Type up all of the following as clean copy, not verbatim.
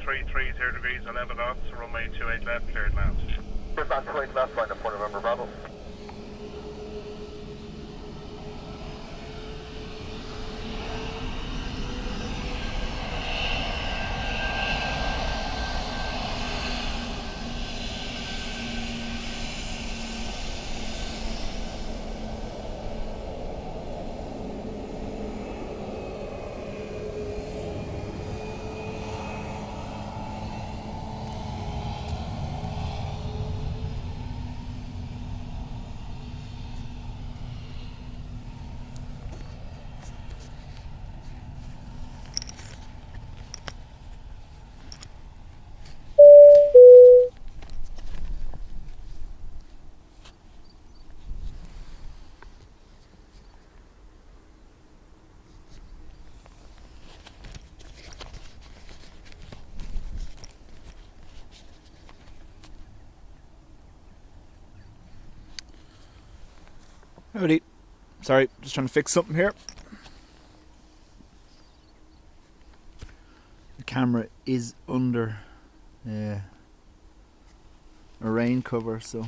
330 degrees, 11 knots, runway 28 left, cleared land. Cleared land, 28 left, line up 4 November Bravo. Howdy. Sorry, just trying to fix something here. The camera is under a rain cover, so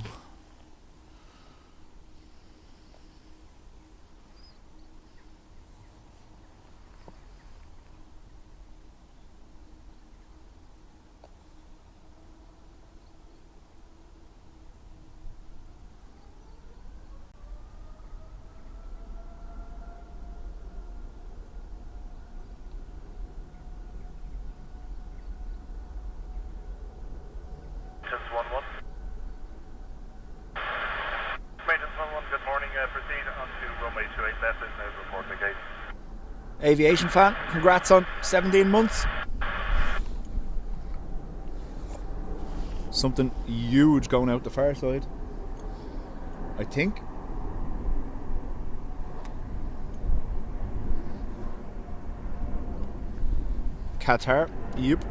Aviation fan, congrats on 17 months. Something huge going out the far side, I think. Qatar, yep.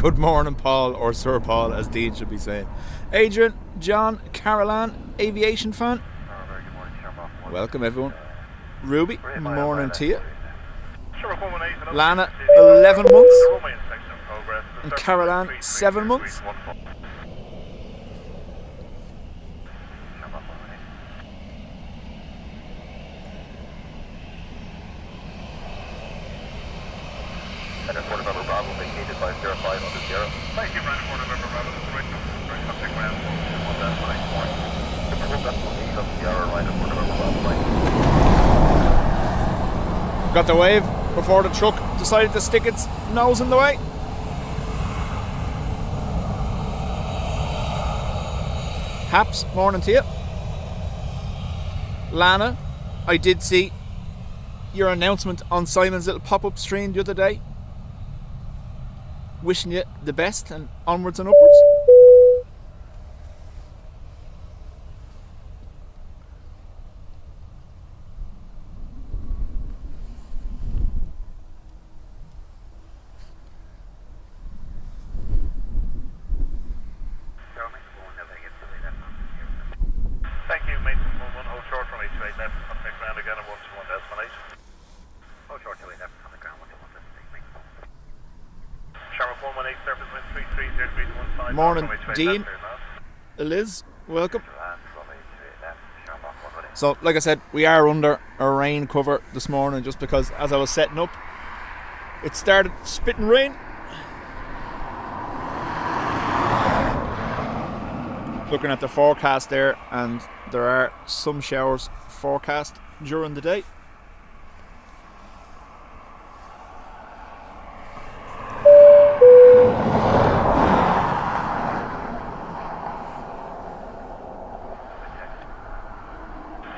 Good morning, Paul, or Sir Paul, as Dean should be saying. Adrian, John, Caroline, aviation fan. Very good morning, Sherpa. Welcome, everyone. Ruby, morning to you. Sherpa 118. Lana, 11 months. And Caroline, 7 months. Heading 4 November Bravo, vacated by 05 under 0. Thank you, Ryanair 4 November Bravo. This is right contact ground. 1.8 of the Aer Lingus 4 November Bravo. Got the wave before the truck decided to stick its nose in the way. Haps, morning to you. Lana, I did see your announcement on Simon's little pop-up stream the other day. Wishing you the best and onwards and upwards. Thank you, mate. 1 hold short from 828 left, contact ground again at 121 decimal 8. Hold short till 8 left, on the ground 121 decimal 8. Sharp 118, surface wind 330 degrees 15. Morning, Dean. Liz, welcome. So, like I said, we are under a rain cover this morning just because as I was setting up, it started spitting rain. Looking at the forecast there, and there are some showers forecast during the day.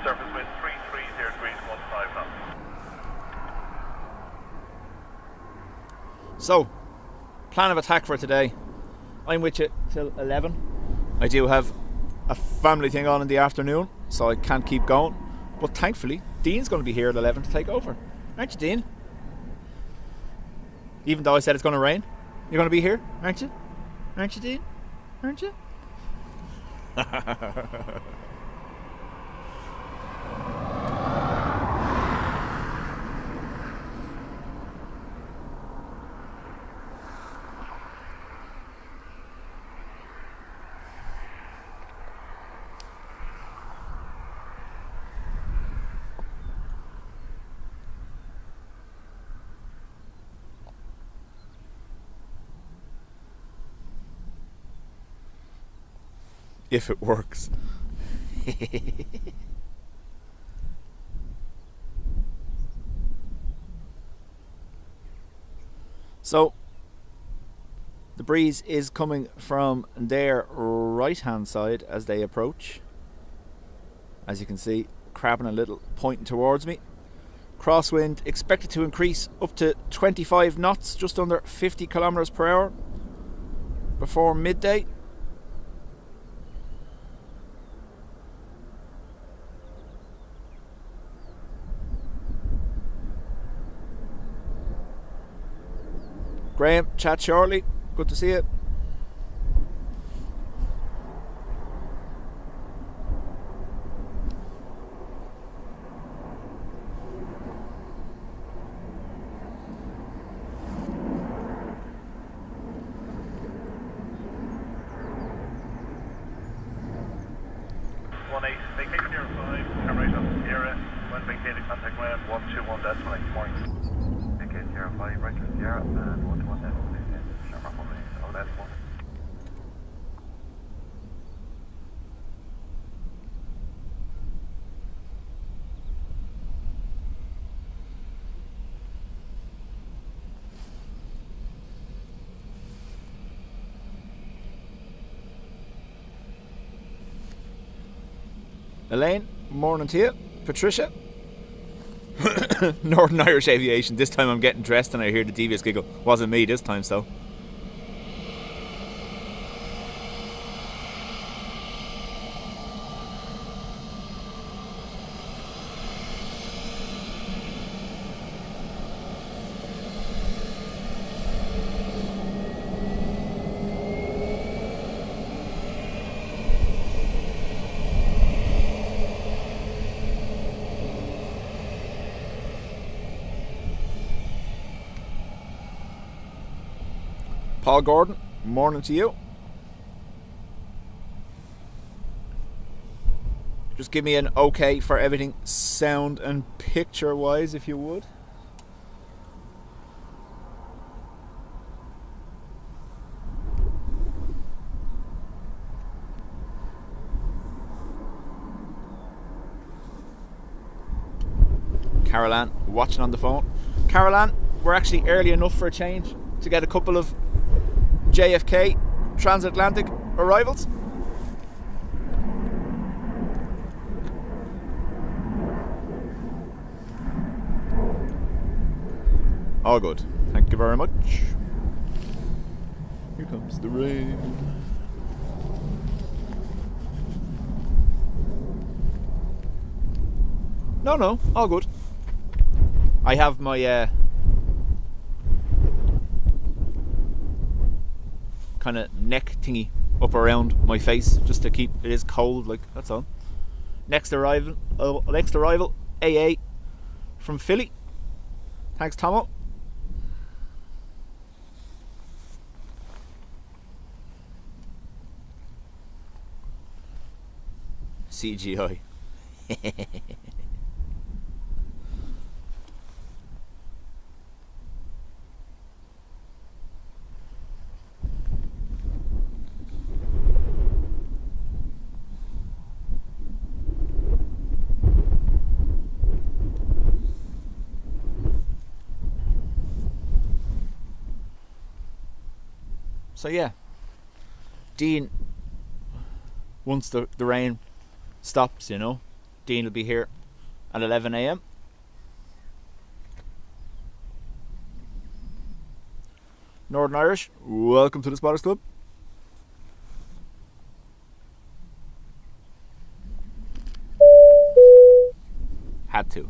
Surface wind 330 degrees 15 knots. So, plan of attack for today. I'm with you till 11. I do have a family thing on in the afternoon, so I can't keep going. But thankfully, Dean's going to be here at 11 to take over. Aren't you, Dean? Even though I said it's going to rain, you're going to be here, aren't you? Aren't you, Dean? Aren't you? if it works. So the breeze is coming from their right hand side as they approach. As you can see, crabbing a little, pointing towards me. Crosswind expected to increase up to 25 knots, just under 50 kilometers per hour before midday. Graham, chat shortly. Good to see you. Elaine, morning to you. Patricia. Northern Irish Aviation. This time I'm getting dressed and I hear the devious giggle. Wasn't me this time, so. Paul Gordon, morning to you. Just give me an okay for everything sound and picture wise if you would. Caroline watching on the phone. Caroline, we're actually early enough for a change to get a couple of JFK Transatlantic arrivals. All good. Thank you very much. Here comes the rain. No, all good. I have my kind of neck thingy up around my face just to keep it is cold, like that's all. Next arrival AA from Philly. Thanks, Tomo. CGI. So yeah, Dean, once the rain stops, you know, Dean will be here at 11 a.m. Northern Irish, welcome to the Spotters Club. Had to.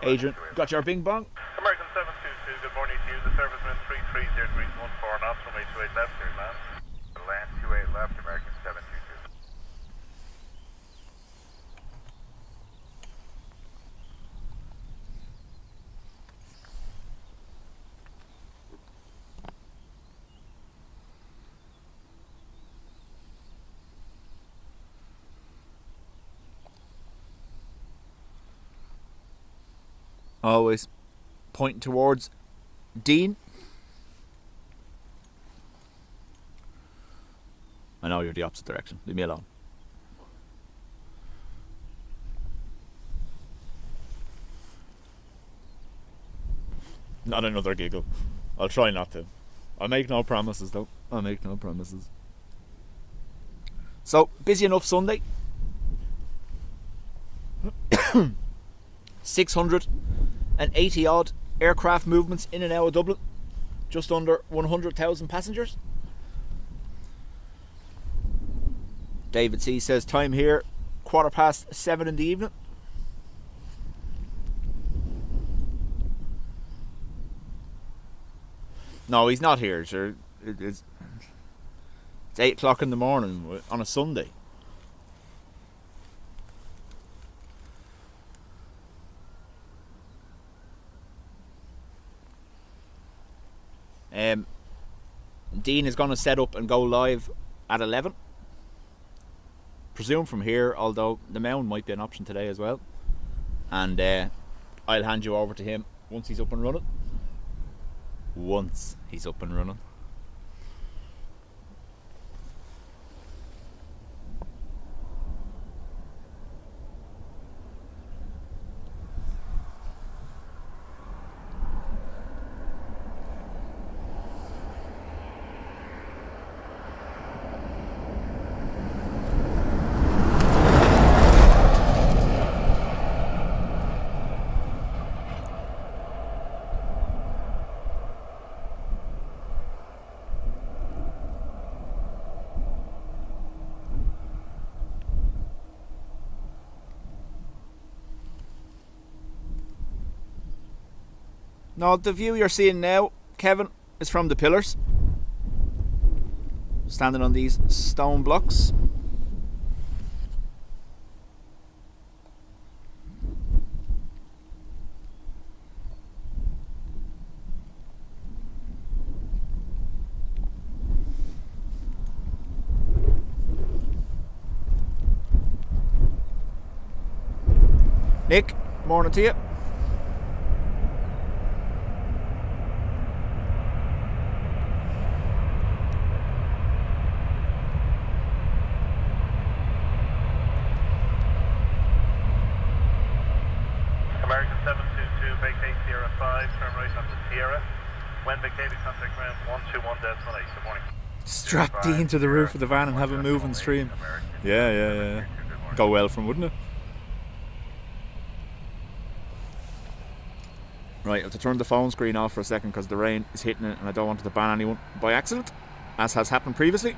Adrian, got your bing bong? American 722, good morning to you. The service wind 330 degrees 14 knots from 828 left here, man. Land 28 left, American 722. Always pointing towards Dean. know you're the opposite direction. Leave me alone. Not another giggle. I'll try not to. I'll make no promises though. I'll make no promises. So, busy enough Sunday. 680 odd aircraft movements in and out of Dublin. Just under 100,000 passengers. David C says time here 7:15 in the evening. No, he's not here, sir. It's 8 o'clock in the morning on a Sunday. Dean is going to set up and go live at 11. Presume from here, although the mound might be an option today as well. And I'll hand you over to him once he's up and running. Once he's up and running. No, the view you're seeing now, Kevin, is from the pillars. Standing on these stone blocks. Nick, morning to you. American 722, vacate Sierra 5, turn right onto Sierra. When vacated, contact ground 121.8. Good morning. Strap Dean to the roof of the van and have a moving stream. Yeah. Go well from, wouldn't it? Right, I have to turn the phone screen off for a second because the rain is hitting it and I don't want it to ban anyone by accident, as has happened previously.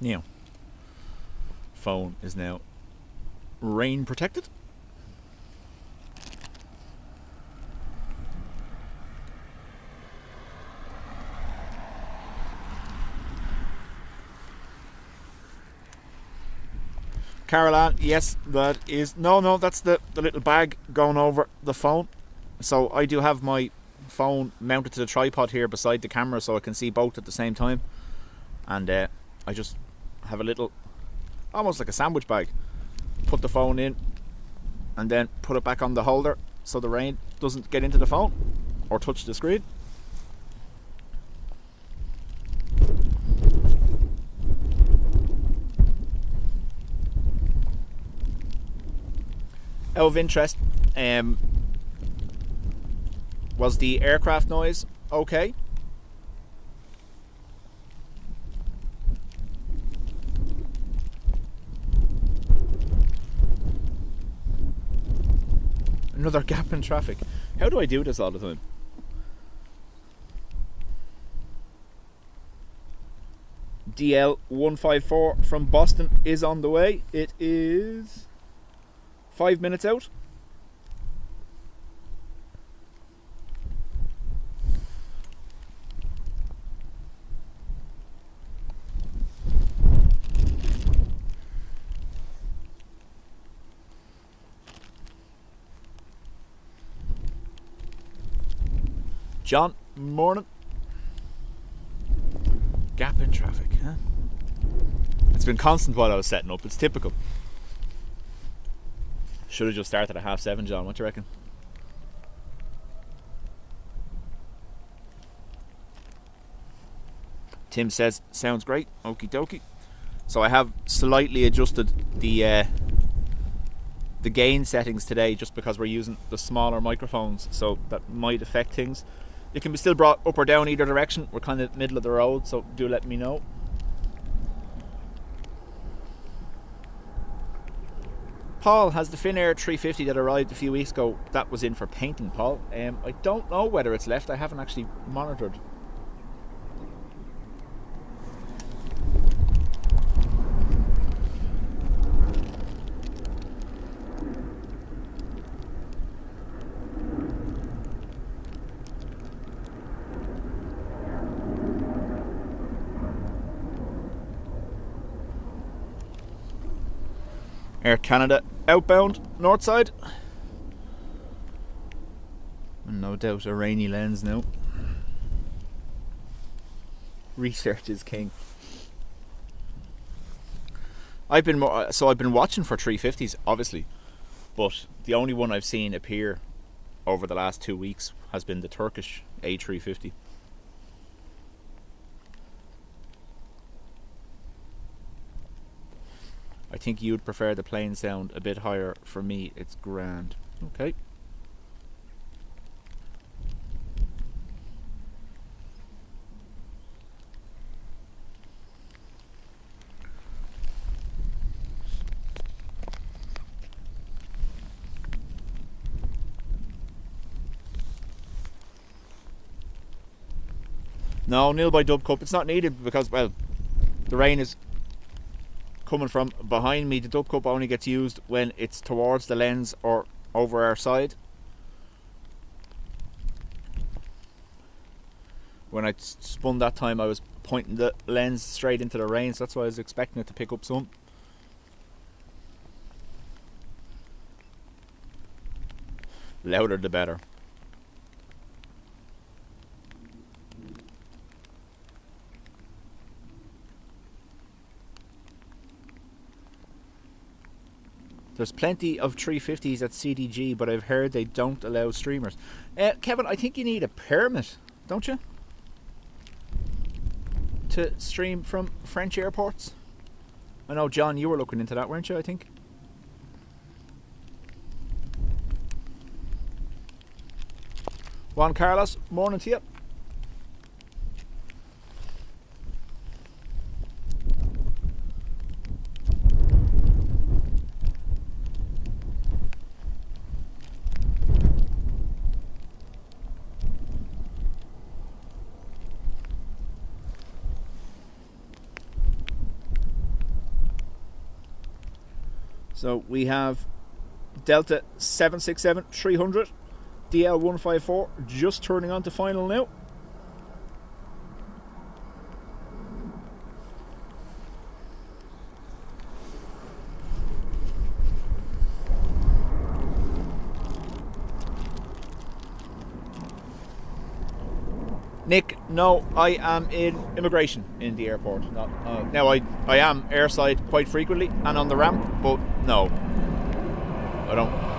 Now, phone is now rain protected. Caroline, yes, that is no, that's the little bag going over the phone. So I do have my phone mounted to the tripod here beside the camera so I can see both at the same time. And I just have a little, almost like a sandwich bag, put the phone in and then put it back on the holder so the rain doesn't get into the phone or touch the screen. Out of interest, was the aircraft noise okay? Another gap in traffic. How do I do this all the time? DL154 from Boston is on the way. It is 5 minutes out. John, morning. Gap in traffic, huh? It's been constant while I was setting up. It's typical. Should have just started at 7:30, John. What do you reckon? Tim says, sounds great. Okie dokie. So I have slightly adjusted the gain settings today just because we're using the smaller microphones, so that might affect things. It can be still brought up or down either direction. We're kind of middle of the road, so do let me know. Paul, has the Finnair 350 that arrived a few weeks ago, that was in for painting, Paul? I don't know whether it's left. I haven't actually monitored. Air Canada outbound, north side. And no doubt a rainy lens now. Research is king. I've been watching for 350s, obviously, but the only one I've seen appear over the last 2 weeks has been the Turkish A350. I think you'd prefer the plane sound a bit higher. For me, it's grand. Okay. No, nil by Dub Cup. It's not needed because, well, the rain is coming from behind me. The Dub Cup only gets used when it's towards the lens or over our side. When I spun that time, I was pointing the lens straight into the rain, so that's why I was expecting it to pick up some. Louder the better. There's plenty of 350s at CDG, but I've heard they don't allow streamers. Kevin, I think you need a permit, don't you? To stream from French airports. I know, John, you were looking into that, weren't you, I think? Juan Carlos, morning to you. So we have Delta 767-300, DL154, just turning on to final now. Nick, no, I am in immigration in the airport. Now I am airside quite frequently and on the ramp, but no, I don't.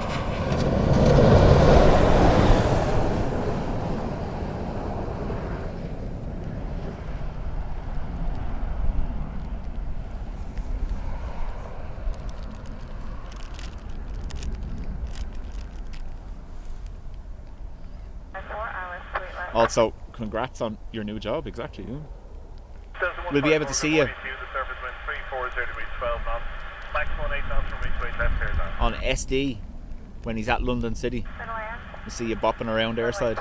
Also, congrats on your new job. Exactly. Yeah. Delta We'll be able to 154, see you the surface wind 340 degrees 12 knots. Maximum 8 knots from reach weight left here now. on SD when he's at London City. We'll see you bopping around airside.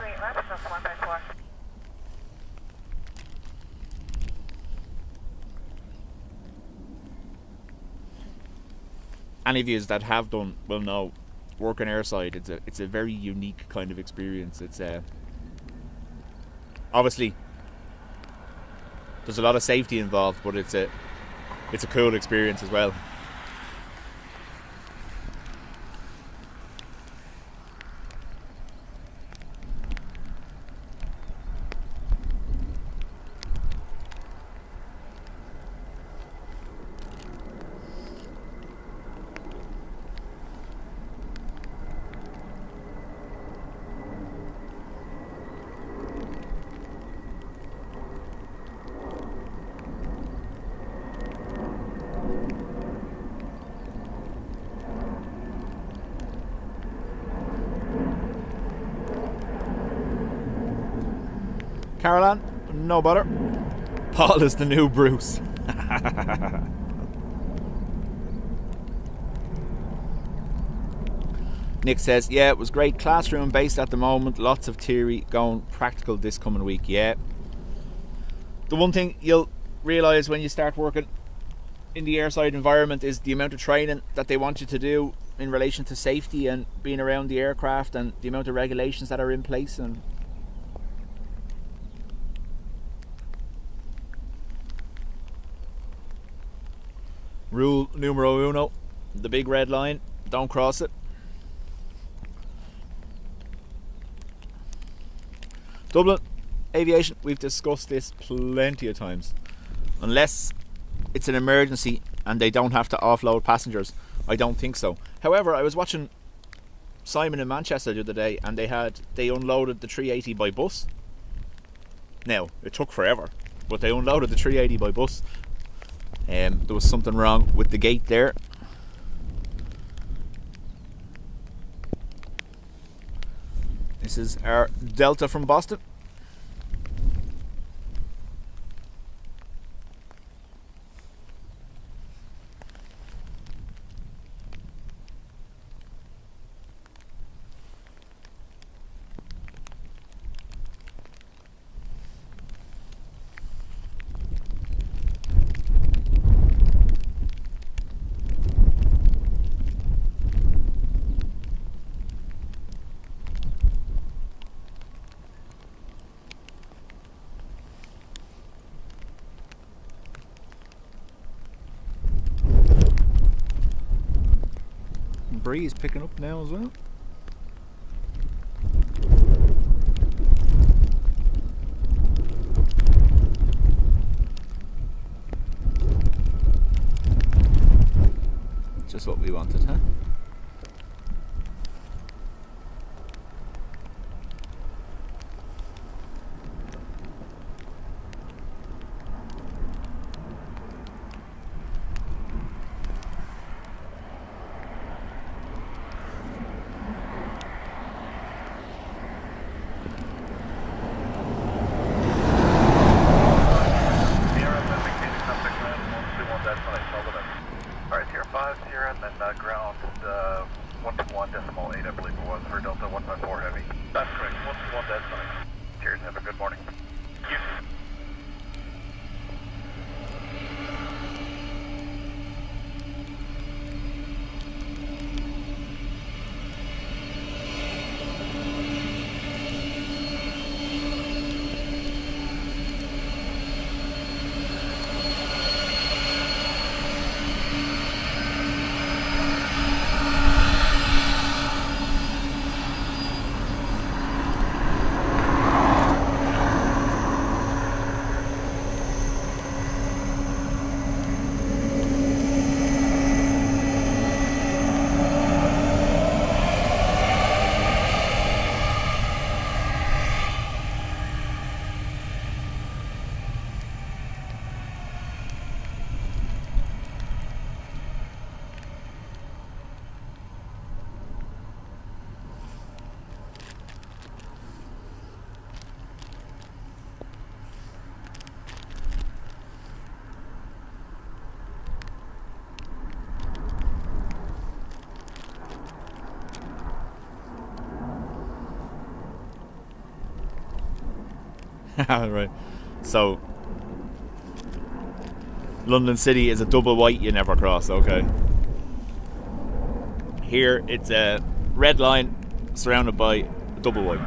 Any of you that have done will know working airside. It's a very unique kind of experience. It's obviously there's a lot of safety involved, but it's a cool experience as well. Caroline, no butter. Paul is the new Bruce. Nick says, yeah, it was great. Classroom based at the moment. Lots of theory, going practical this coming week. Yeah. The one thing you'll realise when you start working in the airside environment is the amount of training that they want you to do in relation to safety and being around the aircraft, and the amount of regulations that are in place. And rule numero uno, the big red line, don't cross it. Dublin Aviation, we've discussed this plenty of times. Unless it's an emergency and they don't have to offload passengers, I don't think so. However, I was watching Simon in Manchester the other day, and they unloaded the 380 by bus. Now, it took forever, but they unloaded the 380 by bus. There was something wrong with the gate there. This is our Delta from Boston. Breeze picking up now as well. Just what we wanted, huh? Right. So, London City is a double white you never cross, okay. Here it's a red line surrounded by a double white.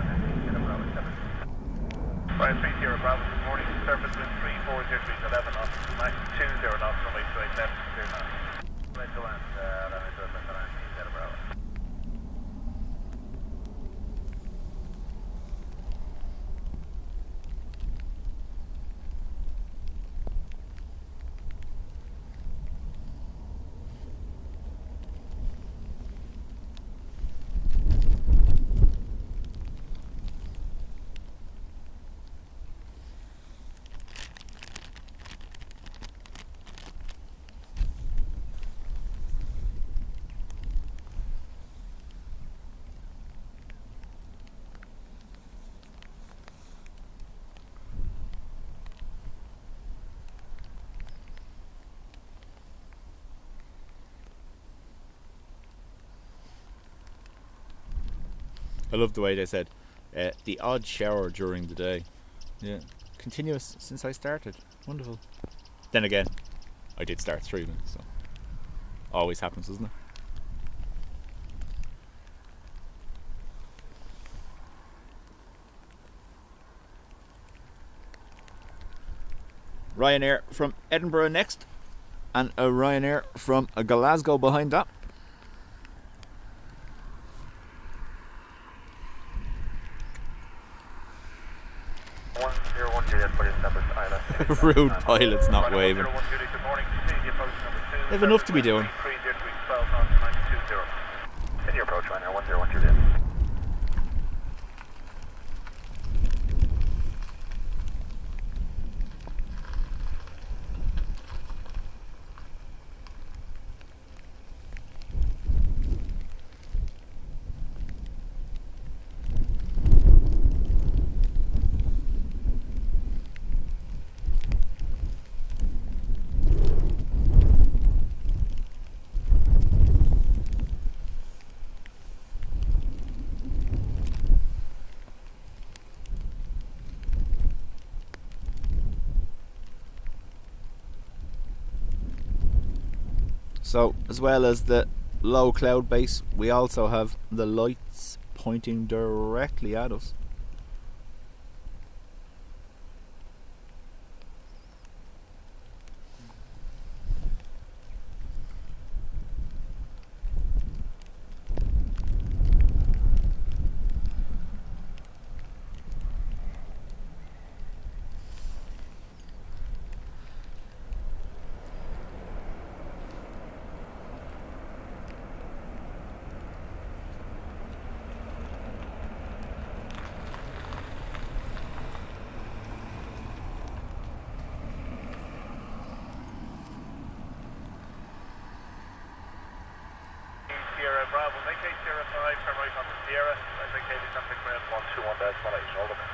530 Bravo, good morning. Surface wind 34 degrees 11 knots, max 20 knots, runway 28 left, clear now. Right to land, Bravo. I love the way they said the odd shower during the day. Yeah, continuous since I started. Wonderful. Then again, I did start streaming, so always happens, doesn't it? Ryanair from Edinburgh next, and a Ryanair from Glasgow behind that. 101 Juliet for established island. Rude pilots not waving. 101 Juliet, good morning. Speed approach number 2. They've enough to be doing. 3 degrees 12 knots, 920. In your approach, Ryanair 101 Juliet. So, as well as the low cloud base, we also have the lights pointing directly at us. Sierra Bravo, make 805, turn right onto Sierra, indicated contact ground 121-18, all of them.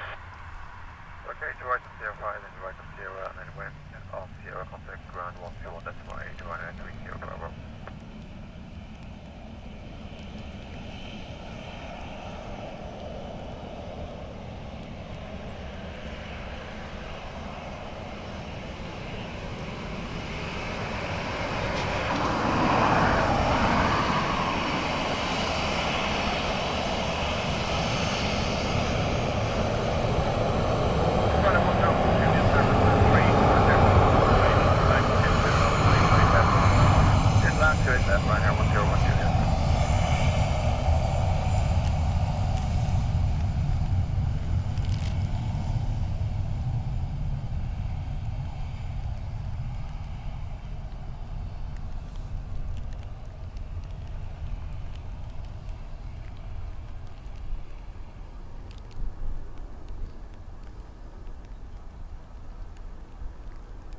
Okay, to right of Sierra 5, then to right of Sierra, and then wind on Sierra, contact ground 121-8, Ryanair 30 Bravo.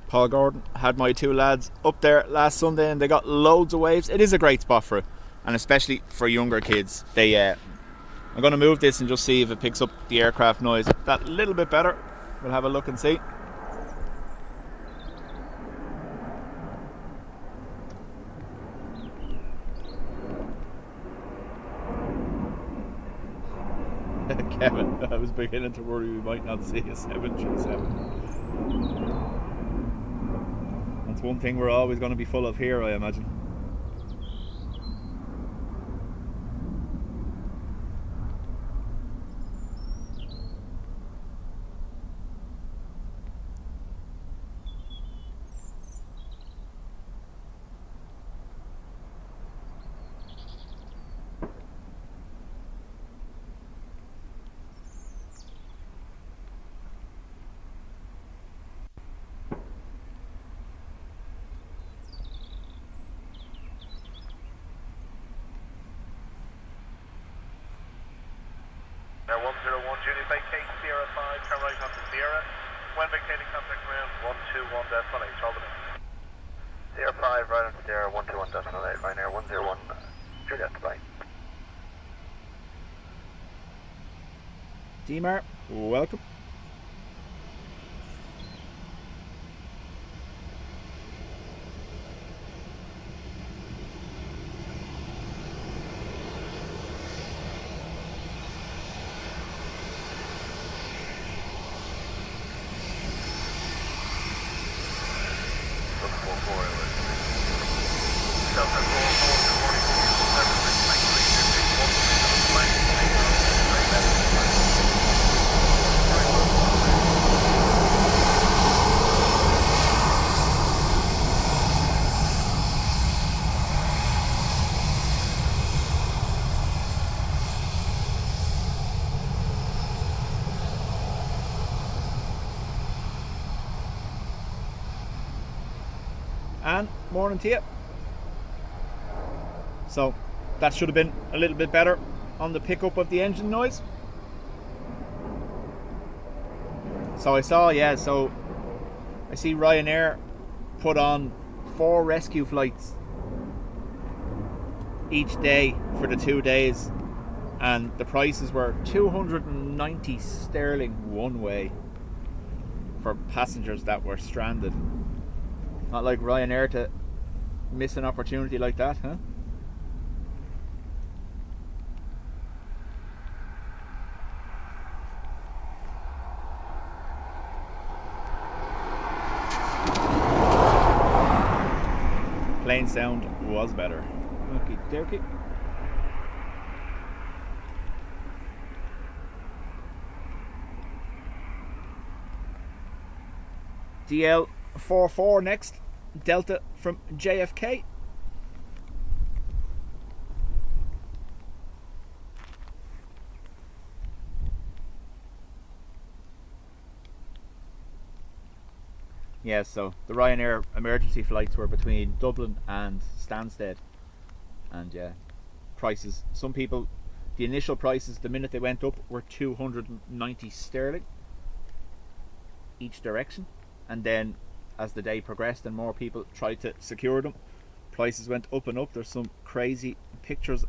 Paul Gordon had my two lads up there last Sunday and they got loads of waves. It is a great spot for it, and especially for younger kids. I'm going to move this and just see if it picks up the aircraft noise that little bit better. We'll have a look and see. Kevin, I was beginning to worry we might not see a 737. That's one thing we're always going to be full of here, I imagine. Air 101, Juliet vacate Sierra 5, turn right onto Sierra. When vacating, contact ground 121.8, hold it. Sierra 5, right on Sierra 121.8, Ryanair 101, Juliet, bye. Dimar, welcome. And morning to you. So that should have been a little bit better on the pickup of the engine noise. So I see Ryanair put on 4 rescue flights each day for the 2 days, and the prices were 290 sterling one way for passengers that were stranded. Not like Ryanair to miss an opportunity like that, huh? Plane sound was better. Okie dokie. DL44 next. Delta from JFK. Yeah, so the Ryanair emergency flights were between Dublin and Stansted, and yeah, prices, some people, the initial prices the minute they went up were 290 sterling each direction, and then as the day progressed and more people tried to secure them, prices went up and up. There's some crazy pictures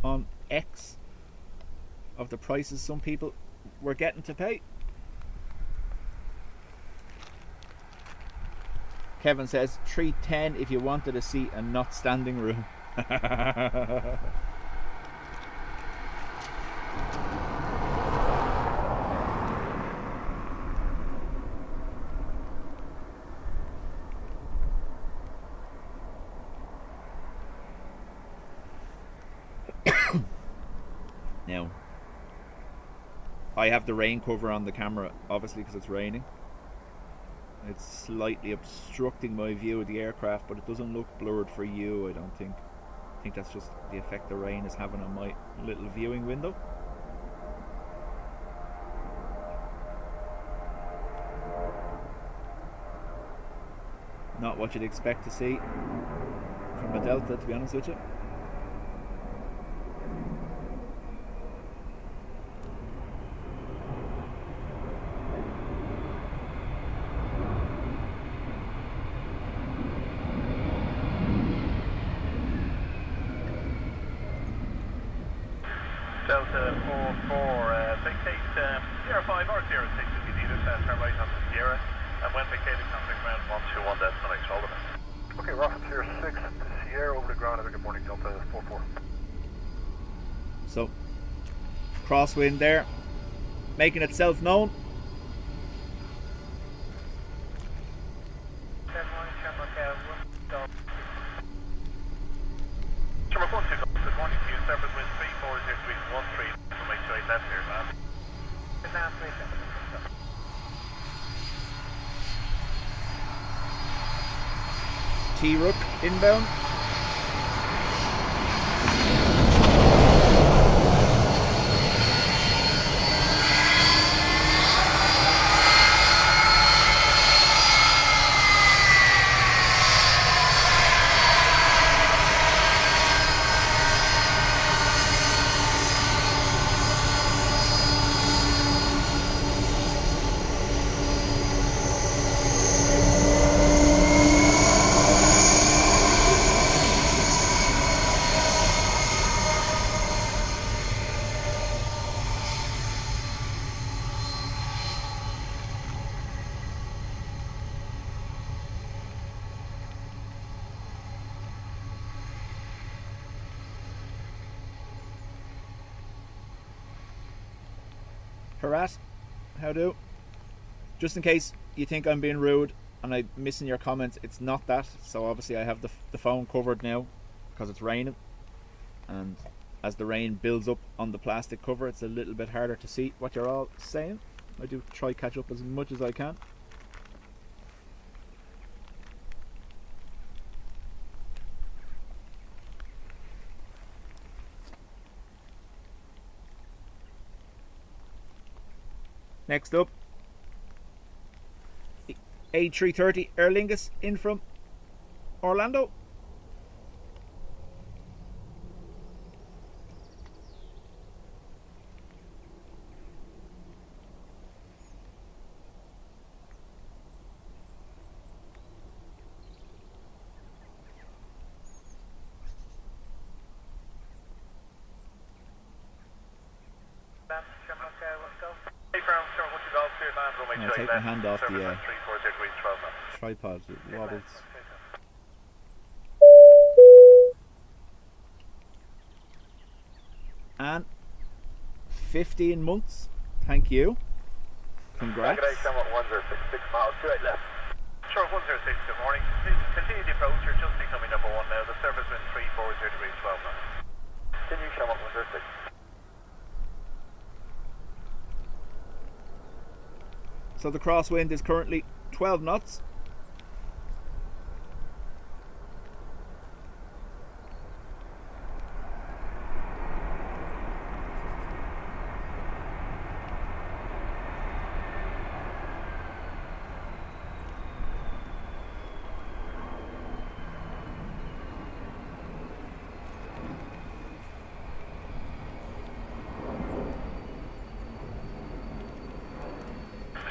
on X of the prices some people were getting to pay. Kevin says 310 if you wanted a seat and not standing room. Now, I have the rain cover on the camera, obviously, because it's raining. It's slightly obstructing my view of the aircraft, but it doesn't look blurred for you, I don't think. I think that's just the effect the rain is having on my little viewing window. Not what you'd expect to see from a Delta, to be honest with you. Delta 44, vacate Sierra 5 or Sierra 6 if you need it, turn right onto Sierra, and when vacating, contact ground 121.8, hold it. Okay, we're off from Sierra 6 to Sierra over the ground. Have a good morning, Delta 44. So, crosswind there, making itself known. Shamrock 1 2 good morning to you. Surface wind 3403 from my straight left here, man. T-Rook inbound. Harass, how do? Just in case you think I'm being rude and I'm missing your comments, it's not that. So obviously I have the phone covered now because it's raining, and as the rain builds up on the plastic cover, it's a little bit harder to see what you're all saying. I do try catch up as much as I can. Next up, A330 Aer Lingus in from Orlando. I'll take my hand off the tripod, it wobbles. And 15 months, thank you. Congrats. Good day, Shamrock 1066 miles, straight left. Sure, 106, good morning. Please continue the approach, you're just becoming number 1 now. The surface wind 340 degrees 12 knots. Continue, Shamrock 106. So the crosswind is currently 12 knots.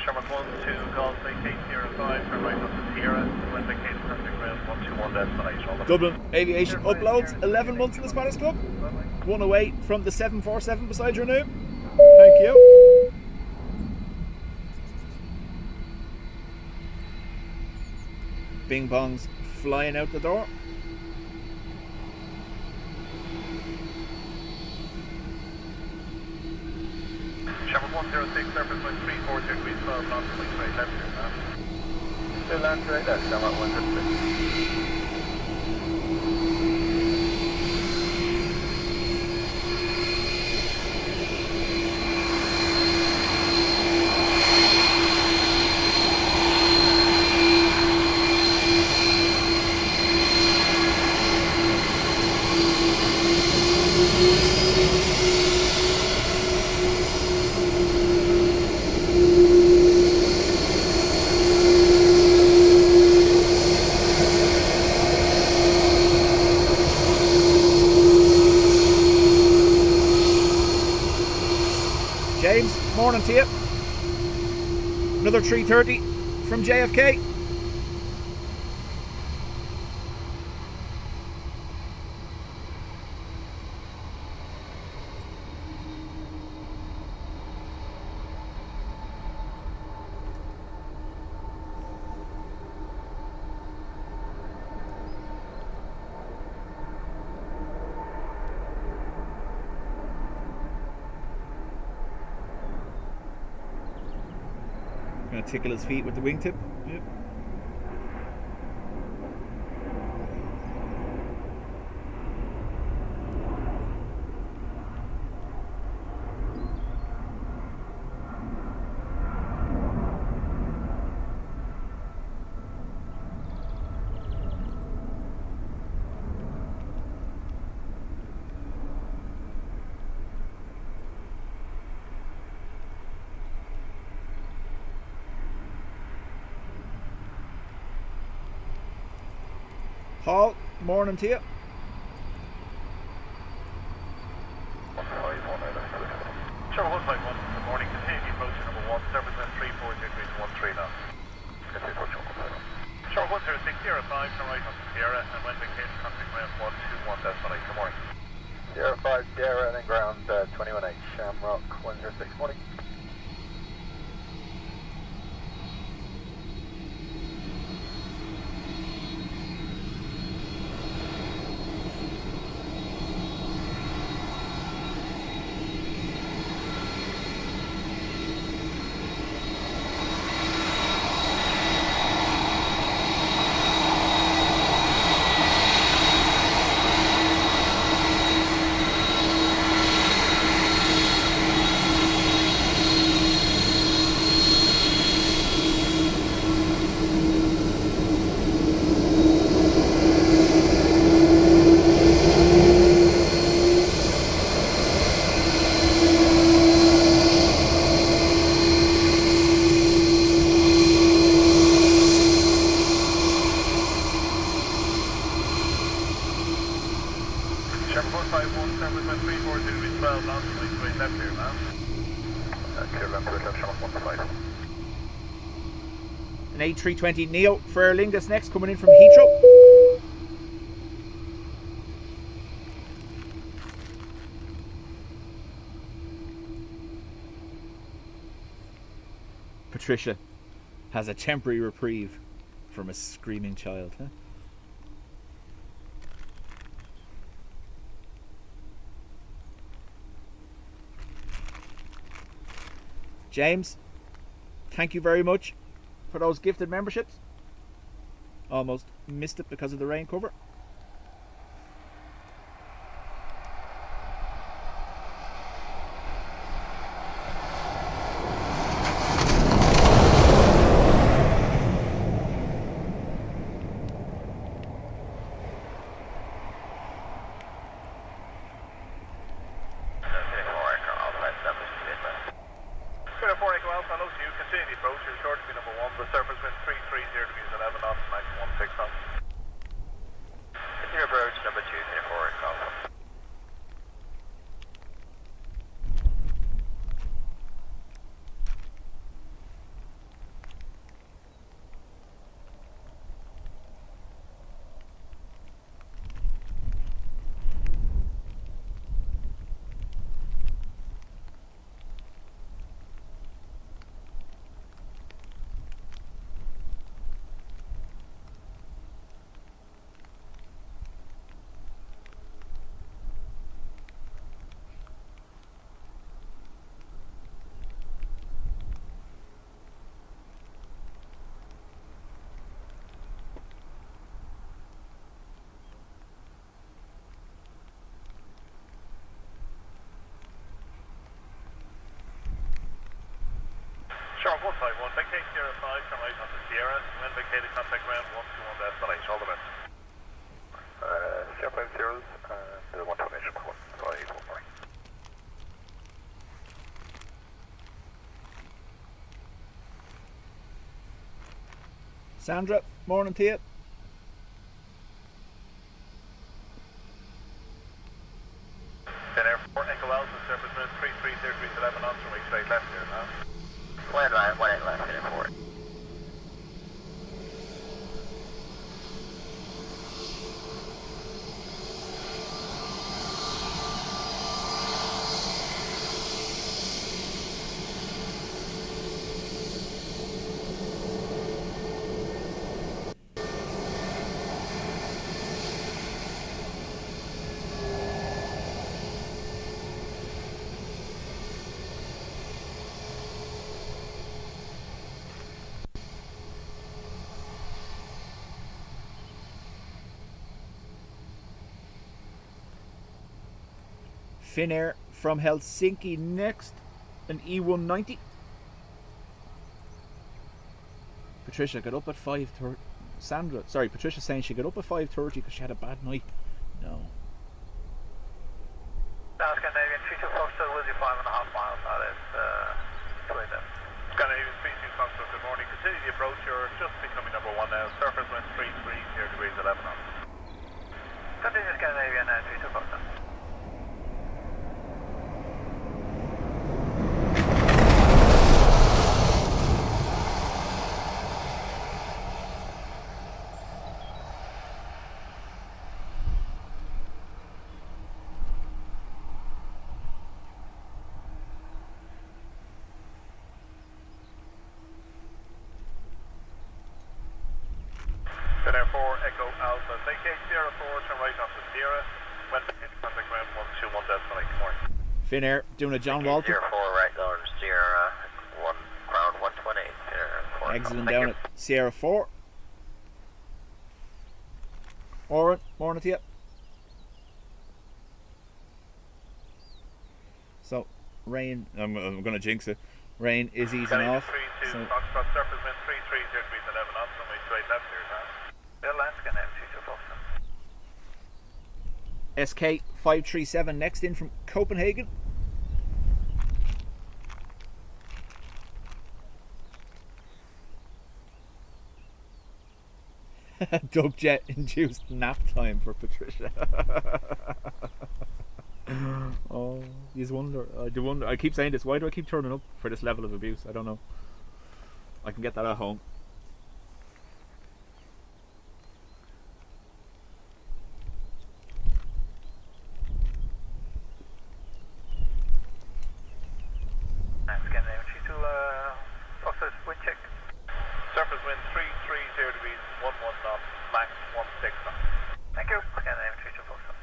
Shamrock 1 2, call say 805 for right up to Sierra, wind vacating perfect ground 121 destination. Dublin Aviation uploads 11 months in the Spanish Club. One away from the 747 beside your name. Thank you. Bing bongs flying out the door. Shamrock 106, surface wind 340 degrees 12 knots, please straight left here, man. Still land straight left, Shamrock 106. James, morning to you. Another 330 from JFK. Gonna tickle his feet with the wingtip. Yep. Paul, morning to you. Sure, 151, good morning. Continue approach number 1, service wind 34 degrees 13 knots. Sure, 10605, turn right on Sierra, and when vacated, contact ground 121 destination. Good morning. Sierra 5 Sierra and then ground 21H, Shamrock 106, morning. An A320 Neo for Aer Lingus next, coming in from Heathrow. Patricia has a temporary reprieve from a screaming child. Huh? James, thank you very much for those gifted memberships. Almost missed it because of the rain cover. Shark 151, vacate Sierra 5, turn right onto Sierra, when vacated, contact ground 121 destination. All the best. Sierra 5 Sierras and 128, 151, morning. Sandra, morning to you. Then Airport, Echo Alpha, surface wind 33 degrees 11 knots from straight left here now. Land line 18 left, Airport. Finnair from Helsinki next, an E190. Patricia got up at 5:30. Patricia's saying she got up at 5:30 because she had a bad night. No. Scandinavian 32 Foxtrot will do 5.5 miles. That is straight in. Scandinavian 32 Foxtrot, good morning. Continue the approach. You're just becoming number 1 now. Surface wind 330 degrees 11 knots. Continue Scandinavian 32 Foxtrot. Air 4 Echo Alpha, vacate Sierra 4, turn right onto Sierra. When maintaining contact ground 121 decimal 8, good morning. Finnair doing a John Walton. Sierra 4 right down Sierra 1, ground 120. Sierra 4. Exiting down at Sierra 4. Oren, morning to you. So, rain, I'm going to jinx it. Rain is easing off. 32 So, Foxtrot, surface wind 330 degrees 11 knots, runway straight left here, huh? Airlines Scandinavian 32 Foxtrot. SK 537 next in from Copenhagen. Dubjet induced nap time for Patricia. Oh, you wonder. I do wonder. I keep saying this. Why do I keep turning up for this level of abuse? I don't know. I can get that at home. Scandinavian 32 Foxtrot wind check. Surface wind 330 degrees 11 knots, max 16 knots. Thank you. Scandinavian 32 Foxtrot.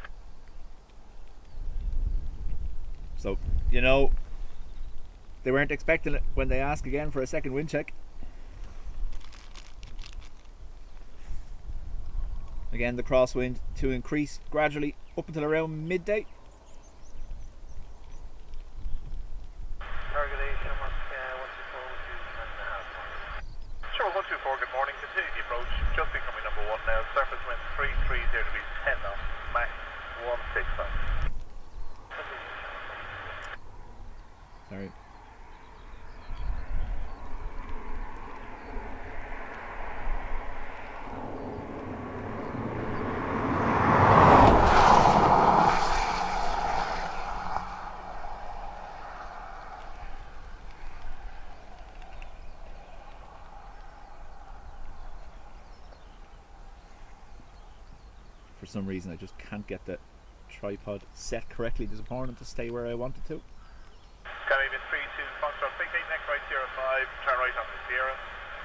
So, you know, they weren't expecting it when they ask again for a second wind check. Again, the crosswind to increase gradually up until around midday. Targetation 124 with you 10.5 miles. Sure, 124, good morning. Continue the approach. Just becoming number 1 now. Surface wind 330 degrees 10 knots, max 16 knots. Sorry. For some reason I just can't get the tripod set correctly this morning to stay where I want it to. Scandinavian 32 Foxtrot, vacate next right Sierra 5, turn right onto Sierra.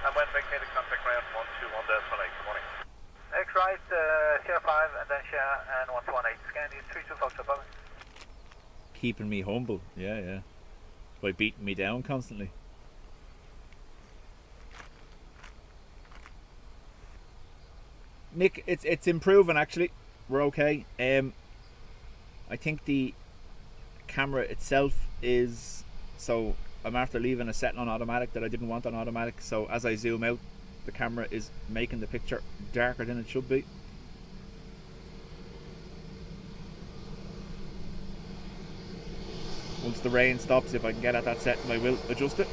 And when vacated, contact ground 121 decimal 8, good morning. Next right, Sierra 5 and then Sierra and 118. Scandinavian 32 Foxtrot, Boeing. Keeping me humble, yeah. By beating me down constantly. Nick, it's improving actually. We're okay. I think the camera itself is, so I'm after leaving a setting on automatic that I didn't want on automatic, so as I zoom out the camera is making the picture darker than it should be. Once the rain stops, if I can get at that setting, I will adjust it.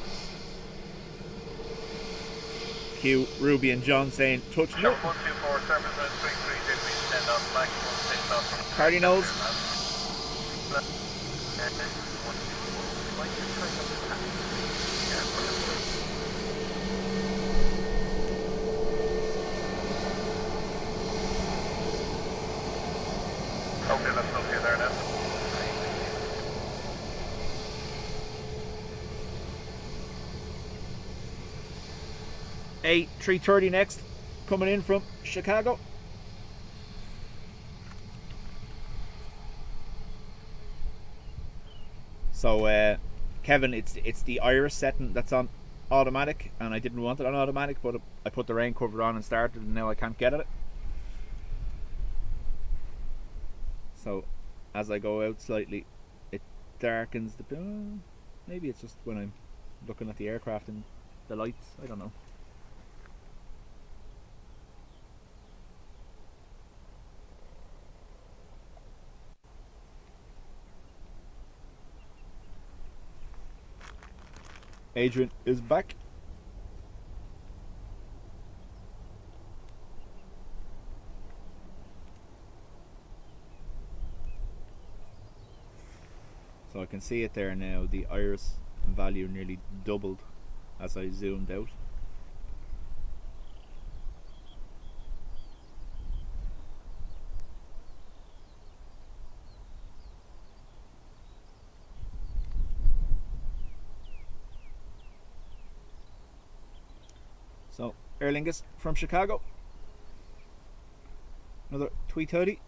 Q, Ruby and John saying touch Sure, no. 124, surface wind 330 degrees 10 knots, max 16 knots. Cardinals. Okay, let's look here there now. 330 next, coming in from Chicago. So Kevin, it's the iris setting that's on automatic, and I didn't want it on automatic, but I put the rain cover on and started, and now I can't get at it. So as I go out slightly, darkens the... maybe it's just when I'm looking at the aircraft and the lights. I don't know. Adrian is back. So I can see it there now. The iris value nearly doubled as I zoomed out. So, Aer Lingus from Chicago. Another tweet hoodie.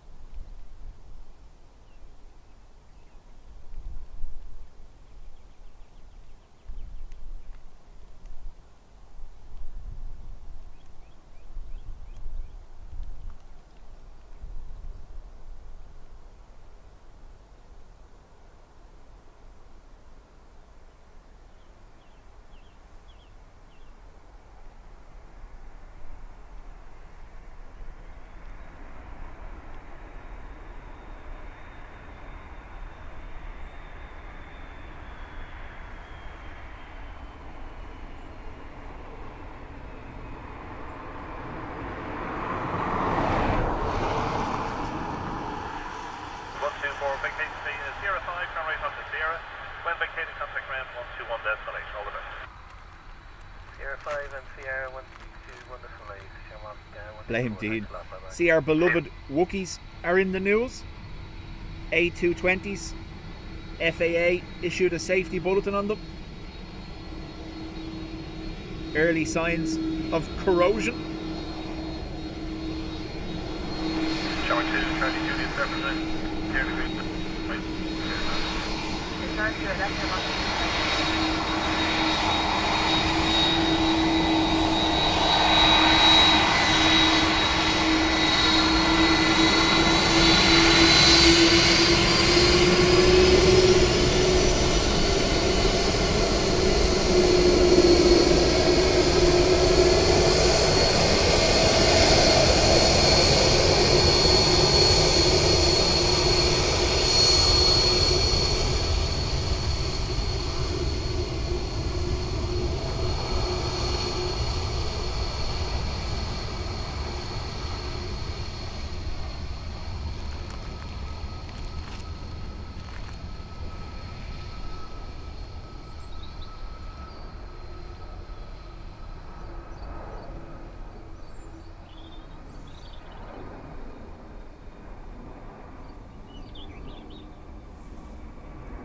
Blame Dean. See, our beloved Wookiees are in the news. A220s. FAA issued a safety bulletin on them. Early signs of corrosion. Shower 2, Charlie Juliet, represent. Here we go.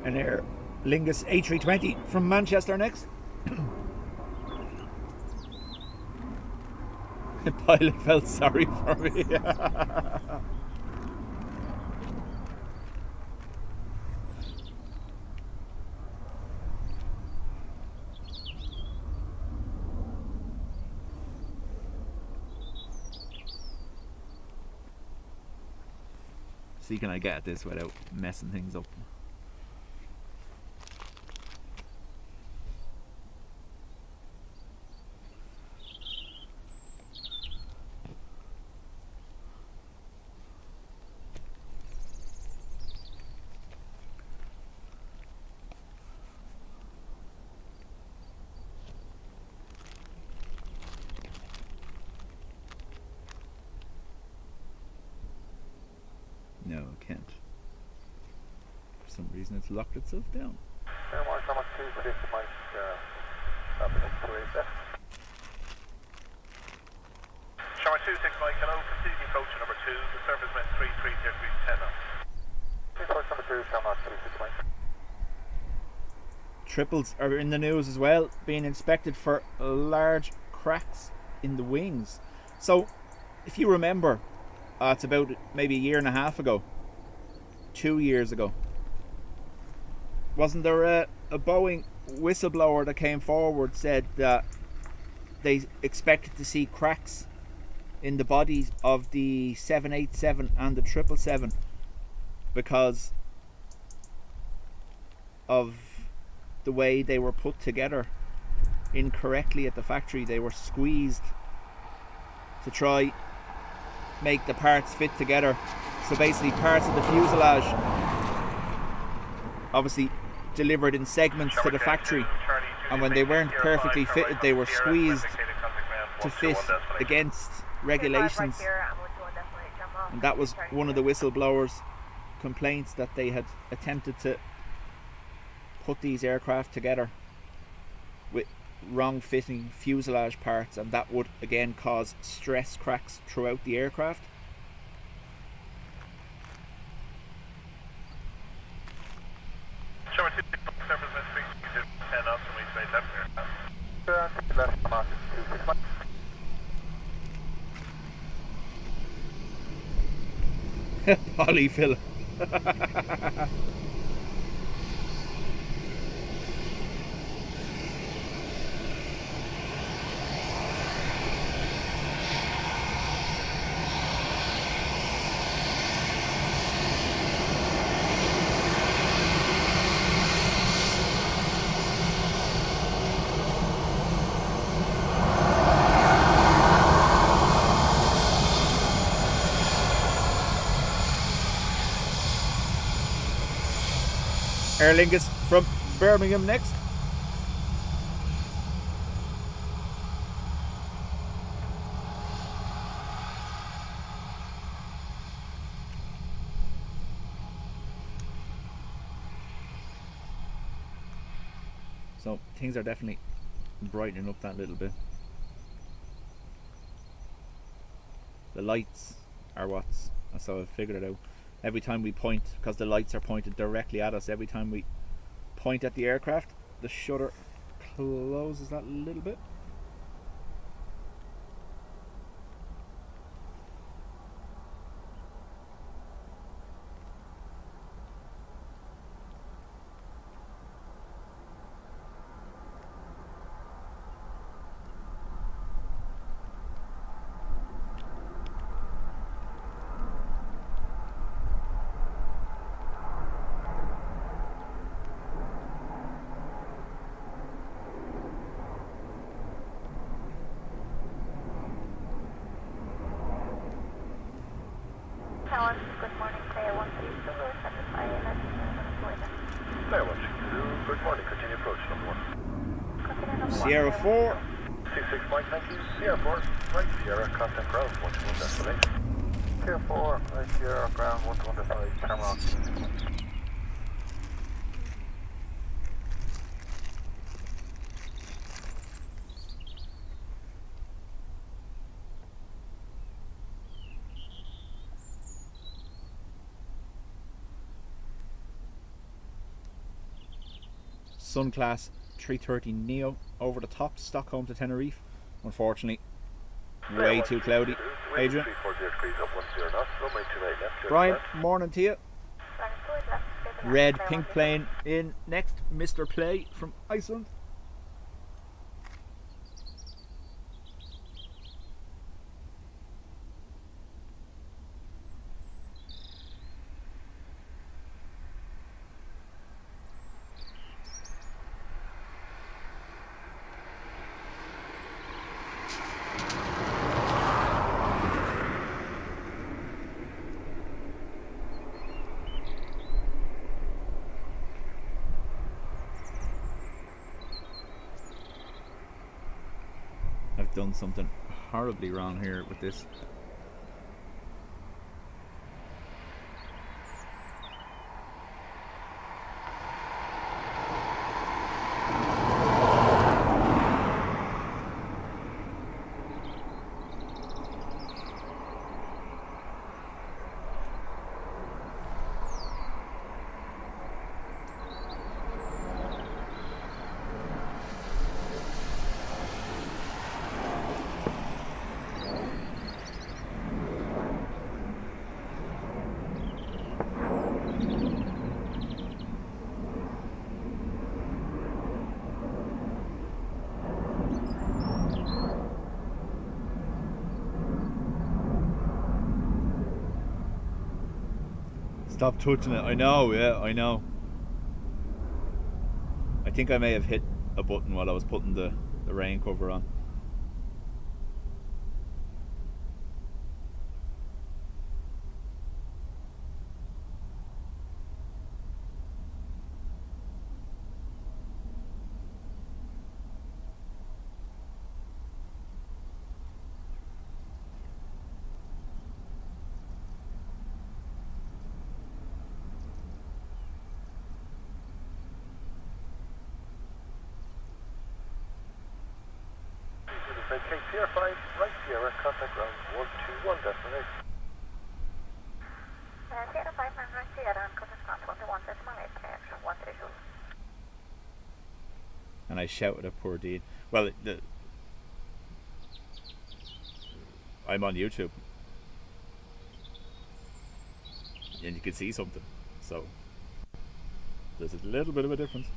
An Aer Lingus A320 from Manchester next. The pilot felt sorry for me. See, can I get at this without messing things up? No, I can't. For some reason it's locked itself down. Airmark number 26 might stop it at 28 left. Shower 26 Mike, hello, proceeding approach number 2, the surface wind 33 degrees 10 knots. Approach number 2, Airmark 26 Mike. Triples are in the news as well, being inspected for large cracks in the wings. So, if you remember, it's about maybe a year and a half ago, 2 years ago. Wasn't there a Boeing whistleblower that came forward, said that they expected to see cracks in the bodies of the 787 and the 777 because of the way they were put together incorrectly at the factory. They were squeezed to try make the parts fit together. So basically parts of the fuselage obviously delivered in segments to the factory, and when they weren't perfectly fitted they were squeezed to fit against regulations, and that was one of the whistleblowers' complaints, that they had attempted to put these aircraft together with wrong fitting fuselage parts, and that would again cause stress cracks throughout the aircraft. Polyfill. Aer Lingus from Birmingham next. So things are definitely brightening up that little bit. The lights are what's, so I figured it out. Every time we point, because the lights are pointed directly at us, every time we point at the aircraft, the shutter closes that a little bit. Good morning, Claire 132, satisfy Claire 132, good morning, continue approach number 1. Sierra 4. 66 Mike, thank you. Sierra 4, right, Sierra, contact ground, 121 destination. Sierra 4, right, Sierra, ground, 121 destination, camera on. Sun Class 330 Neo over the top, Stockholm to Tenerife. Unfortunately, way too cloudy. Adrian. Brian, morning to you. Red pink plane in next, Mr. Play from Iceland. I've done something horribly wrong here with this. Stop touching it. I know, yeah, I know. I think I may have hit a button while I was putting the rain cover on. Vacate Sierra 5, right Sierra, contact ground 121 destination. Sierra 5 and right Sierra and contact ground 121 direction 132. And I shouted at poor Dean. Well, I'm on YouTube. And you can see something. So, there's a little bit of a difference.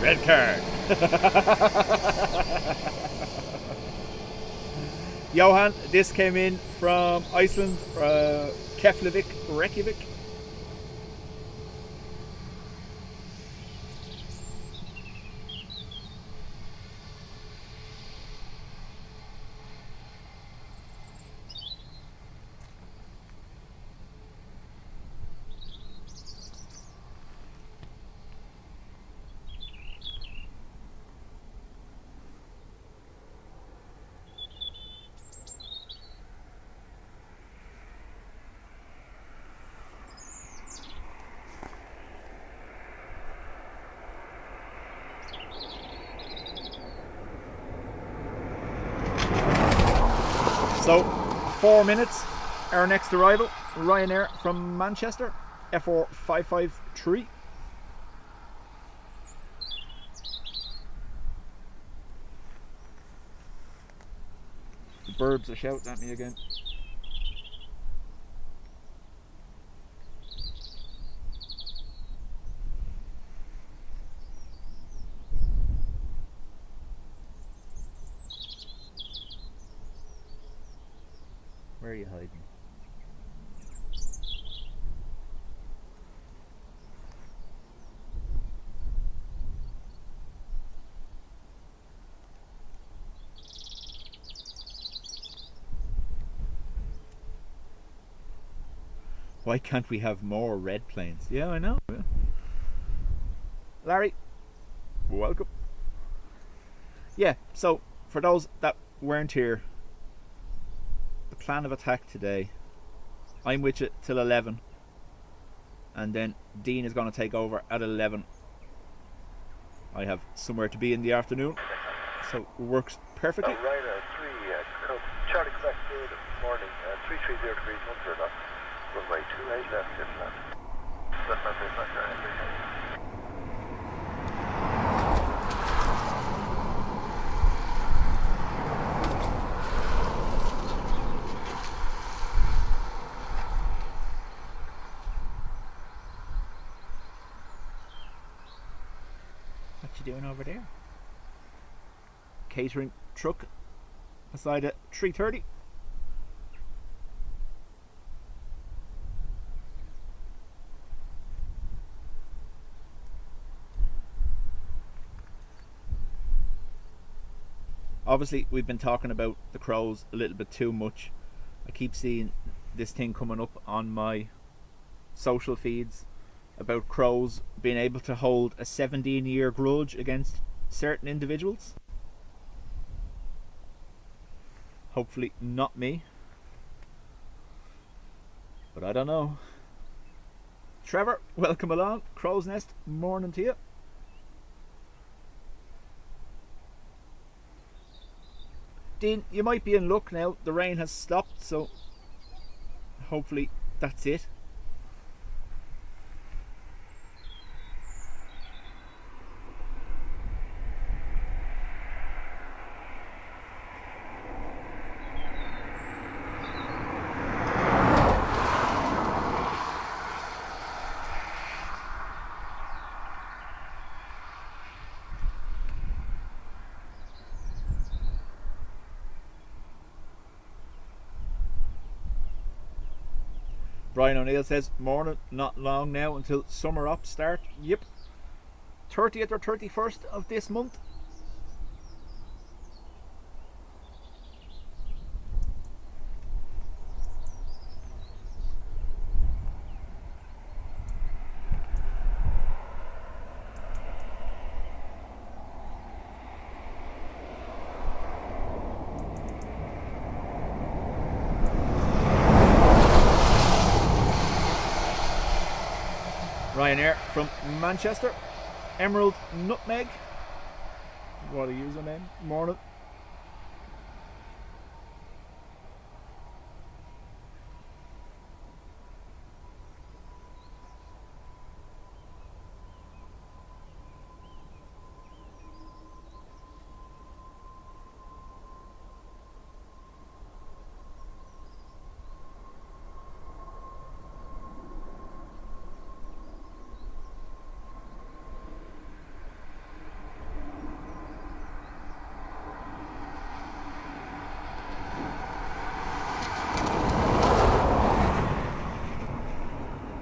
Red card. Johan, this came in from Iceland, Keflavik, Reykjavik. So, 4 minutes, our next arrival, Ryanair from Manchester, FR553. The birds are shouting at me again. Where are you hiding? Why can't we have more red planes? Yeah, I know. Yeah. Larry, welcome. Yeah, so for those that weren't here, the plan of attack today, I'm with you till 11, and then Dean is going to take over at 11. I have somewhere to be in the afternoon, so it works perfectly. Ryanair 3, Charlie Quebec, good morning, 330 degrees, 10 knots, runway 28 left, inland. Left hand, What you doing over there? Catering truck aside at 3:30. Obviously, we've been talking about the crows a little bit too much. I keep seeing this thing coming up on my social feeds about crows being able to hold a 17-year grudge against certain individuals. Hopefully not me, but I don't know. Trevor, welcome along. Crow's Nest, morning to you. Dean, you might be in luck now. The rain has stopped, so hopefully that's it. Brian O'Neill says, morning, not long now until summer ops start. Yep. 30th or 31st of this month. Ryanair from Manchester. Emerald Nutmeg. What a username. Morning.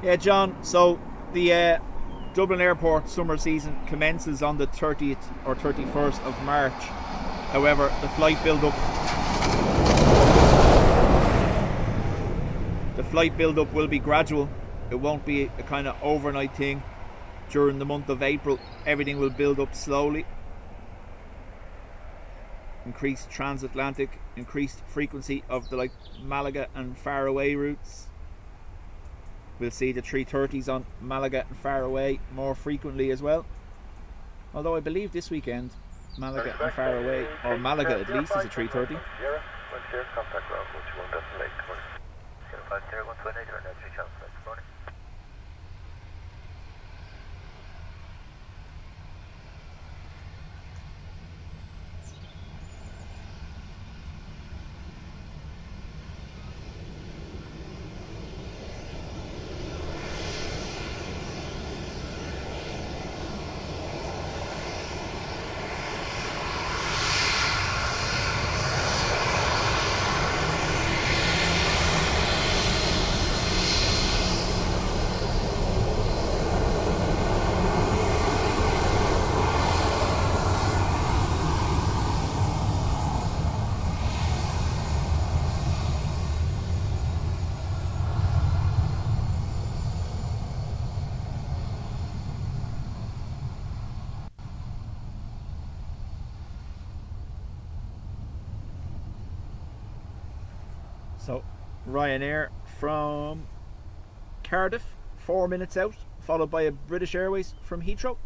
Yeah, John, so the Dublin Airport summer season commences on the 30th or 31st of March. However, the flight build-up will be gradual. It won't be a kind of overnight thing. During the month of April, everything will build up slowly. Increased transatlantic, increased frequency of the Malaga and Faraway routes. We'll see the 330s on Malaga and Faraway more frequently as well. Although I believe this weekend, Malaga and Faraway, or Malaga at least, is a 330. Sierra, contact ground 121 Decimal 8, good morning. 05 Sierra 128 or 3 channel, good morning. So Ryanair from Cardiff, 4 minutes out, followed by a British Airways from Heathrow.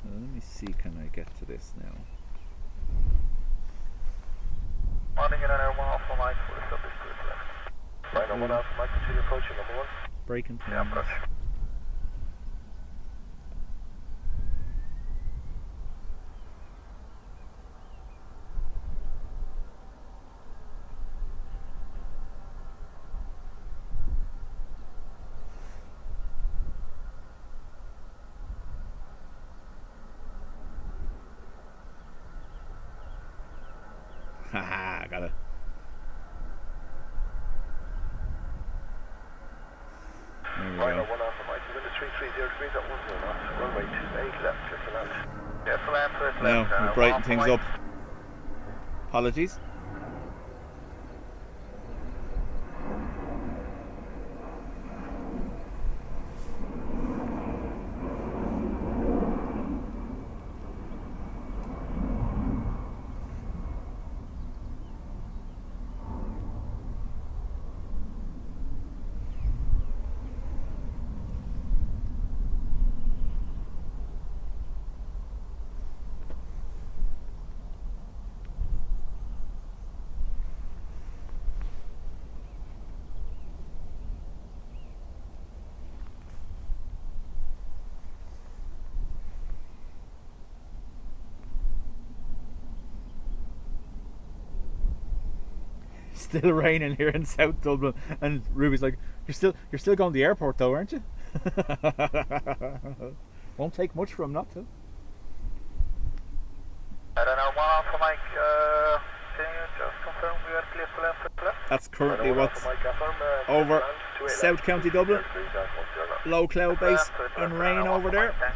Let me see, can I get to this now? Morning in an air 1 Alpha Mike for the subject to the left. Right on 1 Alpha Mike, continue approaching number 1. Breaking plans. Yeah, approach. Haha, got it. There we Right, go. one off the mic. You're in the 330 degrees at 10 knots. Runway 28 left, clear to land. Yeah, for land, first Now left. we brighten things up. Apologies. Still raining here in South Dublin, and Ruby's like, you're still going to the airport though, aren't you? Won't take much for him not to. I don't know, one off the mic. Can you just confirm we are clear to land, first left? That's currently One off what's the mic, confirm, over land, 28 South left. County Dublin. 30 degrees at 10 knots. Low cloud base First and left, rain one over off the there. mic, thanks.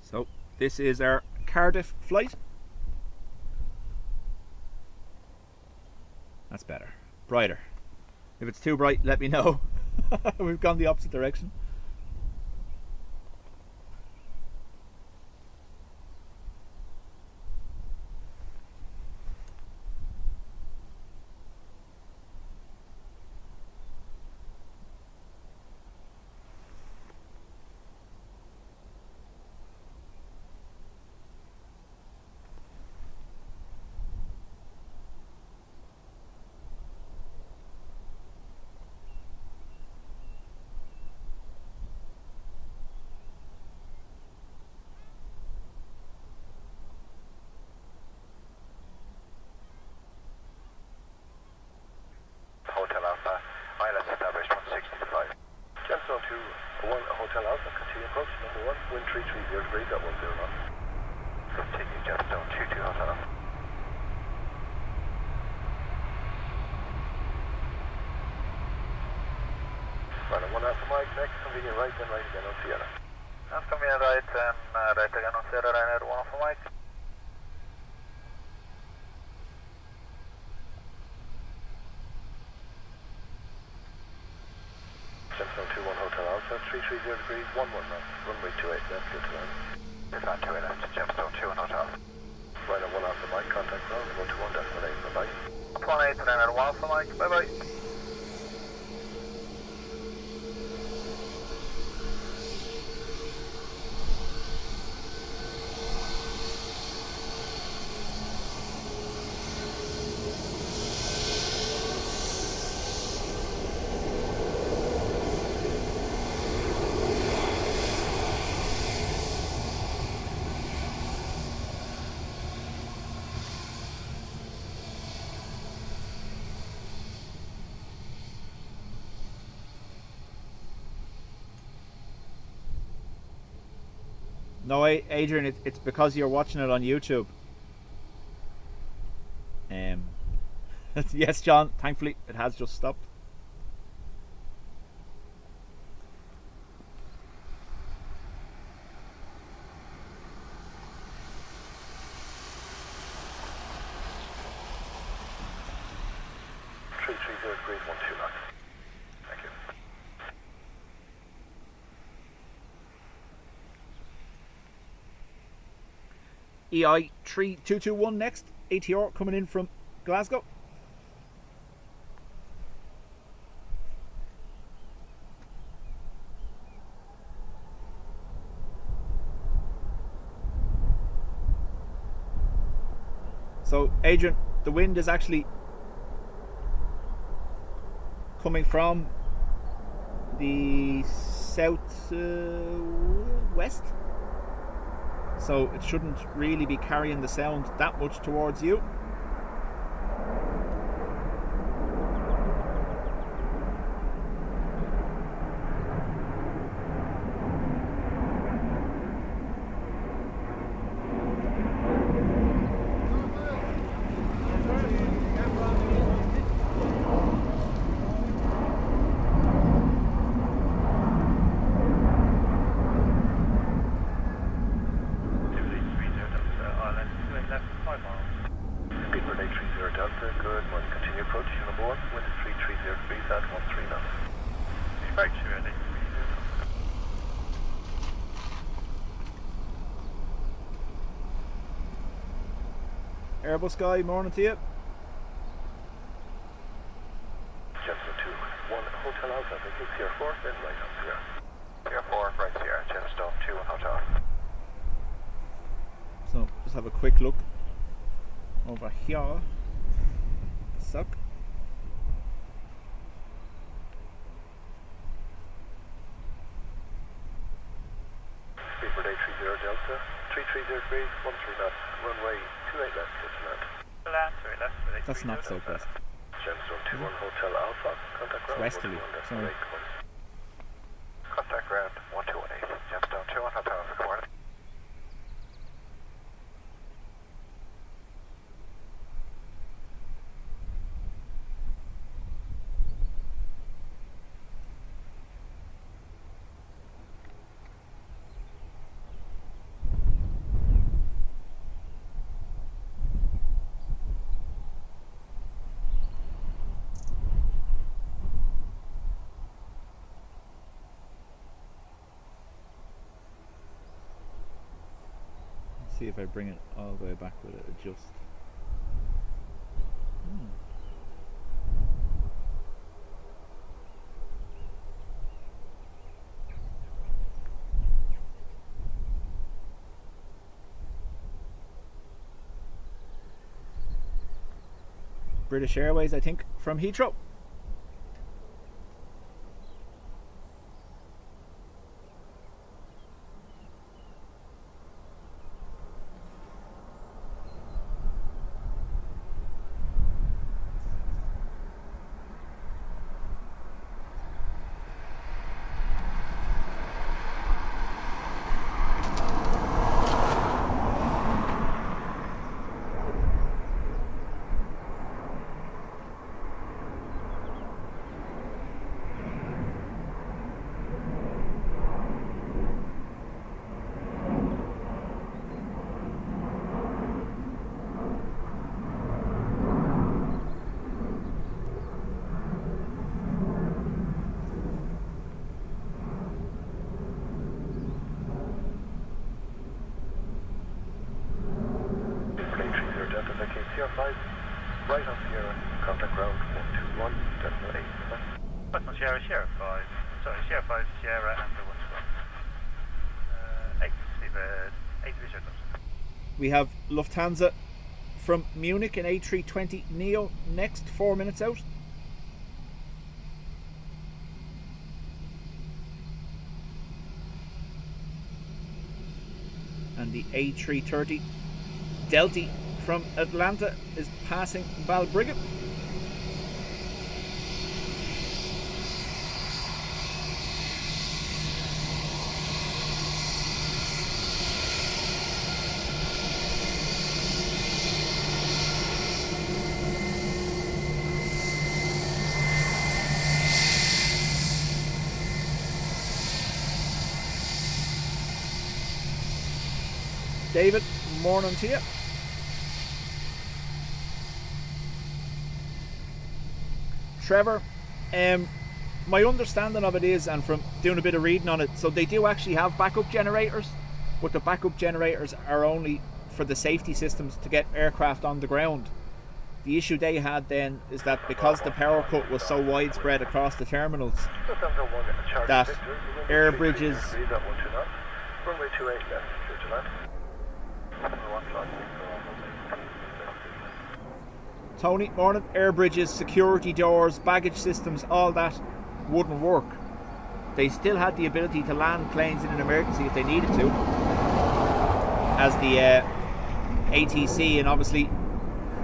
So this is our Cardiff flight. That's better. Brighter. If it's too bright, let me know. We've gone the opposite direction. Hotel Alpha, ILS established 165. Gemstone 2, 1 Hotel Alpha, continue approach, number 1, wind 330 degrees at 10 knots. Continue Gemstone 22 Hotel Alpha. Right, one Alpha Mike, next convenient right, then right again on Sierra. That's convenient right, and right again on Sierra Ryanair, one off the mic. Gemstone 2, 1 Hotel Alpha, 330 degrees, 11 knots, runway 28 left, clear to land. Defend 28 left, Gemstone 2 and Hotel. Right, one Alpha Mike, contact ground, 121 destination, bye-bye. 118 Ryanair, one off the mic, bye bye. No, Adrian, it's because you're watching it on YouTube. Yes, John, thankfully it has just stopped. Degrees, 12 knots. Thank you. EI 3221 next. ATR coming in from Glasgow. So, Adrian, the wind is actually coming from the south west, so it shouldn't really be carrying the sound that much towards you. Airbus guy, morning to you. Gemstone 2, 1 Hotel Alpha, I think it's Sierra 4, then right on Sierra. Sierra 4, right Sierra, Gemstone 2 and Hotel. So, just have a quick look over here. Suck. Speedbird 830 Delta, 330 degrees, 13 knots, runway 28 left, clear to land. Land, sorry, left. That's not so bad. Gemstone 2, 1 Hotel Alpha, contact ground Westerly, 121, sorry. Contact ground 1218, Gemstone 2, 1 Hotel Alpha, good morning. See if I bring it all the way back with it, adjust. British Airways, I think, from Heathrow. Right on Sierra, contact ground 121, decimal 8. What's on Sierra 5? Sorry, Sierra 5, Sierra and the 121. 8, Speedbird, 8 Division. We have Lufthansa from Munich in A320 Neo next, 4 minutes out. And the A330 Delta from Atlanta is passing Balbriggan. David, morning to you. Trevor, my understanding of it is, and from doing a bit of reading on it, so they do actually have backup generators, but the backup generators are only for the safety systems to get aircraft on the ground. The issue they had then is that because the power cut was so widespread across the terminals, that air bridges Tony, morning. Air bridges, security doors, baggage systems, all that wouldn't work. They still had the ability to land planes in an emergency if they needed to, as the ATC and obviously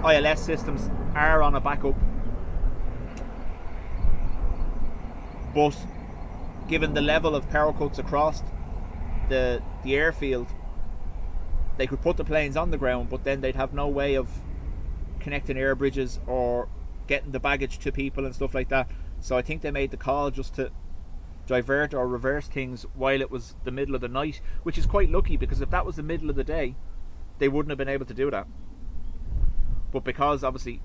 ILS systems are on a backup. But given the level of power cuts across the airfield, they could put the planes on the ground, but then they'd have no way of connecting air bridges or getting the baggage to people and stuff like that. So I think they made the call just to divert or reverse things while it was the middle of the night, which is quite lucky, because if that was the middle of the day, they wouldn't have been able to do that. But because obviously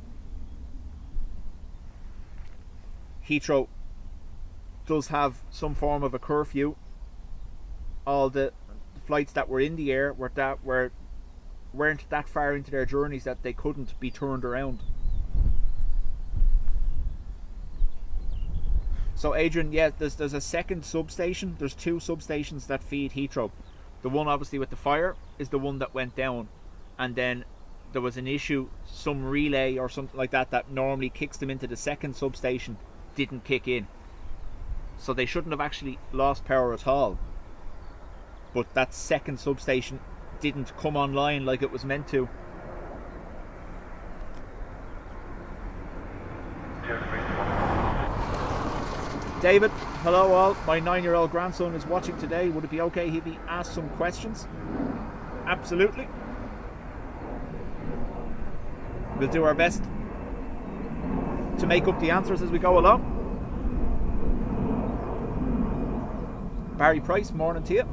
Heathrow does have some form of a curfew, all the flights that were in the air weren't that far into their journeys that they couldn't be turned around. So Adrian, yeah, there's a second substation. There's two substations that feed Heathrow. The one obviously with the fire is the one that went down, and then there was an issue, some relay or something like that normally kicks them into the second substation didn't kick in. So they shouldn't have actually lost power at all. But that second substation didn't come online like it was meant to. David, hello all. My 9-year-old grandson is watching today. Would it be okay if he asked some questions? Absolutely. We'll do our best to make up the answers as we go along. Barry Price, morning to you.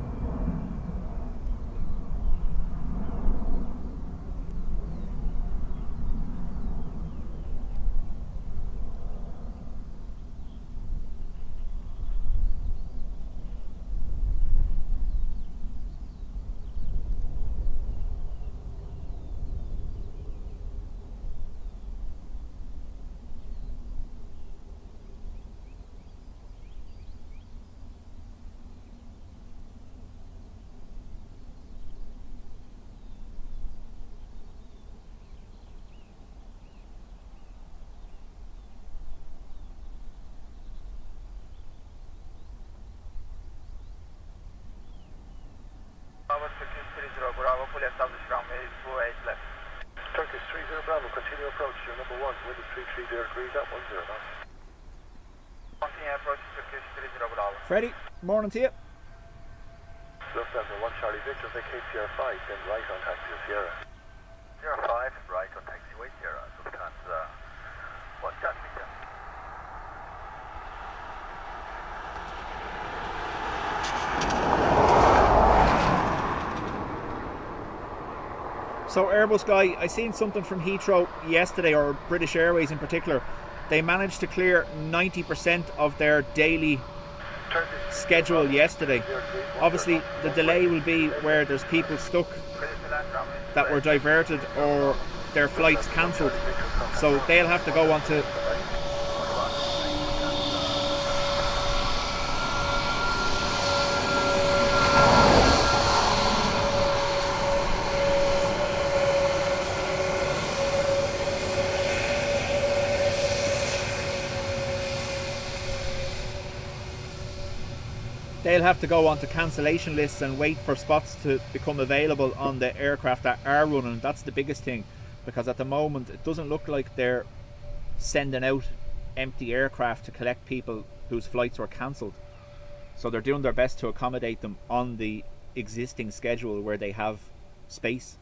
Turkish 30 Bravo, continue approach, your number 1, wind is 33 degrees at 10 knots. Continue approach Turkish 30 Bravo. Freddie, morning to you. Lufthansa 1 Charlie Victor, vacate Sierra 5, then right on taxi to Sierra. Sierra 5, right on taxiway Sierra, Lufthansa 1 Charlie Victor. So Airbus guy, I seen something from Heathrow yesterday, or British Airways in particular. They managed to clear 90% of their daily schedule yesterday. Obviously the delay will be where there's people stuck that were diverted or their flights cancelled. So they'll have to go on to onto cancellation lists and wait for spots to become available on the aircraft that are running. That's the biggest thing, because at the moment it doesn't look like they're sending out empty aircraft to collect people whose flights were cancelled. So they're doing their best to accommodate them on the existing schedule where they have space.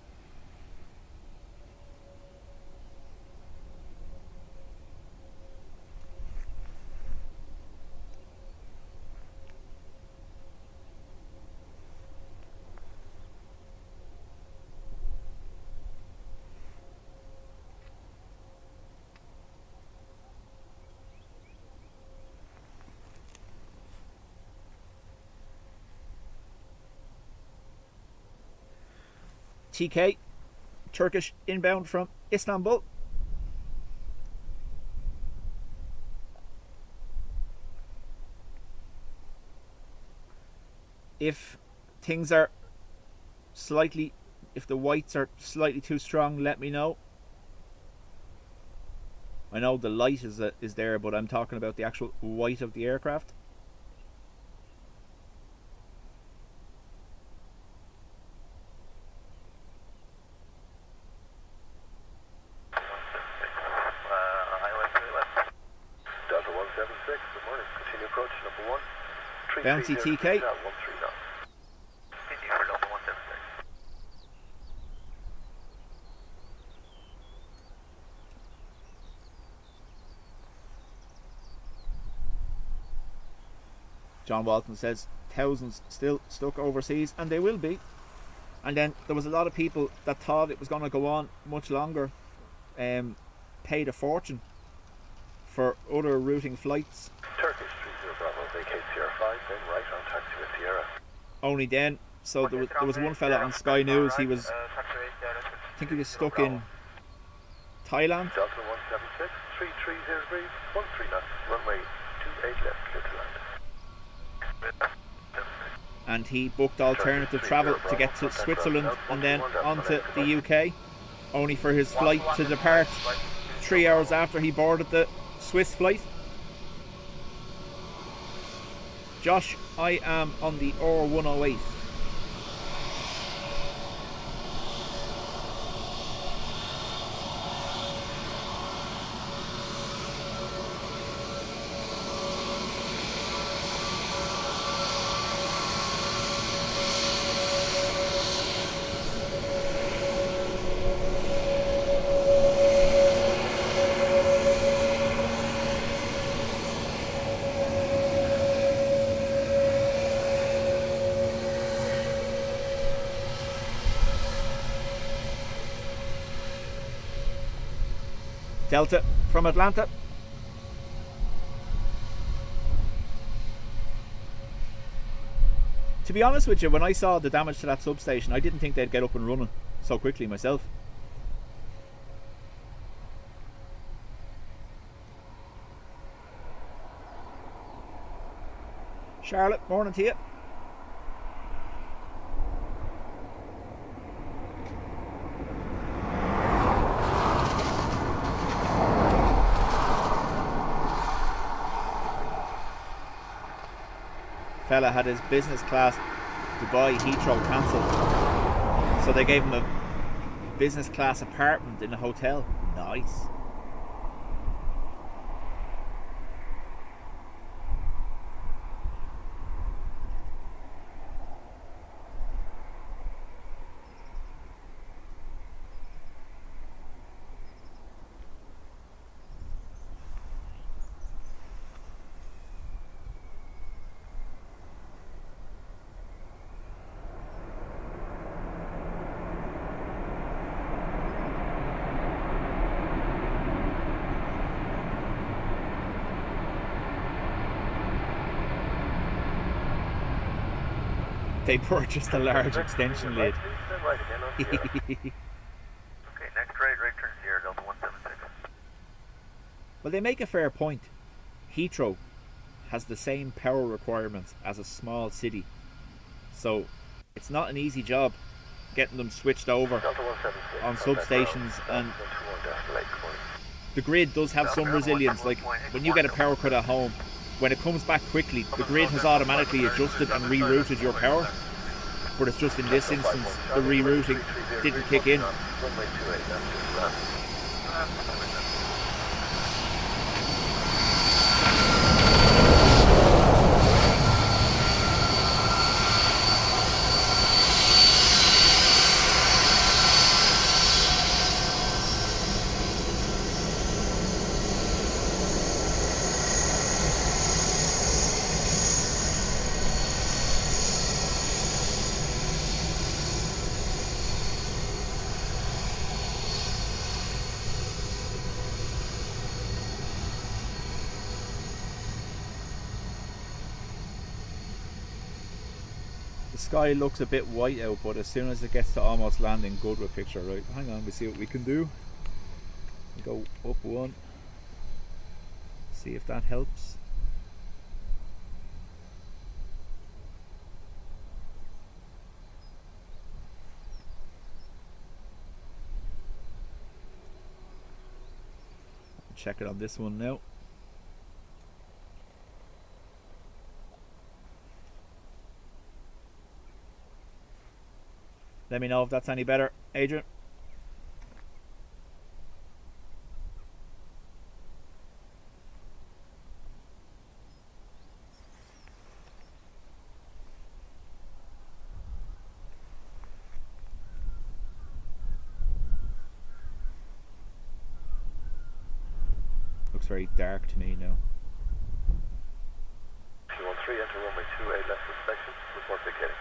TK, Turkish inbound from Istanbul. If things are if the whites are slightly too strong, let me know. I know the light is there, but I'm talking about the actual white of the aircraft. Delta 176, good morning. Continue approach number 1. Bouncy TK. 13 knots. Continue for Delta 176. John Walton says thousands still stuck overseas, and they will be. And then there was a lot of people that thought it was going to go on much longer, paid a fortune for other routing flights. Turkish 30 Bravo, vacate Sierra 5, then right on taxi with Sierra. Only then, so there was one fella on Sky News, he was, I think he was stuck in Thailand. Delta 176, 330 degrees, 13 knots, runway 28 left, clear to land. And he booked alternative travel to get to Switzerland and then on to the UK, only for his flight to depart 3 hours after he boarded the Swiss flight. Josh, I am on the R108. Delta from Atlanta. To be honest with you, when I saw the damage to that substation, I didn't think they'd get up and running so quickly myself. Charlotte, morning to you. Fella had his business class Dubai Heathrow cancelled, so they gave him a business class apartment in a hotel. Nice. They purchased a large extension lead. Okay, next right turn Sierra, Delta 176. Well, they make a fair point. Heathrow has the same power requirements as a small city, so it's not an easy job getting them switched over on substations, and the grid does have some resilience. Like when you get a power cut at home, when it comes back quickly, the grid has automatically adjusted and rerouted your power, but it's just in this instance the rerouting didn't kick in. The sky looks a bit white out, but as soon as it gets to almost landing, good with picture. Right, hang on, we see what we can do. Go up one, see if that helps. check it on this one now. Let me know if that's any better, Adrian. Looks very dark to me now. 213, enter runway 28 left inspection, report vacating.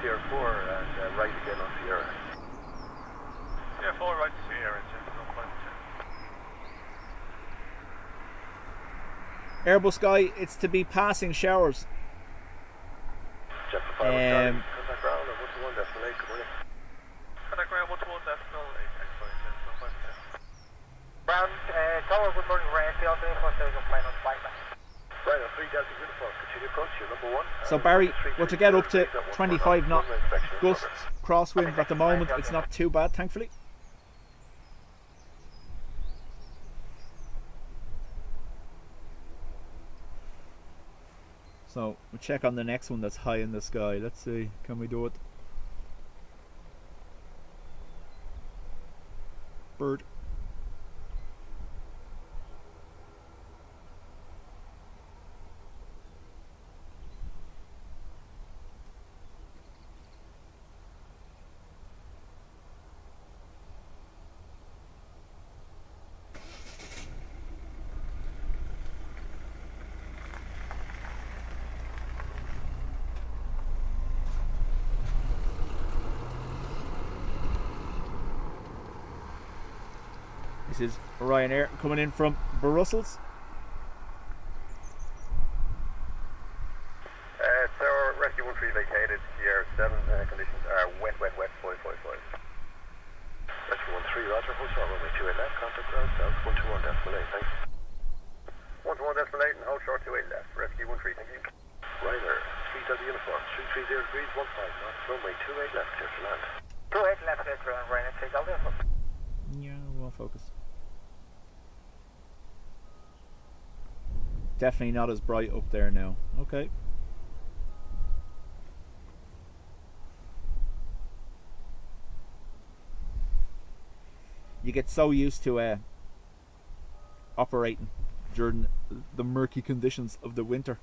Sierra 4 and right again on Sierra. Sierra 4 right to Sierra, no point. Airbus guy, it's to be passing showers. Just the 5 Charlie, contact ground on 121 decimal 8, good morning. Contact ground 121 decimal 8, thanks for it, no point. Ground, Tower, good morning, Ryanair, Field Airport, there is a plane on flight. Right on 3 Delta uniform, continue approach, you're number 1. So Barry, we're to get up to 25 knot gusts, crosswind at the moment. It's not too bad, thankfully. So we'll check on the next one that's high in the sky. Let's see, can we do it? Bird. This is Ryanair coming in from Brussels. Tower, rescue 13 vacated, Sierra 7, conditions are wet, 555. Rescue 13, roger, hotel runway 28 left, contact ground south, 121 decimal 8, thanks. 121 decimal 8 and hold short 28 left, rescue 13, thank you. Ryanair, 3 Delta uniform, 330 degrees, 15 knots, runway 28 left, clear to land. 28 left, clear to land, Ryanair, 3 Delta uniform. Yeah, won't focus. Definitely not as bright up there now. Okay. You get so used to operating during the murky conditions of the winter.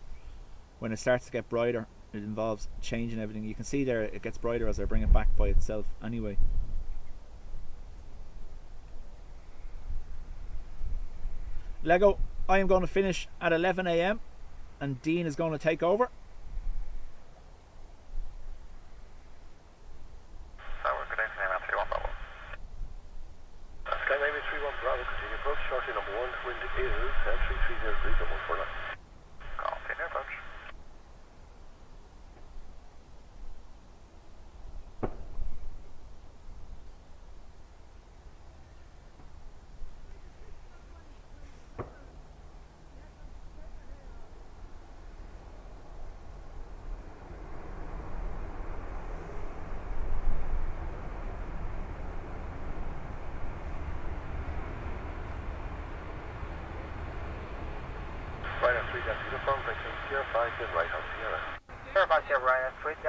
When it starts to get brighter, it involves changing everything. You can see there it gets brighter as I bring it back by itself anyway. Lego, I am going to finish at 11 AM and Dean is going to take over. Tower, good evening, I'm 31 Bravo. Sky Navy 31 Bravo, continue approach, shortly number 1, wind is 330 degrees at 149. Continue approach.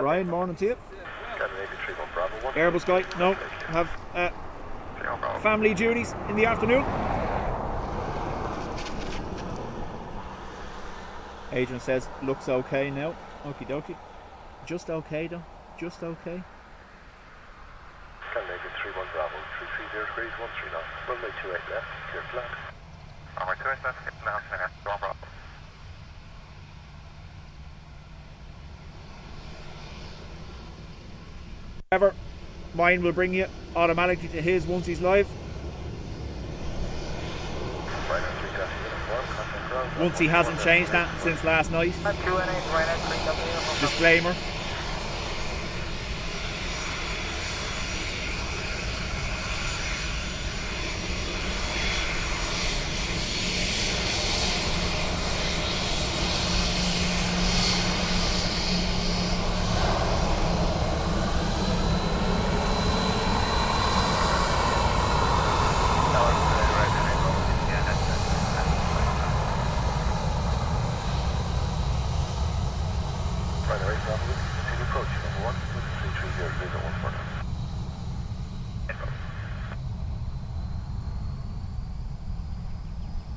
Ryan, morning to you. Airbus guy, no, have family duties in the afternoon. Adrian says, looks okay now. Okie dokie. Just okay though, just okay. Sky Navy 31 Bravo, 330 degrees, 13 knots, runway 28 left, clear to land. Runway 28 left, get now, 31 Bravo. However, mine will bring you automatically to his once he's live. Right, once he hasn't changed that since last night. 218, Ryanair 3W. Disclaimer.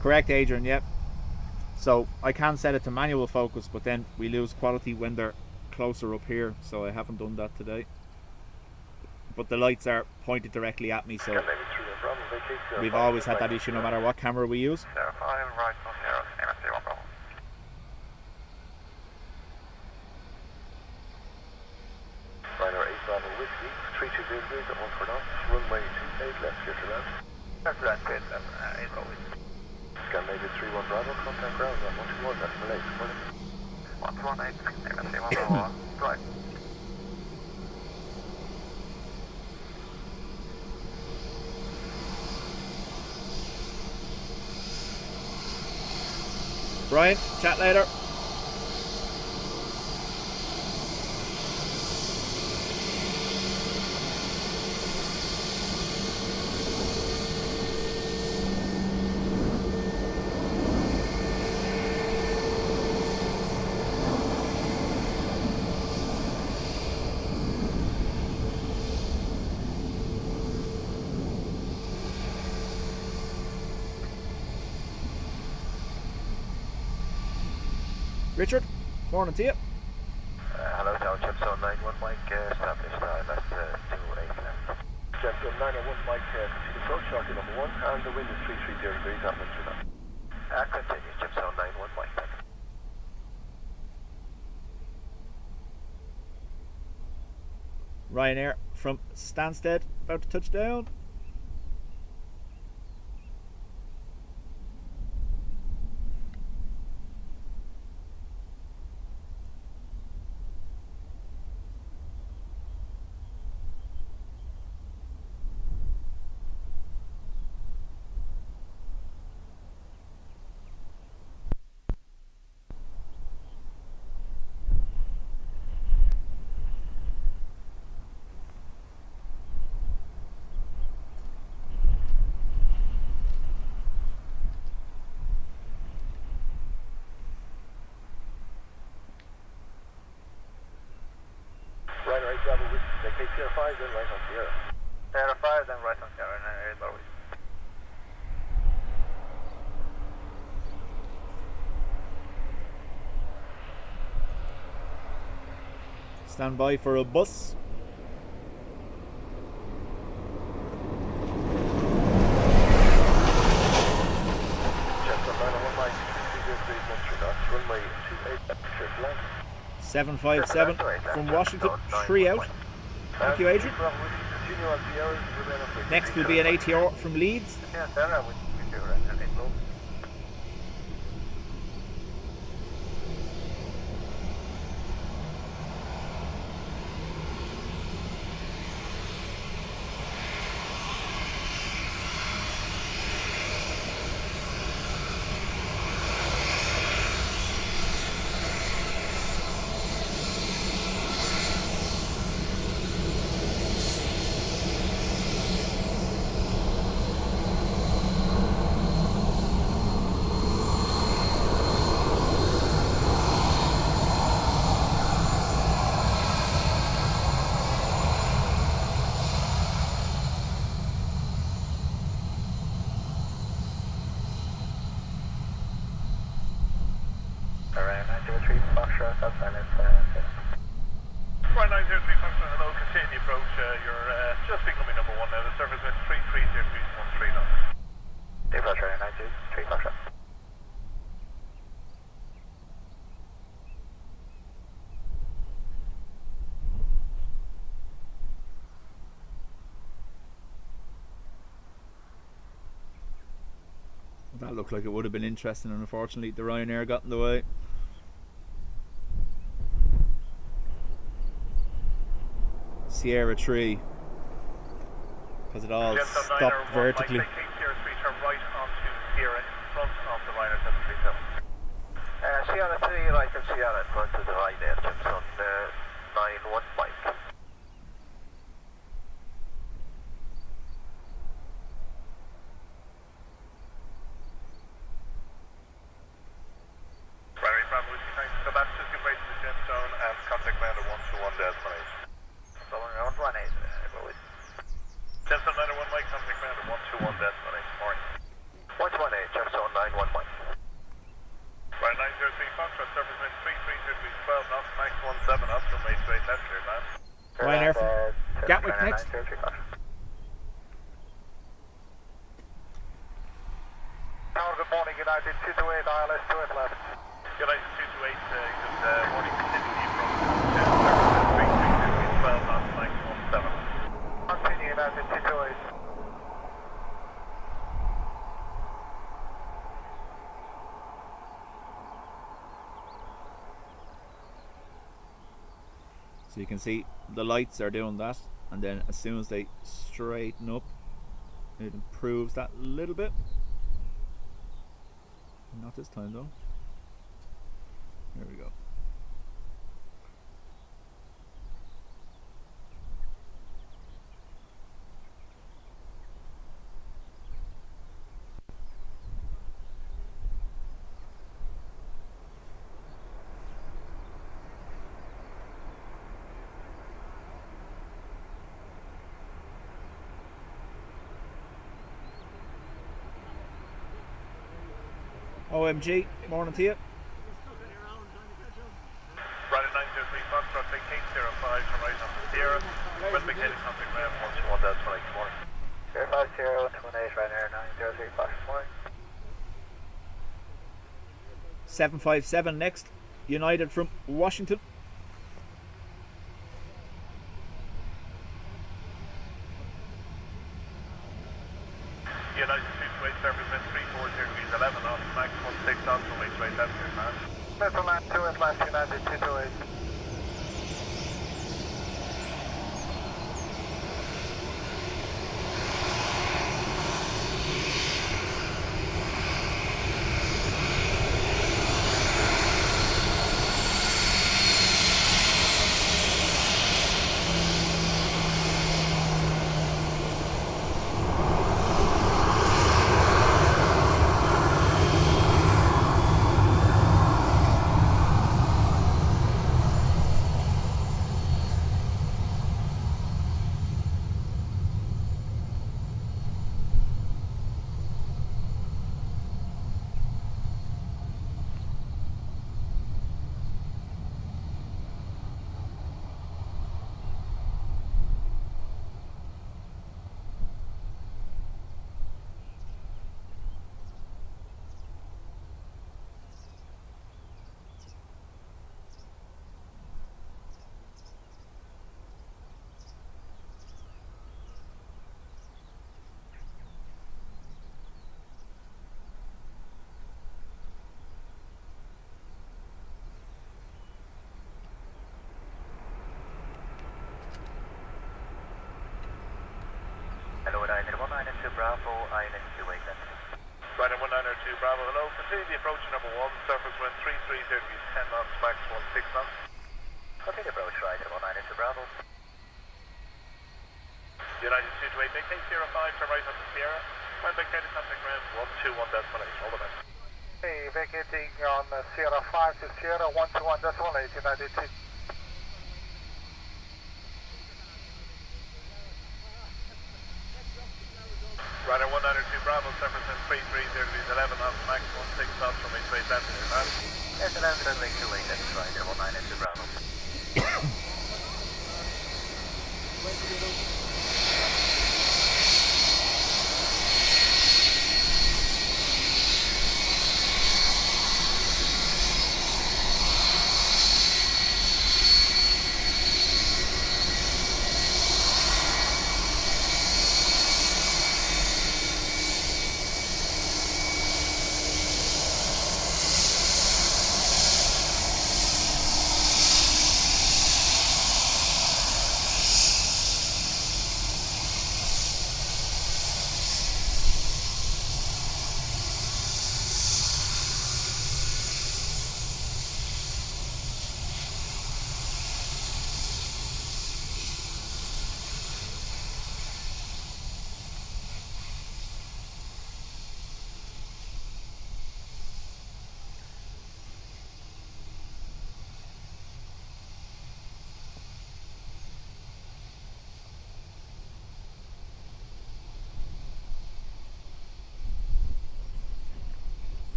Correct, Adrian, yep. So I can set it to manual focus, but then we lose quality when they're closer up here, so I haven't done that today. But the lights are pointed directly at me, so we've always had that issue no matter what camera we use. Ryanair 8 Bravo Whiskey, 320 degrees at 1 for knots, runway 28 left, clear to land. That's right, good. 8 Bravo. Scandinavia 31 Bravo, contact ground on 121, that's Malay, good morning. 118, let's see 1 Bravo. Right. Brian, chat later. Richard, morning to you. Hello, Tower, Gemstone 91, Mike, established, that's 28 left. Gemstone 901, Mike, continue approach, shortly number 1, and the wind is 330 degrees, at 1 through that. Continue, Gemstone 91, Mike, thanks. Ryanair from Stansted, about to touch down. Ryanair 8 Bravo Whiskey, vacate Sierra 5, then right on Sierra. Sierra 5, then right on Sierra, and 8 Bravo. Stand by for a bus. Gemstone 901, Mike, 330 degrees, 1 through knots, runway 28 left, clear to land. 757 from Washington, 3 out. Thank you, Adrian. Bravo Whiskey, continue on Sierra, remain on Whiskey. Next will be an ATR from Leeds. Yeah, Sierra, we do and 8 Bravo. Right 903 Foxtrot, hello, continue approach, you're just becoming number 1 now, the surface wind 330 degrees, 13 knots. Departure 923 Foxtrot. That looked like it would have been interesting, and unfortunately the Ryanair got in the way. Sierra 3, because it all stopped vertically. Sierra 3, turn right onto Sierra in front of the Ryanair 737. Sierra 3, right of Sierra in front of the Ryanair, Jimson 9-1 Mike. Ryanair Bravo, thanks. So that's just give way to the gemstone and contact Commander 121 Desmond 8. So we're on 1-8, Gemstone 901 Mike, contact Commander 121 Desmond 8. Morning. 1-8, Jimson 9-1 Mike. Right 903 Foxtrot, surface wind 33 degrees 12 knots, max 17 knots, runway straight left, clear land. Ryanair from Gatwick next. Tower, good morning, United 228, ILS 211. United 228, good morning, continue from surface wind 33 degrees 12 knots, max 17. Continue, United 228. So you can see the lights are doing that, and then as soon as they straighten up, it improves that a little bit. Not this time though. There we go. OMG, morning to you. Right 903 Foxtrot, take Cape 05, turn right onto Sierra. Wind vacating contact ground 121 Desmond 8. Morning. 050 118, Ryanair 903 Fox, morning. 757 next, United from Washington. United 228, surface wind 340 degrees 11 knots, max 16 knots, runway straight left, clear land. Metro Land 2 Atlantic, United 228. Hello, United 192 Bravo, Island 28 then. Right 1902 Bravo, hello. Continue the approach number 1, surface wind 33 degrees 10 knots, max 16 knots. Continue approach right 192 Bravo. United 228, make Cape 05, turn right onto Sierra. Wind vacating contact ground 121 Desmond 8. All the best. Hey, vacating on Sierra 5 to Sierra 121 Decimal 8, United 2. Ryanair 192 Bravo, surface wind 33 degrees 11 knots, max 16 knots, runway straight left, clear land. Yes, and I'm going to wait, that's right, 192 Bravo.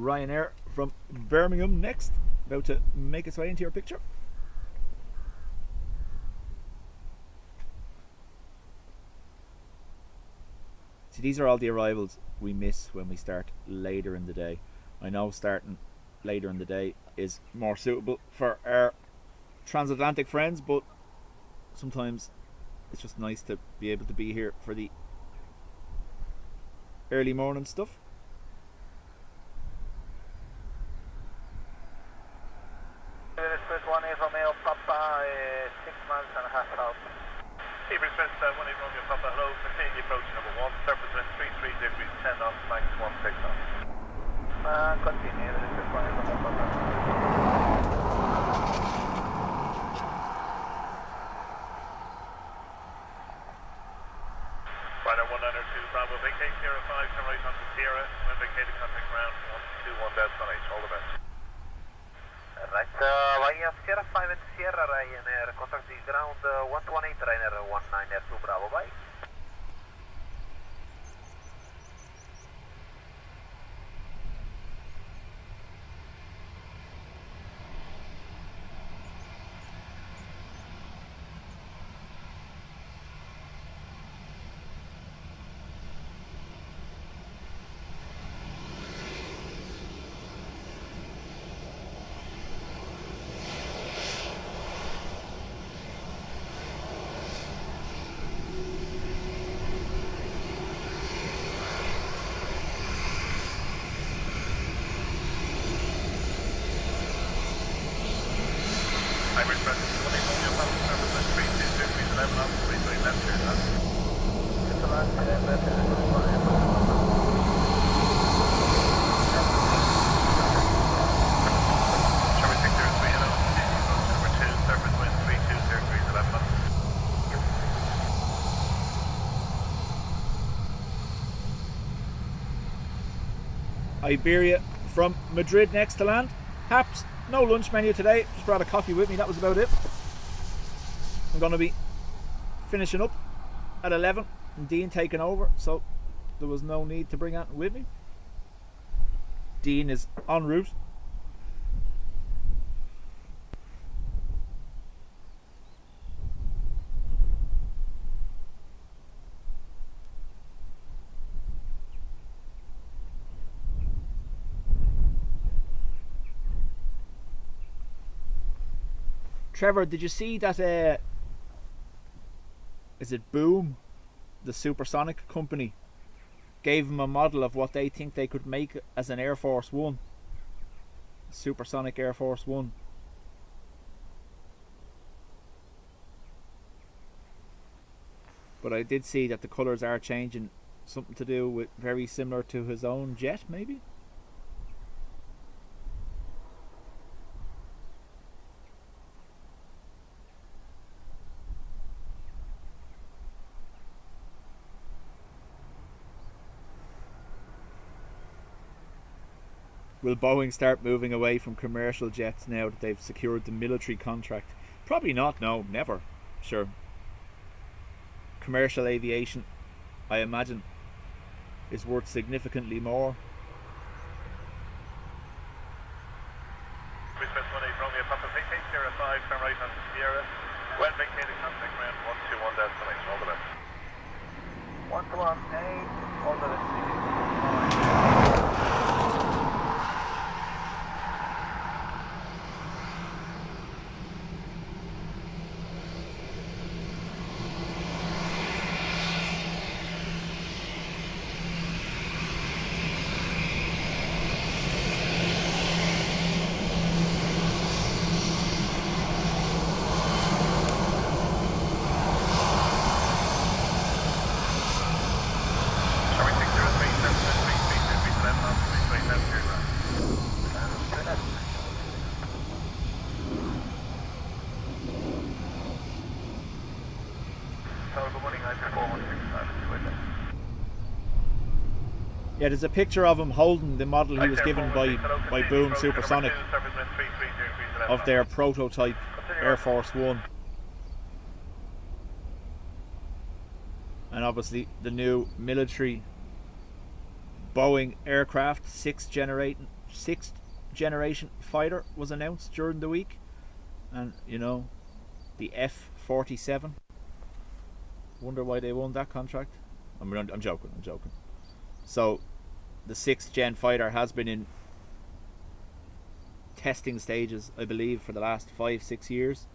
Ryanair from Birmingham next, about to make its way into your picture. See, these are all the arrivals we miss when we start later in the day. I know starting later in the day is more suitable for our transatlantic friends, but sometimes it's just nice to be able to be here for the early morning stuff. Express 1 A Romeo Papa, 6 miles and a half out. Express 1 A Romeo Papa, hello, continue approaching number 1, surface wind 33 degrees, 10 knots, max 16 knots. Continue, Express 1 A Romeo Papa. Ryanair 1902 Bravo, vacate Sierra 5, turn right onto Sierra, when vacating contact ground 121 Delta H, all the best. Right, Ryanair Sierra 5 and Sierra Ryanair, contact the ground 118 Ryanair 1902 Bravo, bye. Iberia from Madrid next to land. Haps, no lunch menu today, just brought a coffee with me, that was about it. I'm going to be finishing up at 11 and Dean taking over, so there was no need to bring anything with me. Dean is en route. Trevor, did you see that is it Boom, the supersonic company, gave him a model of what they think they could make as an Air Force One, supersonic Air Force One. But I did see that the colours are changing, something to do with very similar to his own jet, maybe? Will Boeing start moving away from commercial jets now that they've secured the military contract? Probably not, no, never. Sure. Commercial aviation, I imagine, is worth significantly more. Express 1 A Romeo Papa, vacate Sierra 5, turn right onto Sierra, when vacating contact ground 121 Delta H, all the best. 118, all the best. Yeah, there's a picture of him holding the model he was given by Boom Supersonic of their prototype Air Force One. And obviously the new military Boeing aircraft, 6th sixth generation fighter was announced during the week, and you know, the F-47. Wonder why they won that contract. I'm joking. So the 6th gen fighter has been in testing stages, I believe, for the last 5-6 years.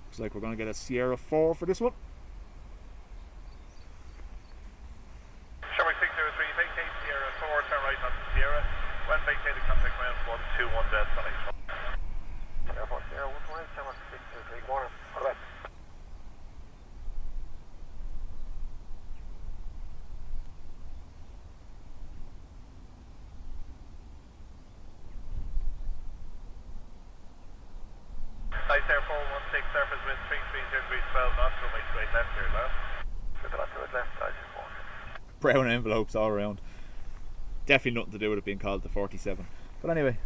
Looks like we're going to get a Sierra 4 for this one. Sherwood 603, vacate Sierra 4, turn right onto Sierra. When vacated, contact ground 121 destination. Sierra 4, Sierra 121, Sierra 603, good morning. All the best. Nice Air 416, surface wind 330 degrees 12 knots, runway 28 left here, last. Good left to it, left, I just want. Brown envelopes all around. Definitely nothing to do with it being called the 47. But anyway.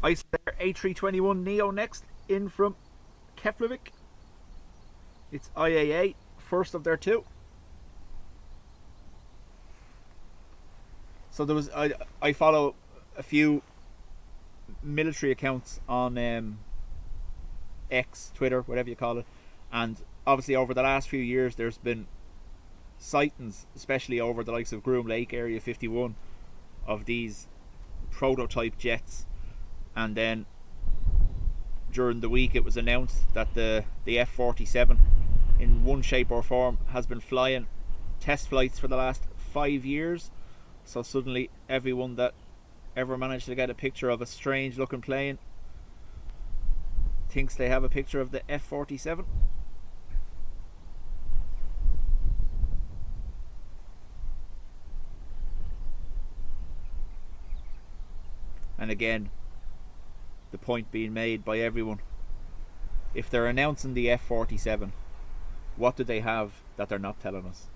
Icelandair A321 Neo next, in from Keflavik. It's IAA, first of their two. So there was, I follow a few military accounts on X, Twitter, whatever you call it, and obviously over the last few years there's been sightings, especially over the likes of Groom Lake, Area 51, of these prototype jets. And then during the week it was announced that the F-47 in one shape or form has been flying test flights for the last 5 years. So suddenly everyone that ever managed to get a picture of a strange looking plane thinks they have a picture of the F-47. And again, the point being made by everyone, if they're announcing the F-47, what do they have that they're not telling us?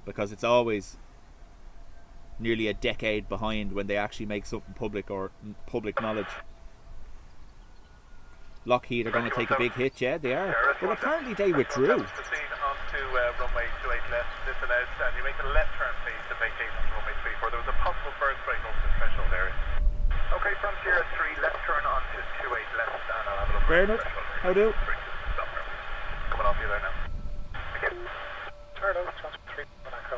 Because it's always nearly a decade behind when they actually make something public or public knowledge. Lockheed are going to take a big hit, yeah, they are. But apparently they withdrew. Proceed on to runway 28 left, listen out, and you make a left turn please to vacate onto runway 34. There was a possible bird strike over the threshold area. Okay, from Sierra 3, left turn on to 28 left, and I'll have a look. Bernard, how do? Coming off you there now. Okay. Turn out, transfer 3, Echo.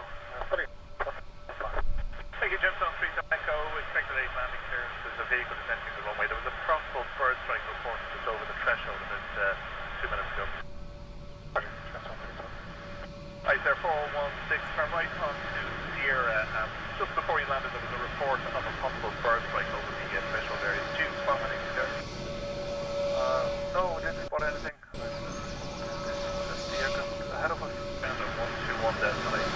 Thank you, Gemstone 3 Echo, expected 8 landing clearance. There's a vehicle descending the runway. There was a possible bird strike reported just over the threshold about 2 minutes ago. Ice Air 416, turn right onto Sierra, and just before you landed there was a report of a possible bird strike over the threshold area. Did you spot anything there? No, we didn't spot anything. The aircraft ahead of us. And a 121 destination.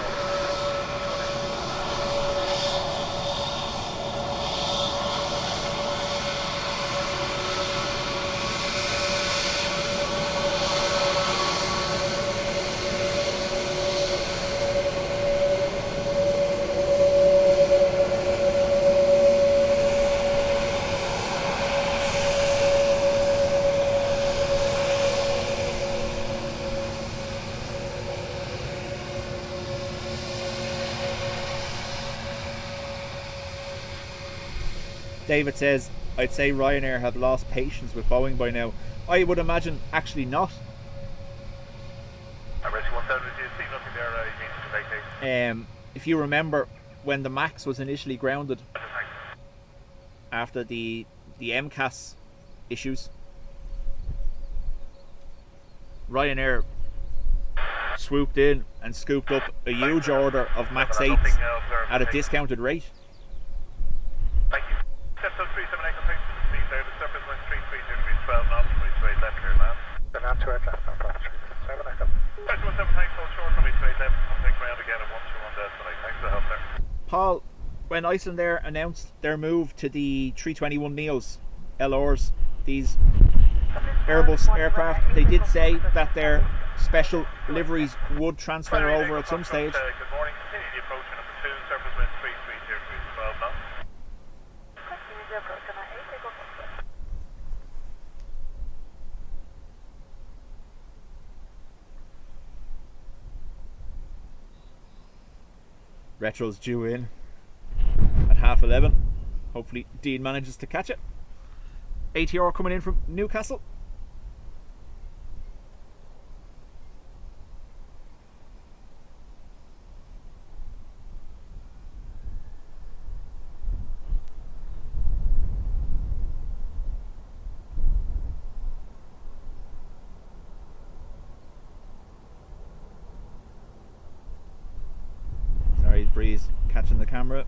David says, I'd say Ryanair have lost patience with Boeing by now. I would imagine actually not. I'm Rescue 17, you see nothing there, you need to vacate. If you remember when the MAX was initially grounded after the MCAS issues, Ryanair swooped in and scooped up a huge order of MAX 8s at a discounted rate. Thank you. Stepstone 37 Echo, thanks for the speed there. The surface wind 330 degrees 12 knots, runway 28 left here, man. Then on to it left, on profit 37 Echo. Pressure 17 thanks, hold short, runway 28 left. Contact ground again at 121 destination. Thanks for the help there. Paul, when Icelandair announced their move to the 321 Neos, LRs, these Airbus aircraft. They did say that their special liveries would transfer over at some stage. Good morning, continue the approach to number 2, surface wind 3303, 12 knots. Retro's due in at 11:30. Hopefully Dean manages to catch it. ATR coming in from Newcastle. Sorry, Breeze catching the camera.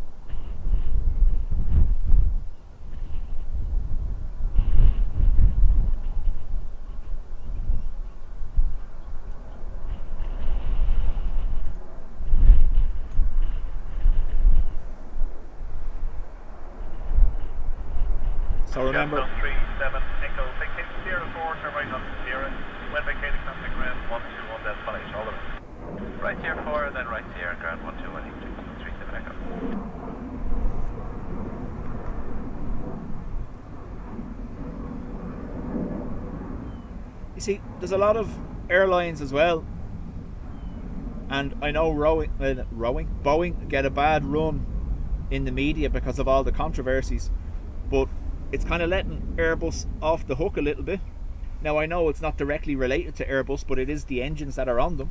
So remember, 37 Echo, vacate 04, turn right on Sierra. When vacating, contact ground 121 destination, all of it. Right here 4 and then right Sierra, ground 121, 37 Echo. you see, there's a lot of airlines as well, and I know Boeing get a bad run in the media because of all the controversies, but it's kind of letting Airbus off the hook a little bit. Now I know it's not directly related to Airbus, but it is the engines that are on them.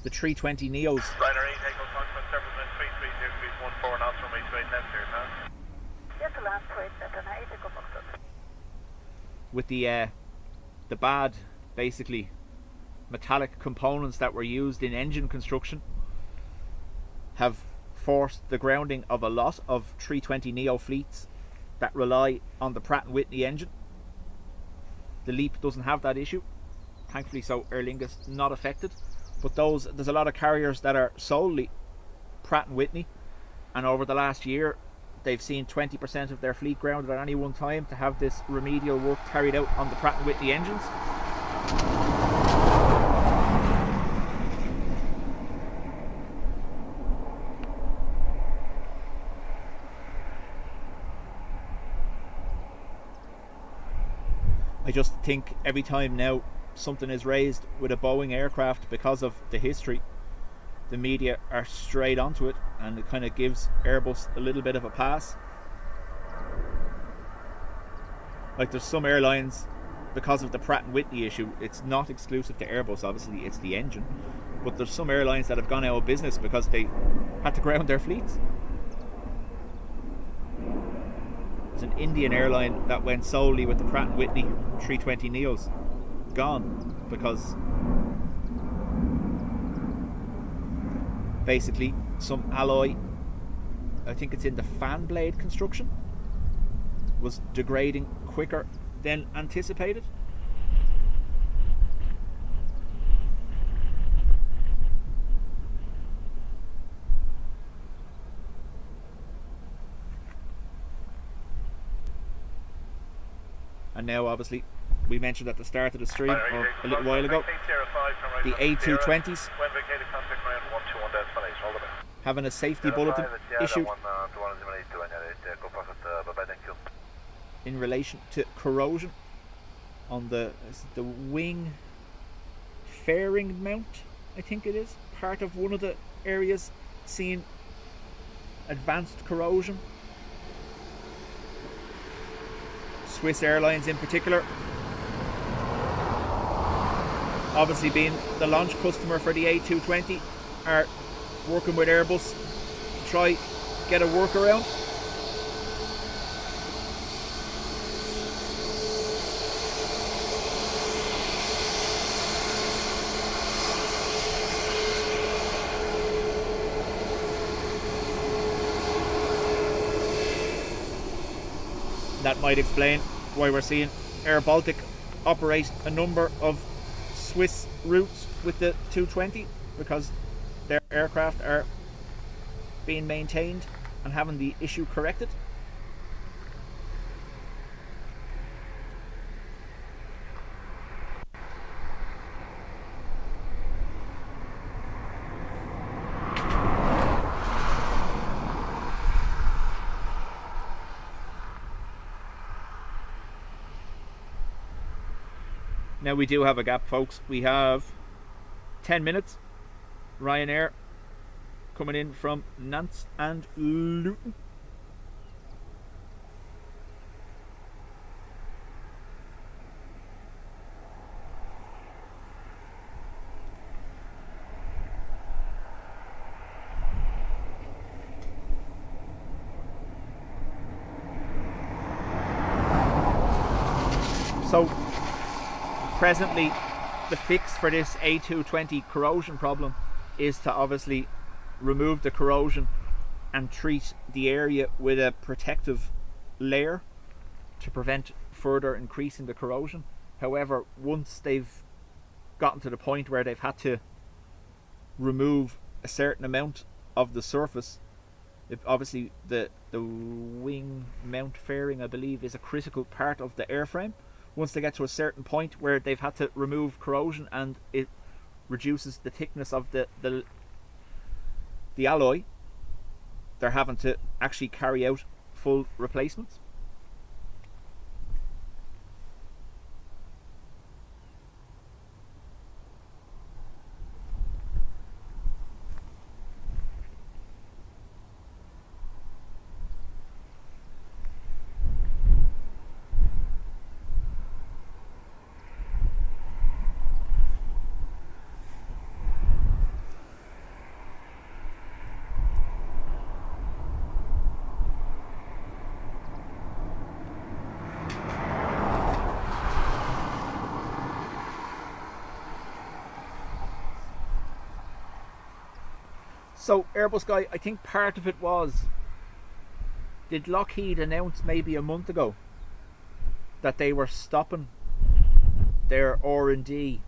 The 320 Neos. Ryanair 8 Echo, consequent surface wind 3303, 14 knots from 828 left here, huh? With the bad, basically, metallic components that were used in engine construction, have forced the grounding of a lot of 320 Neo fleets that rely on the Pratt & Whitney engine. The LEAP doesn't have that issue, thankfully, so Aer Lingus not affected. But there's a lot of carriers that are solely Pratt & Whitney, and over the last year they've seen 20% of their fleet grounded at any one time to have this remedial work carried out on the Pratt & Whitney engines. I just think every time now something is raised with a Boeing aircraft, because of the history, the media are straight onto it, and it kind of gives Airbus a little bit of a pass. Like, there's some airlines, because of the Pratt & Whitney issue, it's not exclusive to Airbus, obviously it's the engine, but there's some airlines that have gone out of business because they had to ground their fleets. There's an Indian airline that went solely with the Pratt & Whitney 320 Neos, gone because basically some alloy, I think it's in the fan blade construction, was degrading quicker than anticipated. And now obviously, we mentioned at the start of the stream, or a little while ago, the A220s having a safety bulletin issued in relation to corrosion on the wing fairing mount, I think it is, part of one of the areas seeing advanced corrosion. Swiss Airlines in particular, obviously being the launch customer for the A220, are working with Airbus to try get a workaround. That might explain why we're seeing Air Baltic operate a number of Swiss routes with the 220, because their aircraft are being maintained and having the issue corrected. Now we do have a gap, folks. We have 10 minutes. Ryanair coming in from Nantes and Luton. So presently the fix for this A220 corrosion problem is to obviously remove the corrosion and treat the area with a protective layer to prevent further increasing the corrosion. However, once they've gotten to the point where they've had to remove a certain amount of the surface, obviously the wing mount fairing, I believe, is a critical part of the airframe. Once they get to a certain point where they've had to remove corrosion and it reduces the thickness of the alloy, they're having to actually carry out full replacements. So Airbus guy, I think part of it was, did Lockheed announce maybe a month ago that they were stopping their R&D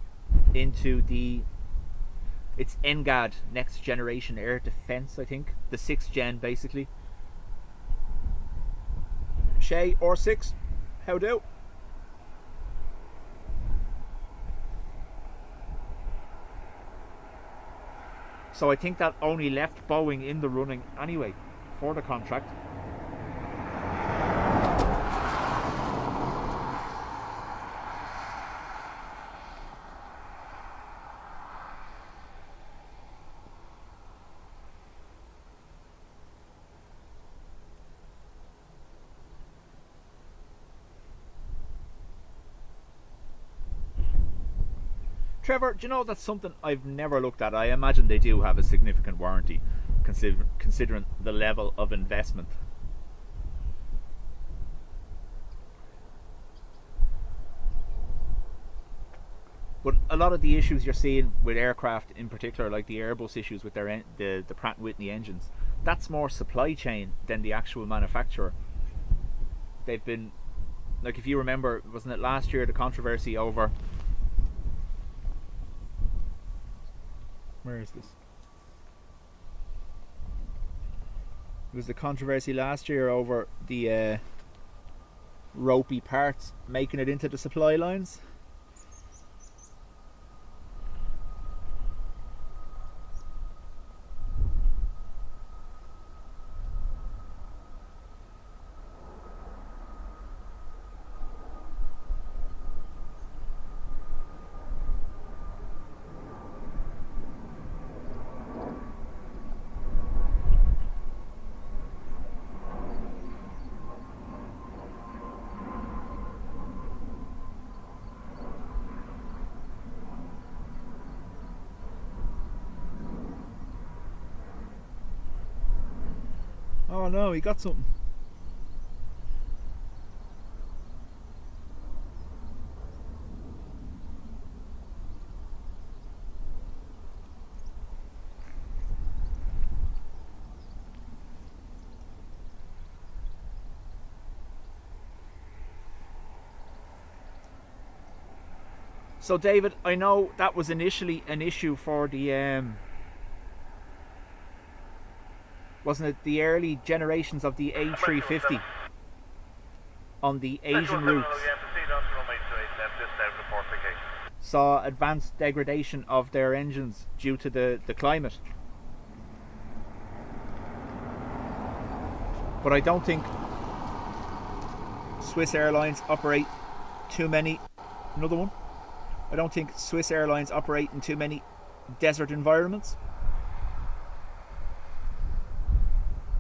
into it's NGAD, Next Generation Air Defence, I think, the 6th gen basically. Shay R6, how do? So I think that only left Boeing in the running anyway for the contract. Trevor, do you know that's something I've never looked at? I imagine they do have a significant warranty, considering the level of investment. But a lot of the issues you're seeing with aircraft, in particular, like the Airbus issues with their the Pratt & Whitney engines, that's more supply chain than the actual manufacturer. They've been, like, if you remember, wasn't it last year, the controversy over... Where is this? It was the controversy last year over the ropey parts making it into the supply lines. Oh no, he got something. So David, I know that was initially an issue for the wasn't it the early generations of the A350 on the Asian routes saw advanced degradation of their engines due to the climate. But I don't think Swiss Airlines operate too many. Another one. I don't think Swiss Airlines operate in too many desert environments.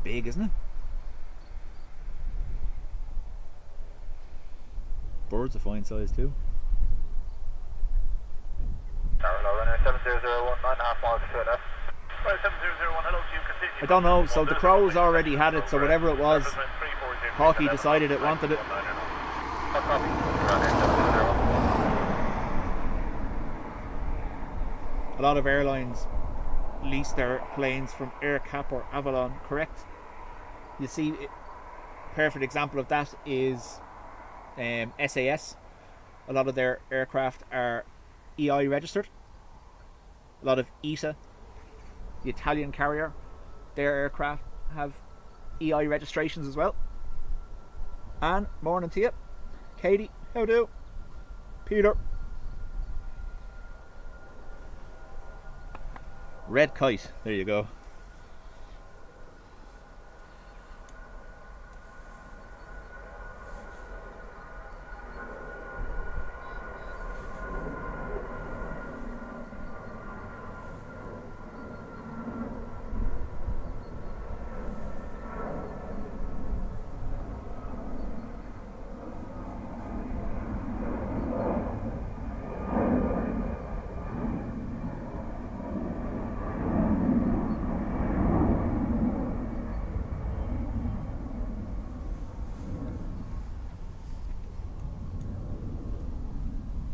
Big, isn't it? Birds a fine size too. Ryanair 7001, 9.5 miles to left. Right, 7001, hello to you, continue. I don't know, so the Crows already had it, so whatever it was, Hawkeye decided it wanted it. A lot of airlines lease their planes from AirCap or Avalon, correct? You see, a perfect example of that is SAS. A lot of their aircraft are EI registered. A lot of ITA, the Italian carrier, their aircraft have EI registrations as well. And morning to you. Katie, how do? Peter. Red Kite, there you go.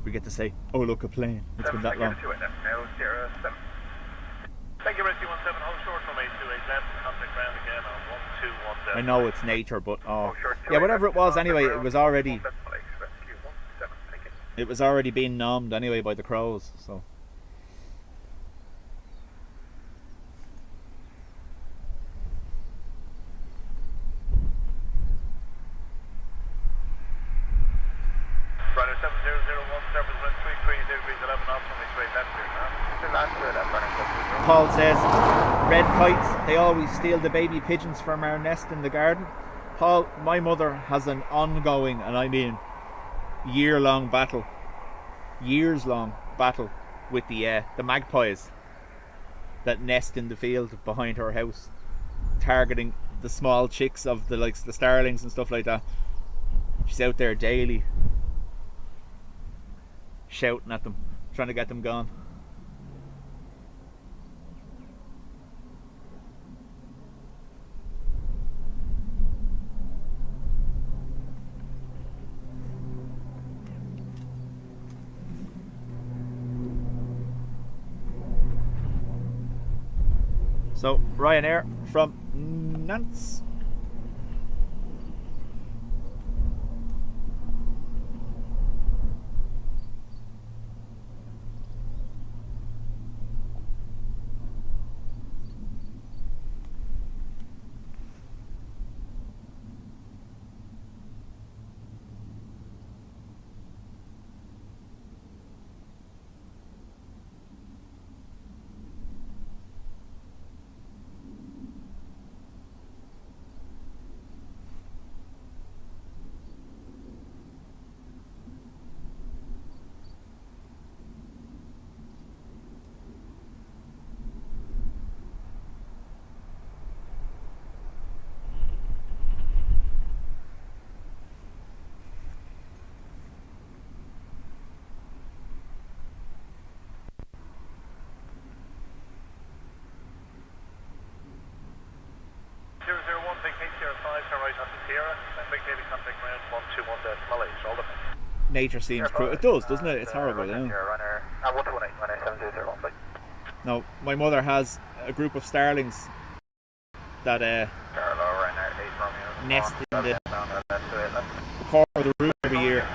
We get to say, oh look, a plane. It's been that long. Thank you, Rescue 17, hold short from 828 left, contact ground again on 1217. I know it's nature, but yeah, whatever it was anyway, it was already being nommed anyway by the Crows, so. Ryanair 7001, surface wind 330 degrees 11 knots from straight left here now. Paul says, red kites, they always steal the baby pigeons from our nest in the garden. Paul, my mother has an ongoing, and I mean years-long battle with the magpies that nest in the field behind her house, targeting the small chicks of the starlings and stuff like that. She's out there daily shouting at them, trying to get them gone. So, Ryanair from Nantes. Nature seems cruel. It does, doesn't it? It's horrible, yeah. No, my mother has a group of starlings that nest in the corner of the roof every year.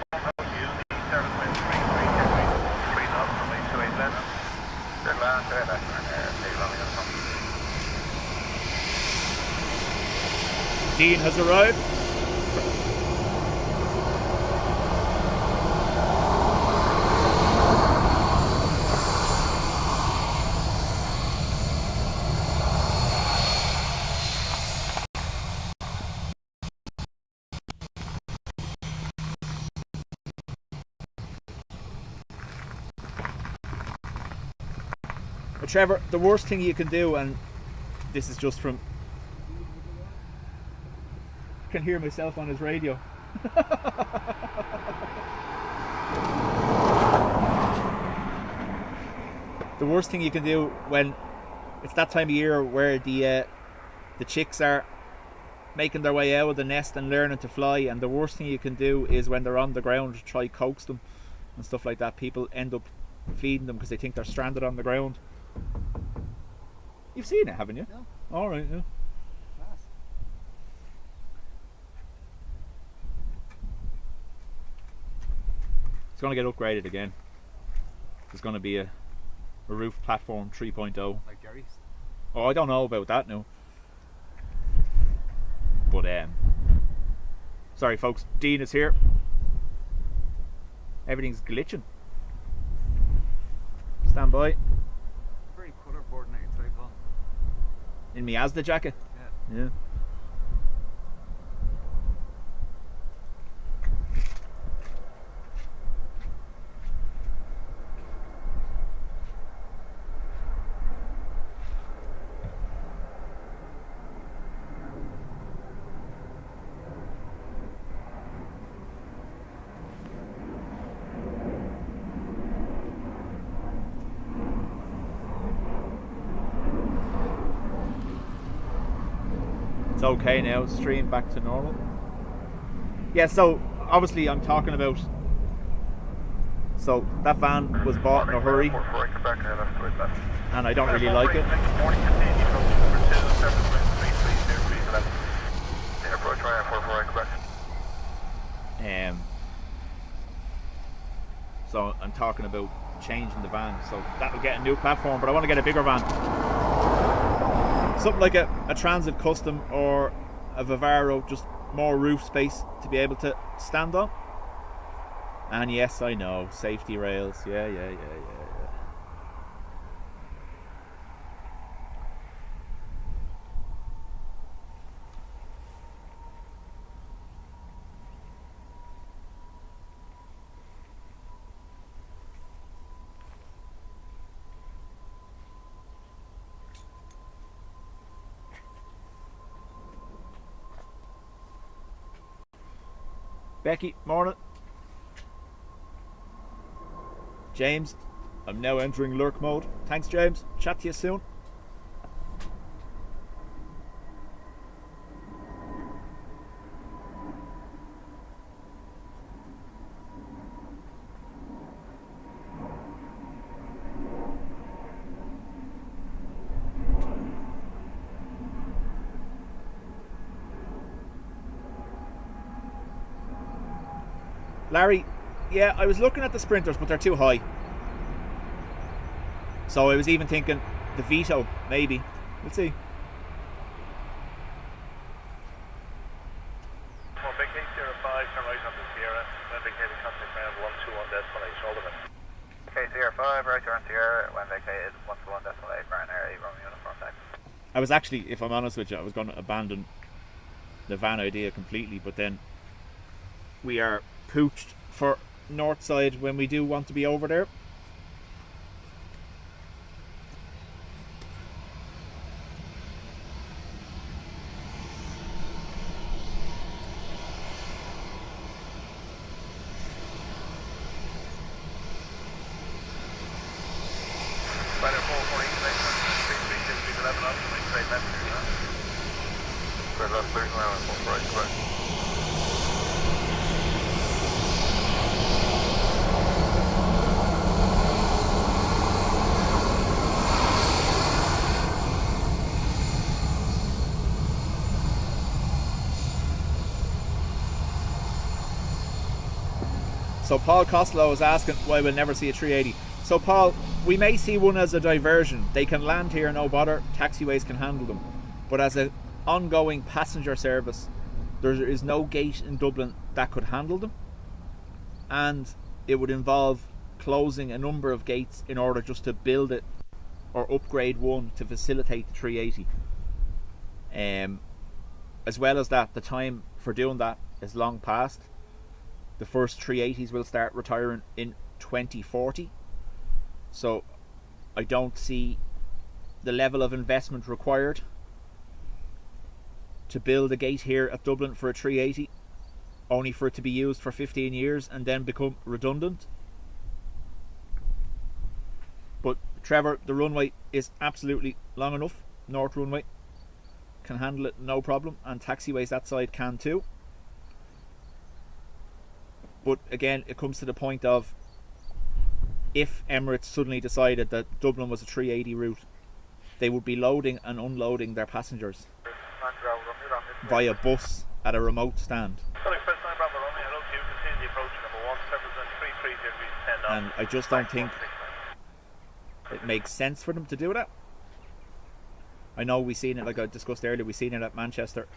Dean has arrived. But Trevor, the worst thing you can do, and this is just from... I can hear myself on his radio. The worst thing you can do when it's that time of year where the chicks are making their way out of the nest and learning to fly, and the worst thing you can do is when they're on the ground try coax them and stuff like that. People end up feeding them because they think they're stranded on the ground. You've seen it, haven't you? No. Alright, yeah. Class. It's going to get upgraded again. There's going to be a roof platform 3.0. Like Jerry's. Oh, I don't know about that now. But sorry folks, Dean is here. Everything's glitching. Stand by. Very colour coordinated today, Paul. In Miazda jacket. Yeah. Yeah. It's okay now, stream back to normal. Yeah, so obviously I'm talking about, so that van was bought in a hurry and I don't really like it. Morning, continue from number 2, service wind 330311. Airport Ryanair 44 Quebec. So I'm talking about changing the van, so that'll get a new platform, but I want to get a bigger van. Something like a Transit Custom or a Vivaro, just more roof space to be able to stand on. And yes, I know, safety rails, yeah. Becky, morning. James, I'm now entering lurk mode. Thanks, James. Chat to you soon. Larry, yeah, I was looking at the Sprinters, but they're too high. So I was even thinking the Vito, maybe. We'll see. Well, big 805, turn right onto Sierra, then vacated contact ground 121 destination, all of it. Okay, Sierra 5, right turn Sierra, when vacated 121 decimal 8, Ryanair, Romeo uniform type. I was actually, if I'm honest with you, I was going to abandon the van idea completely, but then we are pooched for north side when we do want to be over there. Ryanair 448, 3311 on, straight left here, huh? Straight left, clear around, 4 right, correct. So Paul Costello is asking why we'll never see a 380. So Paul, we may see one as a diversion. They can land here, no bother. Taxiways can handle them. But as an ongoing passenger service, there is no gate in Dublin that could handle them. And it would involve closing a number of gates in order just to build it or upgrade one to facilitate the 380. As well as that, the time for doing that is long past. The first 380s will start retiring in 2040. So I don't see the level of investment required to build a gate here at Dublin for a 380, only for it to be used for 15 years and then become redundant. But Trevor, the runway is absolutely long enough. North runway can handle it, no problem, and taxiways that side can too. But again, it comes to the point of, if Emirates suddenly decided that Dublin was a 380 route, they would be loading and unloading their passengers via bus at a remote stand. And I just don't think it makes sense for them to do that. I know we've seen it, like I discussed earlier, we've seen it at Manchester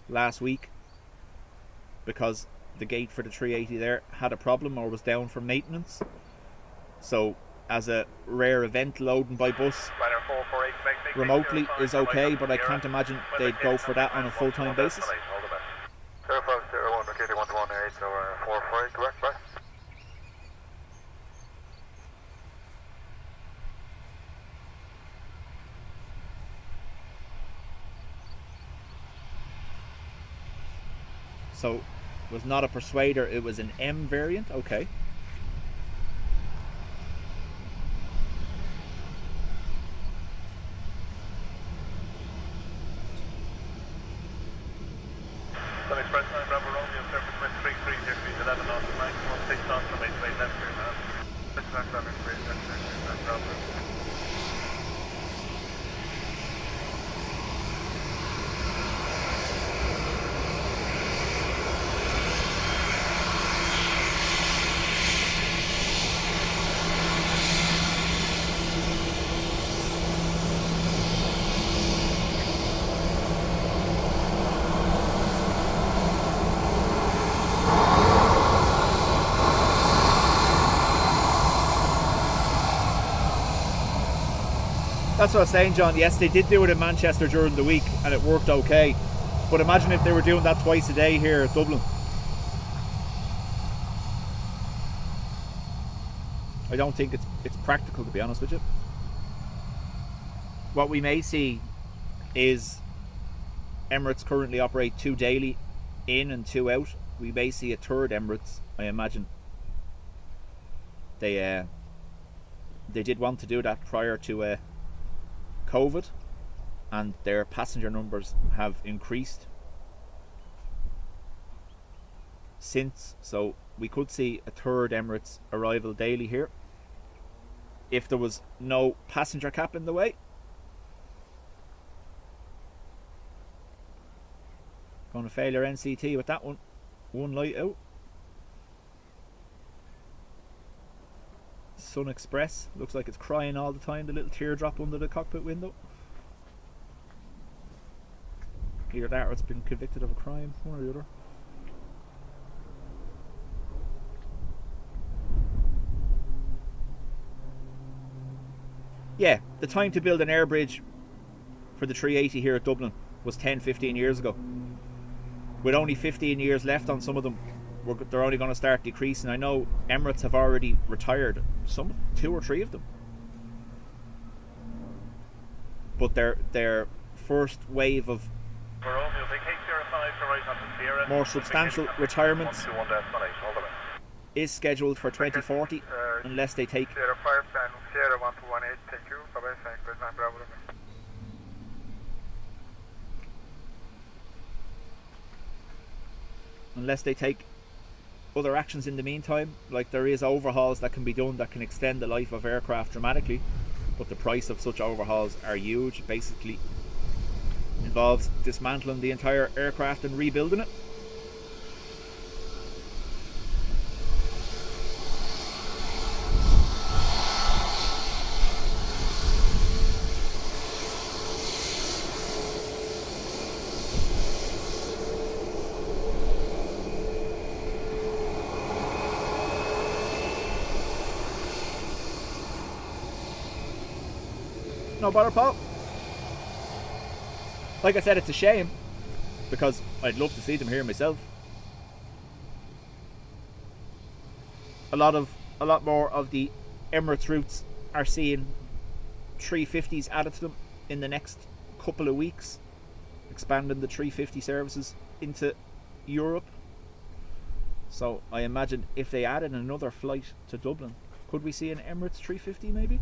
last week because the gate for the 380 there had a problem or was down for maintenance. So as a rare event, loading by bus remotely is okay, but I can't imagine they'd go for that on a full-time basis. 0501, located 118, so 45, correct, right? So it was not a Persuader, it was an M variant, okay. Sun Express 9 Bravo Romeo, surface wind 33 degrees 11 knots, maximum 6 knots from 8 left here now. This is not Sun Express, that's Bravo. That's what I was saying, John. Yes, they did do it in Manchester during the week and it worked okay. But imagine if they were doing that twice a day here at Dublin. I don't think it's practical, to be honest with you. What we may see is Emirates currently operate 2 daily in and 2 out. We may see a third Emirates, I imagine. They did want to do that prior to COVID, and their passenger numbers have increased since, so we could see a third Emirates arrival daily here if there was no passenger cap in the way. Going to fail your NCT with that one. One light out. Sun Express looks like it's crying all the time, the little teardrop under the cockpit window. Either that or it's been convicted of a crime, one or the other. Yeah, the time to build an air bridge for the 380 here at Dublin was 10-15 years ago. With only 15 years left on some of them, they're only going to start decreasing. I know Emirates have already retired some, 2 or 3 of them, but their first wave of more substantial retirements is scheduled for 2040, unless they take other actions in the meantime. Like, there is overhauls that can be done that can extend the life of aircraft dramatically, but the price of such overhauls are huge. It basically involves dismantling the entire aircraft and rebuilding it. No bother, Paul. Like I said, it's a shame because I'd love to see them here myself. A lot more of the Emirates routes are seeing 350s added to them in the next couple of weeks, expanding the 350 services into Europe. So I imagine if they added another flight to Dublin, could we see an Emirates 350 maybe?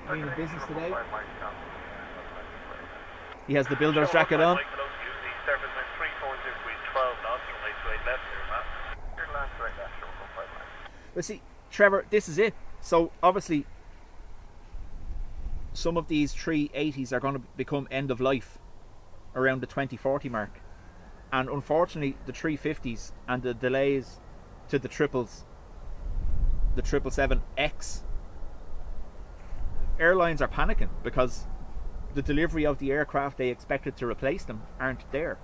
Are you in business today? He has the builder's jacket on. But see, Trevor, this is it. So obviously some of these 380s are going to become end of life around the 2040 mark, and unfortunately the 350s and the delays to the triples, the 777X, airlines are panicking because the delivery of the aircraft they expected to replace them aren't there.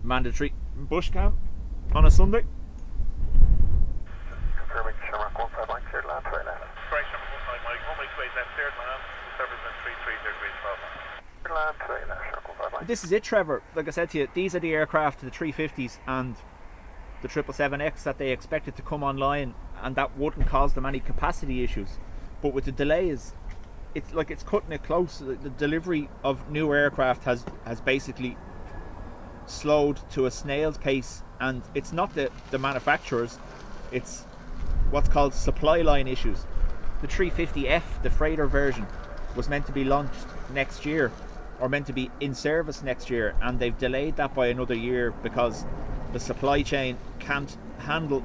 Mandatory bush cam on a Sunday. Confirming Shamrock 159, cleared land right now. Correct, Shamrock 159, Mike. 1 week's wait, that's cleared land. Serviceman 330 Cleared land right now, Shamrock 159. This is it, Trevor. Like I said to you, these are the aircraft, the 350s and the 777X that they expected to come online, and that wouldn't cause them any capacity issues. But with the delays, it's like it's cutting it close. The delivery of new aircraft has basically slowed to a snail's pace, and it's not the manufacturers, it's what's called supply line issues. The 350F, the freighter version, was meant to be launched next year, or meant to be in service next year, and they've delayed that by another year because the supply chain can't handle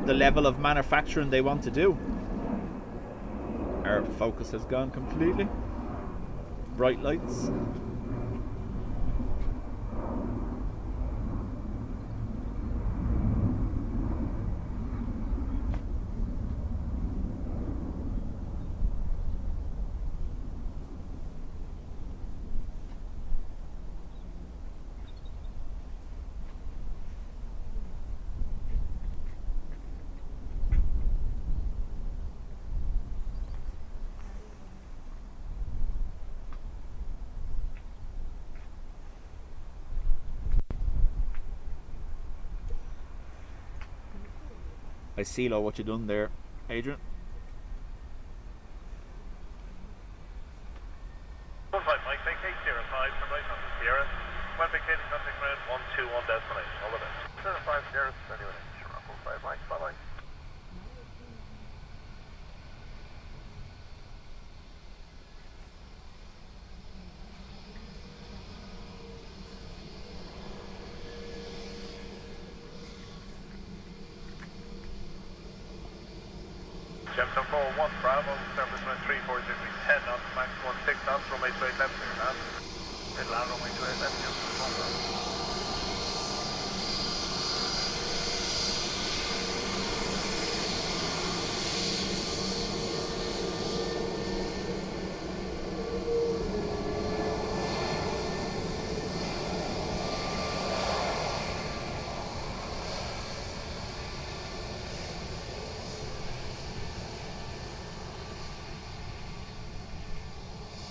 the level of manufacturing they want to do. Our focus has gone completely. Bright lights. I see what you done there, Adrian. 15 Mike, make 805 from right on the Sierra. When vacating contact ground 121 destination. All the best. 05 Sierra, anyway, Shamrock 15 Mike, bye-bye. Jefferson 41 Bravo, Serviceman 340 degrees 10 knots, max 16 knots, runway straight left clear land. Clear land, runway straight left, Jefferson 1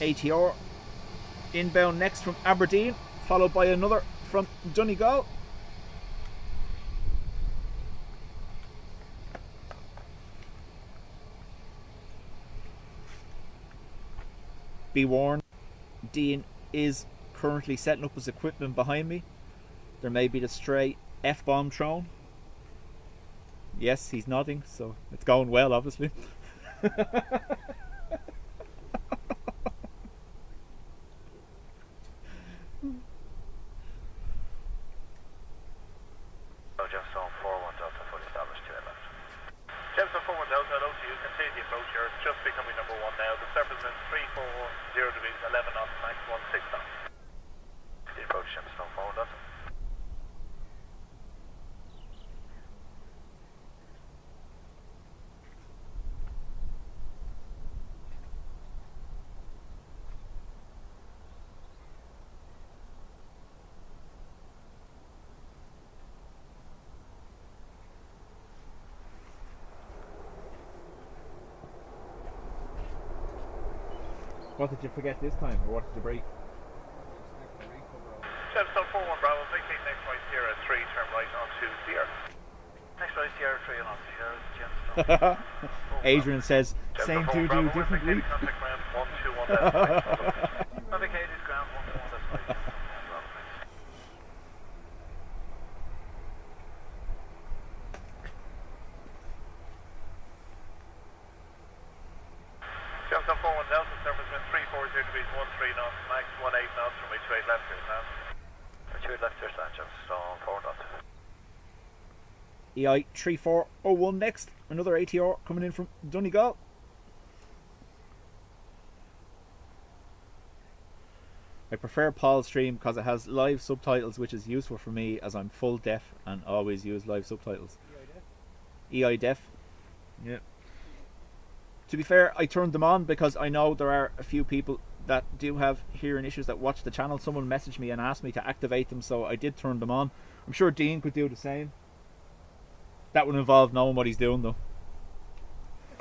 ATR inbound next from Aberdeen, followed by another from Donegal. be warned, Dean is currently setting up his equipment behind me. There may be the stray F-bomb thrown. Yes, he's nodding, so it's going well, obviously. Gemstone 41 Delta, fully established to left. Gemstone 41 Delta, hello to you. Continue the approach. You're just becoming number 1 now. The surface wind 340 degrees, 11 knots, max 16 knots. The approach Gemstone 41 Delta. What did you forget this time, or what did you break? Gemstone 41 Bravo, vacate next right Sierra 3, turn right onto Sierra. Next right Sierra 3 and on Sierra Gemstone. Adrian says, same Gemstone 41 to do Bravo, differently. vacated contact ground 121 left, right. Navigated ground 121 left right. Gemstone 41 Delta, surface wind 340 degrees, 13 knots, max 18 knots from 28 left here, now. 28 left here, stand Gemstone 41 Delta. EI 3401 next. Another ATR coming in from Donegal. I prefer Paul's stream because it has live subtitles, which is useful for me as I'm full deaf and always use live subtitles. EIDF. Yeah. To be fair, I turned them on because I know there are a few people that do have hearing issues that watch the channel. Someone messaged me and asked me to activate them, so I did turn them on. I'm sure Dean could do the same. That would involve knowing what he's doing, though.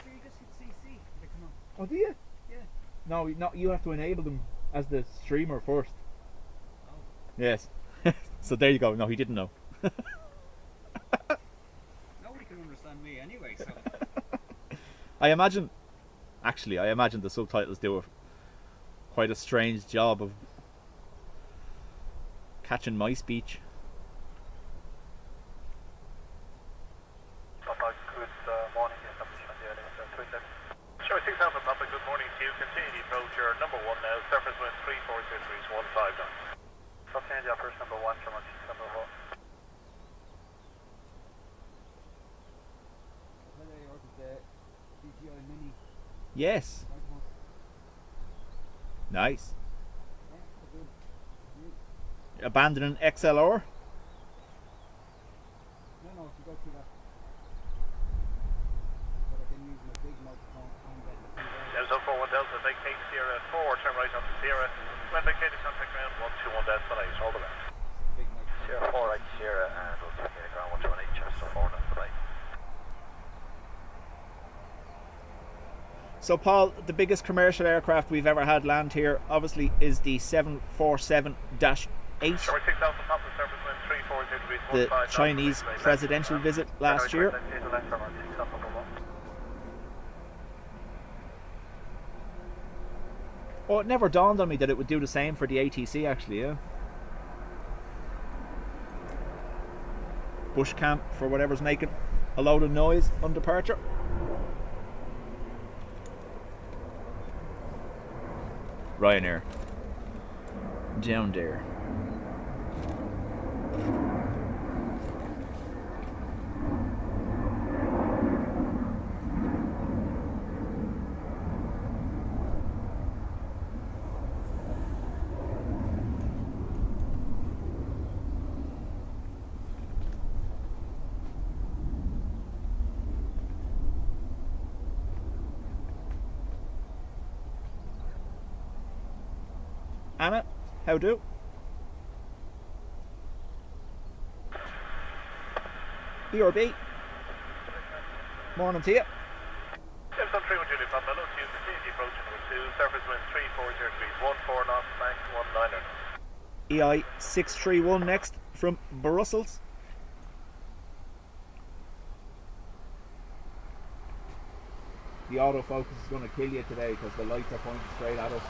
You just hit CC. They come on. Oh, do you? Yeah. No, you have to enable them as the streamer first. Oh. Yes. So there you go. No, he didn't know. Nobody can understand me anyway, so. I imagine the subtitles do quite a strange job of catching my speech. Papa, good morning. Establishment on the Aer Lingus, 3 left. Sure, 6 Alpha Papa, good morning to you. Continue the approach. You're number 1 now. Surface wind 340 degrees, 15 knots. Continue the approach number 1, from number 4. Where they ordered the CGI Mini. Yes. Right one. Nice. Yeah, they're good. Abandoning XLR. No, if you go through that. But I can use my big microphone and then the thing there. Gemstone 41 Delta, vacate Sierra 4, turn right onto Sierra. When vacated, contact ground 121 destination, all the best. Big microphone. Sierra 4 right Sierra and we'll take the ground 118, Gemstone 4 left right. So Paul, the biggest commercial aircraft we've ever had land here obviously is the 747-8, Sure, 6 Alpha Papa, surface wind 340 degrees, the 15 knots. Chinese presidential visit last year. Oh, it never dawned on me that it would do the same for the ATC actually, yeah. Bush camp for whatever's making a load of noise on departure. Ryanair. Down there. Anna, how do? BRB. Morning to you. Gemstone 31 Juliet Papa, hello to you. Continue the approach number 2, surface wind 340 degrees, 14 knots, max 19 knots. EI 631 next from Brussels. The autofocus is going to kill you today because the lights are pointing straight at us.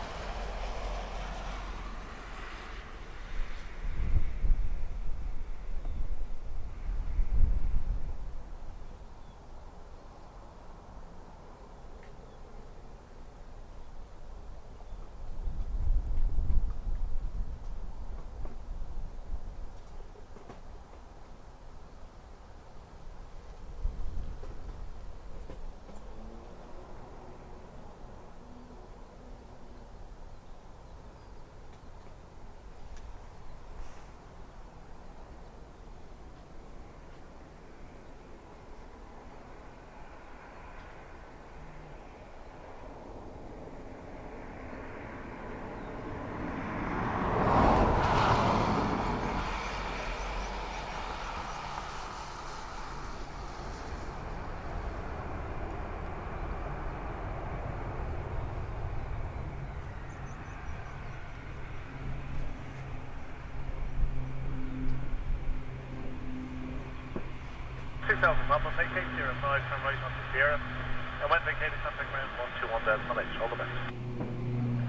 yourself in Papa, take 805, turn right onto Sierra, and when vacated, contact ground 121 Delta H. All the best.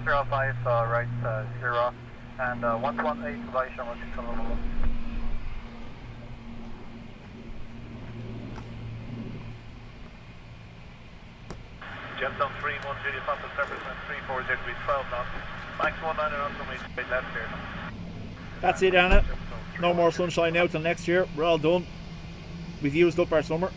05, right, 0, and 118, Aviation, what's your number? Gemstone 3, 1 Julia Papa, surface wind 340 degrees, 12 knots, max 19 knots, from straight left here. That's it, Anna. No more sunshine now till next year. We're all done. We've used up our summer.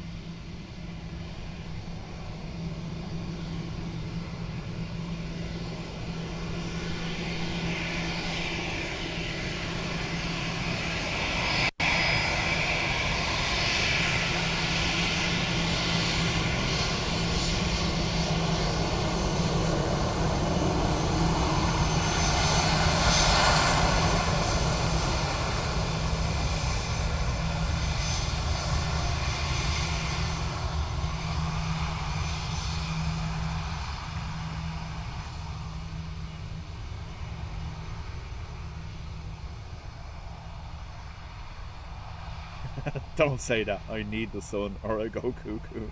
Don't say that. I need the sun or I go cuckoo.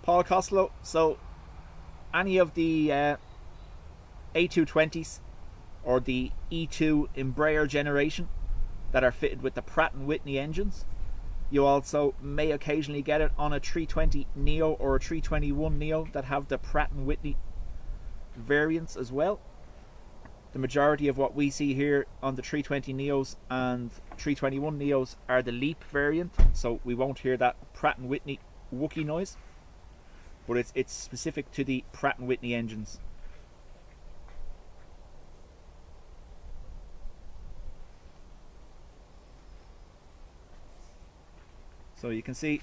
Paul Costello, so any of the A220s or the E2 Embraer generation that are fitted with the Pratt & Whitney engines, you also may occasionally get it on a 320 Neo or a 321 Neo that have the Pratt & Whitney variants as well. The majority of what we see here on the 320 Neos and 321 Neos are the LEAP variant, so we won't hear that Pratt & Whitney Wookiee noise, but it's specific to the Pratt & Whitney engines. So you can see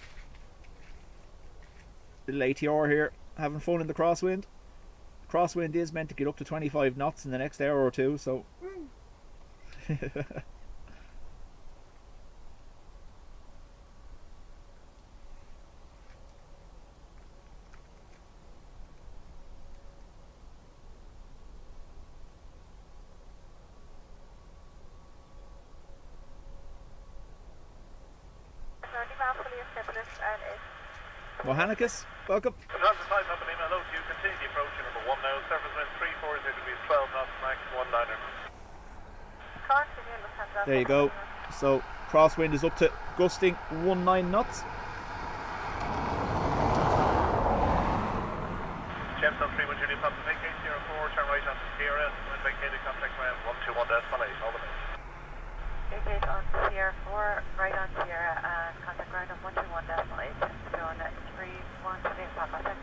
little ATR here having fun in the crosswind. Crosswind is meant to get up to 25 knots in the next hour or two, so Mohanicus, welcome. Transatlantic, up and in, hello to you, continue the approach to number 1 now, surface wind 340 degrees, 12 knots, max 19er. There you go. So crosswind is up to gusting 19 knots. Gemstone 3, 1 Julia Papa, vacate 04, turn right onto Sierra, when vacated, contact ground 121 Decimal 8, all the best. Vacate on Sierra 4, right on Sierra, and contact ground of 121 Decimal 8, going at 31 Julia Papa, thanks.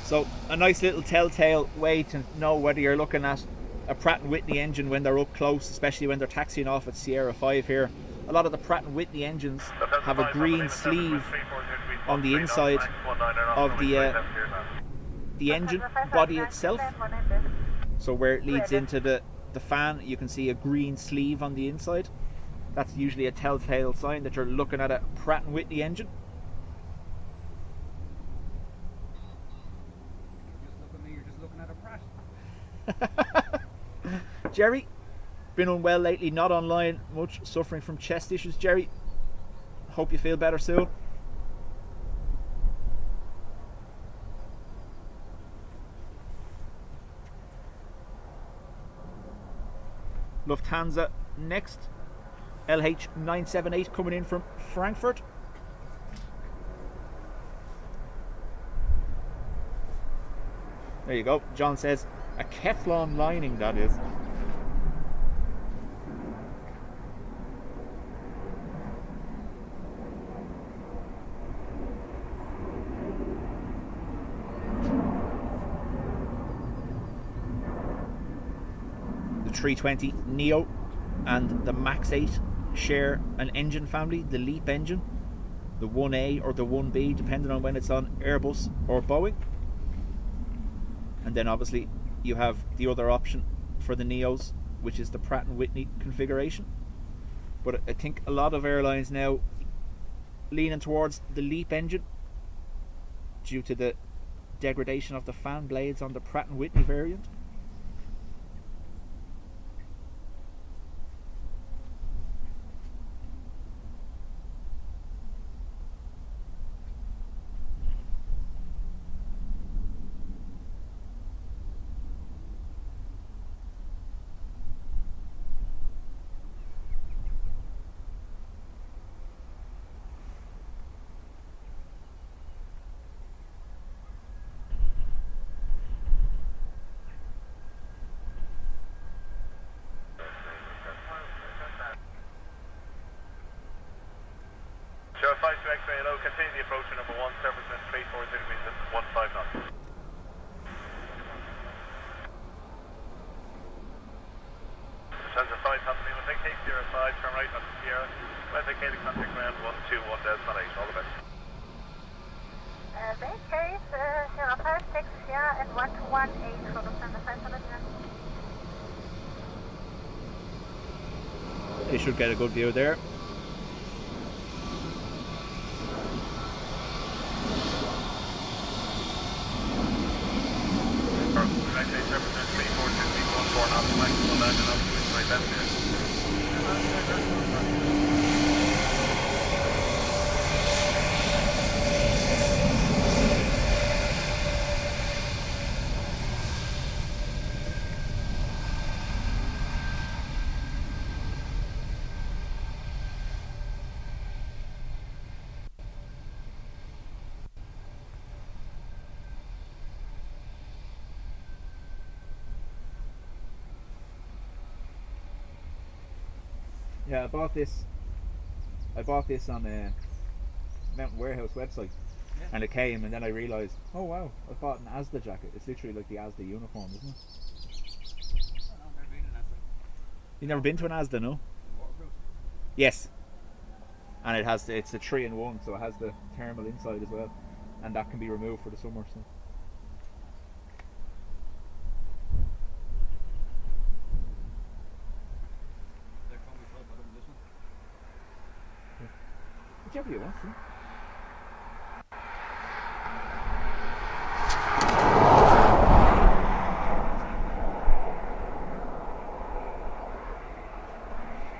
So a nice little telltale way to know whether you're looking at a Pratt & Whitney engine when they're up close, especially when they're taxiing off at Sierra 5 here. A lot of the Pratt & Whitney engines have a green sleeve on the inside of the engine body itself. So where it leads into the fan, you can see a green sleeve on the inside. That's usually a telltale sign that you're looking at a Pratt & Whitney engine. You're just looking at a Pratt. Jerry, been unwell lately, not online much, suffering from chest issues. Jerry, hope you feel better soon. Lufthansa next, LH978 coming in from Frankfurt. There you go. John says a Kevlar lining, that is. The 320 Neo and the Max 8 share an engine family, the LEAP engine, the 1A or the 1B, depending on when it's on Airbus or Boeing. And then obviously you have the other option for the Neos, which is the Pratt & Whitney configuration. But I think a lot of airlines now leaning towards the LEAP engine due to the degradation of the fan blades on the Pratt & Whitney variant. Sure, 5 to X-ray, hello, continue the approach to number 1, surface wind 340 degrees at 15 knots. Transfer 5, Papa Lima, take Cape 05, turn right on Sierra, when vacating contact ground 121 decimal 8, all the best. Base case, 056 Sierra and 1218 for Lufthansa Central. They should get a good view there. Yeah, I bought this on a Mountain Warehouse website, and it came, and then I realised, oh wow, I bought an Asda jacket. It's literally like the Asda uniform, isn't it? Oh, no, I've never been in Asda. You've never been to an Asda, no? Waterproof. Yes. And it's a 3-in-1, so it has the thermal inside as well, and that can be removed for the summer. So. They're coming club, I don't listen. Whichever you want. Yeah.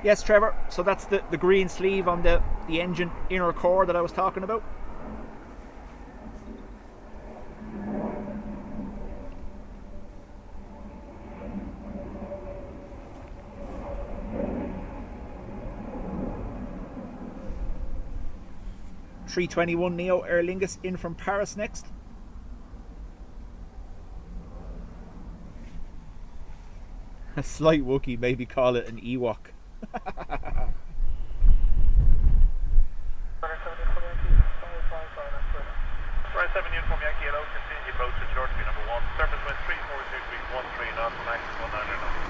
Yes, Trevor, so that's the green sleeve on the engine inner core that I was talking about. A321neo Aer Lingus in from Paris next. A slight Wookiee, maybe call it an Ewok. Right 7 uniform Yankee, hello, continue the approach to shortly number 1, surface wind 340 degrees 13 knots, max 19 knots.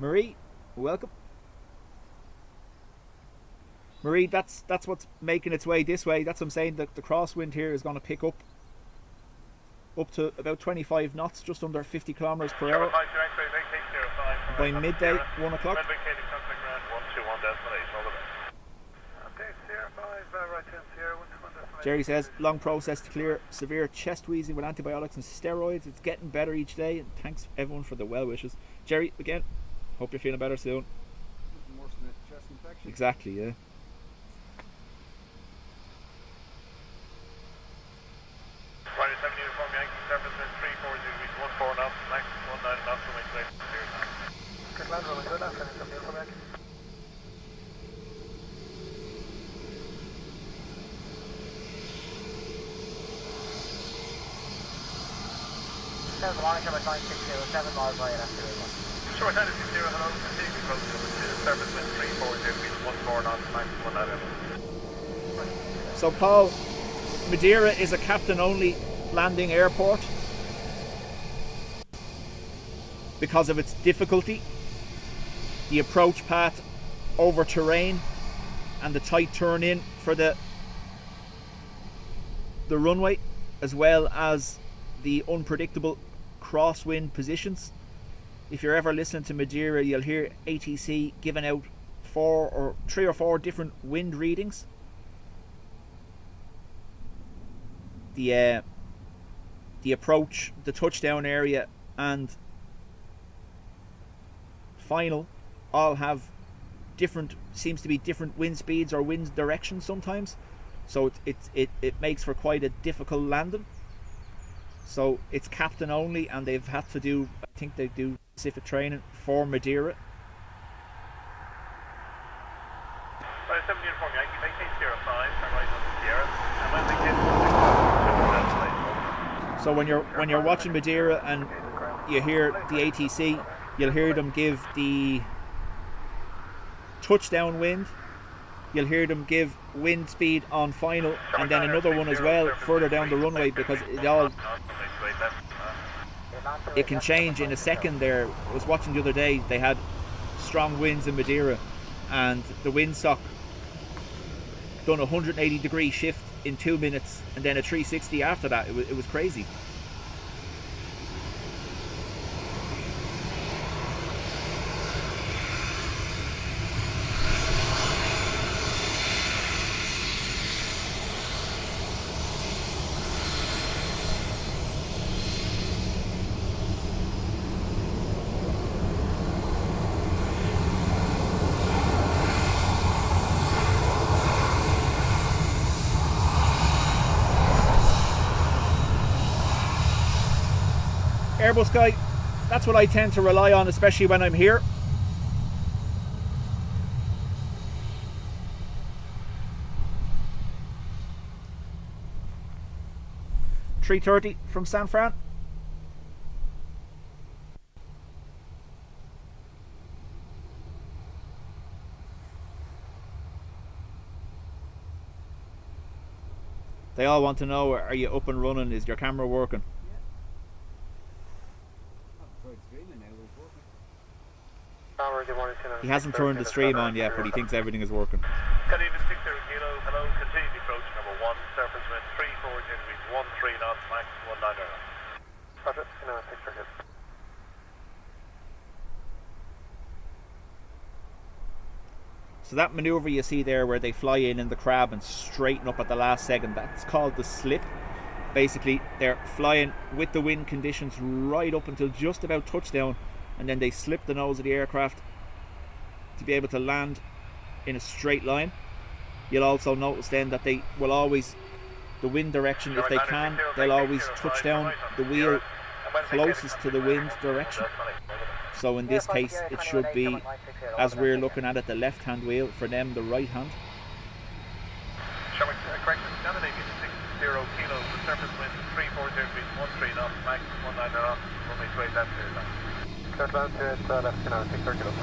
Marie, welcome. Marie, that's what's making its way this way. That's what I'm saying. The crosswind here is going to pick up to about 25 knots, just under 50 kilometers per hour. By midday, 1 o'clock. Jerry says, long process to clear severe chest wheezing with antibiotics and steroids. It's getting better each day, and thanks everyone for the well wishes. Jerry, again, hope you're feeling better soon. Nothing worse than a chest infection. Exactly, yeah. Friday 7 uniform Yankee, surface wind 340 degrees 14 knots, max 19 knots, from clear now. Good land, rolling good afternoon, 7 uniform Yankee. Monitor at 9607 miles by after Short 60, hello, continue approach number 2. surface wind 340 degrees, 14 knots, max 19. So Paul, Madeira is a captain-only landing airport because of its difficulty, the approach path over terrain, and the tight turn in for the runway, as well as the unpredictable crosswind positions. If you're ever listening to Madeira, you'll hear ATC giving out 3 or 4 different wind readings. The approach, the touchdown area, and final all have seems to be different wind speeds or wind directions sometimes. So it makes for quite a difficult landing. So it's captain only, and they've had to do, I think they do specific training for Madeira. Right, 7 uniform Yankee, maintain 05, turn right on the Sierra, and when they get So when you're watching Madeira and you hear the ATC, you'll hear them give the touchdown wind, you'll hear them give wind speed on final, and then another one as well further down the runway, because it can change in a second there. I was watching the other day, they had strong winds in Madeira, and the windsock done a 180 degree shift in 2 minutes, and then a 360 after that. It was crazy. Airbus guy, that's what I tend to rely on, especially when I'm here. $330 from San Fran. They all want to know, are you up and running? Is your camera working? He hasn't turned the stream on yet, but he thinks everything is working. Canadian 60 kilo, hello, continue the approach number 1, surface wind 340 degrees, 13 knots, max 19. Roger, no, 6 for good. So that manoeuvre you see there where they fly in the crab and straighten up at the last second, that's called the slip. Basically, they're flying with the wind conditions right up until just about touchdown, and then they slip the nose of the aircraft to be able to land in a straight line. You'll also notice then that they will always, the wind direction, if they can, they'll always touch down the wheel closest to the wind direction. So in this case it should be, as we're looking at it, the left hand wheel, for them the right hand. Showing correction, Scandinavian 60 kilos, the surface wind 340 degrees, 13 knots, max 19 knots, runway straight left here now. Clear land to left canal, 6 kilos.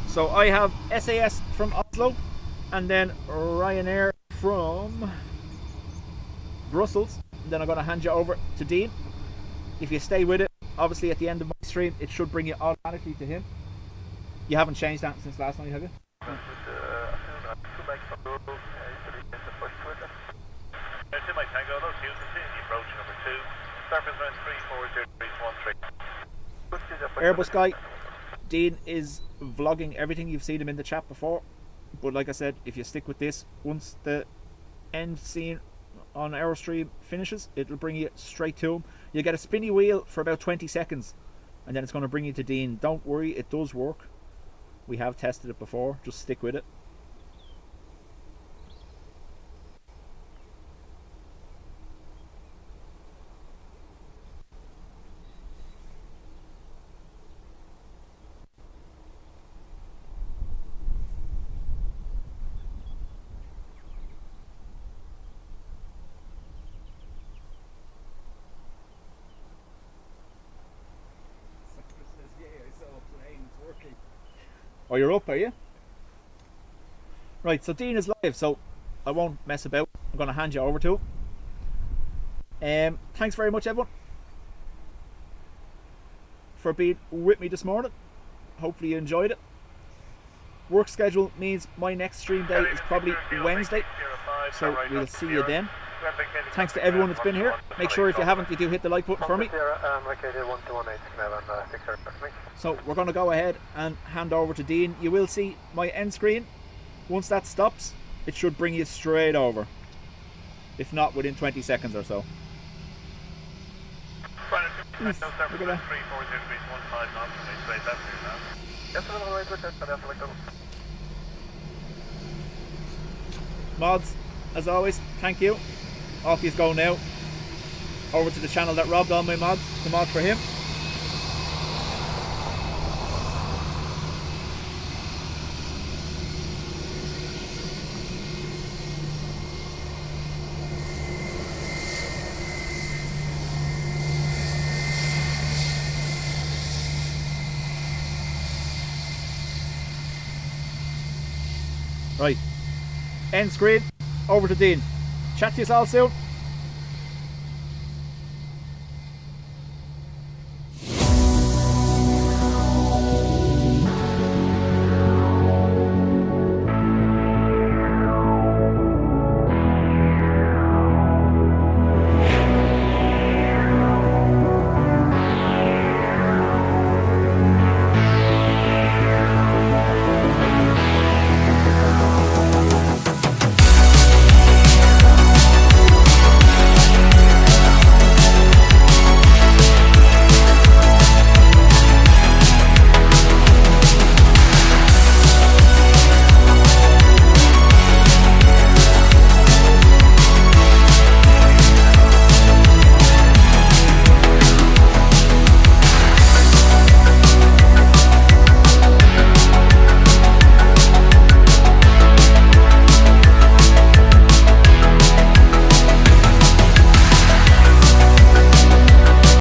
So I have SAS from Oslo, and then Ryanair from Brussels. And then I'm going to hand you over to Dean. If you stay with it, obviously at the end of my stream, it should bring you automatically to him. You haven't changed that since last night, have you? It's in my tango, those Houston, continue the approach number 2, surface wind 340 degrees, 13. What's this Airbus guy, Dean is vlogging everything. You've seen him in the chat before. But like I said, if you stick with this, once the end scene on our stream finishes, it'll bring you straight to him. You'll get a spinny wheel for about 20 seconds, and then it's going to bring you to Dean. Don't worry, it does work. We have tested it before. Just stick with it. Oh, you're up, are you? Right, so Dean is live, so I won't mess about. I'm going to hand you over to him. Thanks very much, everyone, for being with me this morning. Hopefully you enjoyed it. Work schedule means my next stream day is probably Wednesday, so we'll see you then. Thanks to everyone that's been here. Make sure if you haven't, you do hit the like button for me. So we're going to go ahead and hand over to Dean. You will see my end screen. Once that stops, it should bring you straight over. If not, within 20 seconds or so. Look at that. Mods, as always, thank you. Off you go now. Over to the channel that robbed all my mods. The mod for him. Right. End screen. Over to Dean. Chat to you all soon.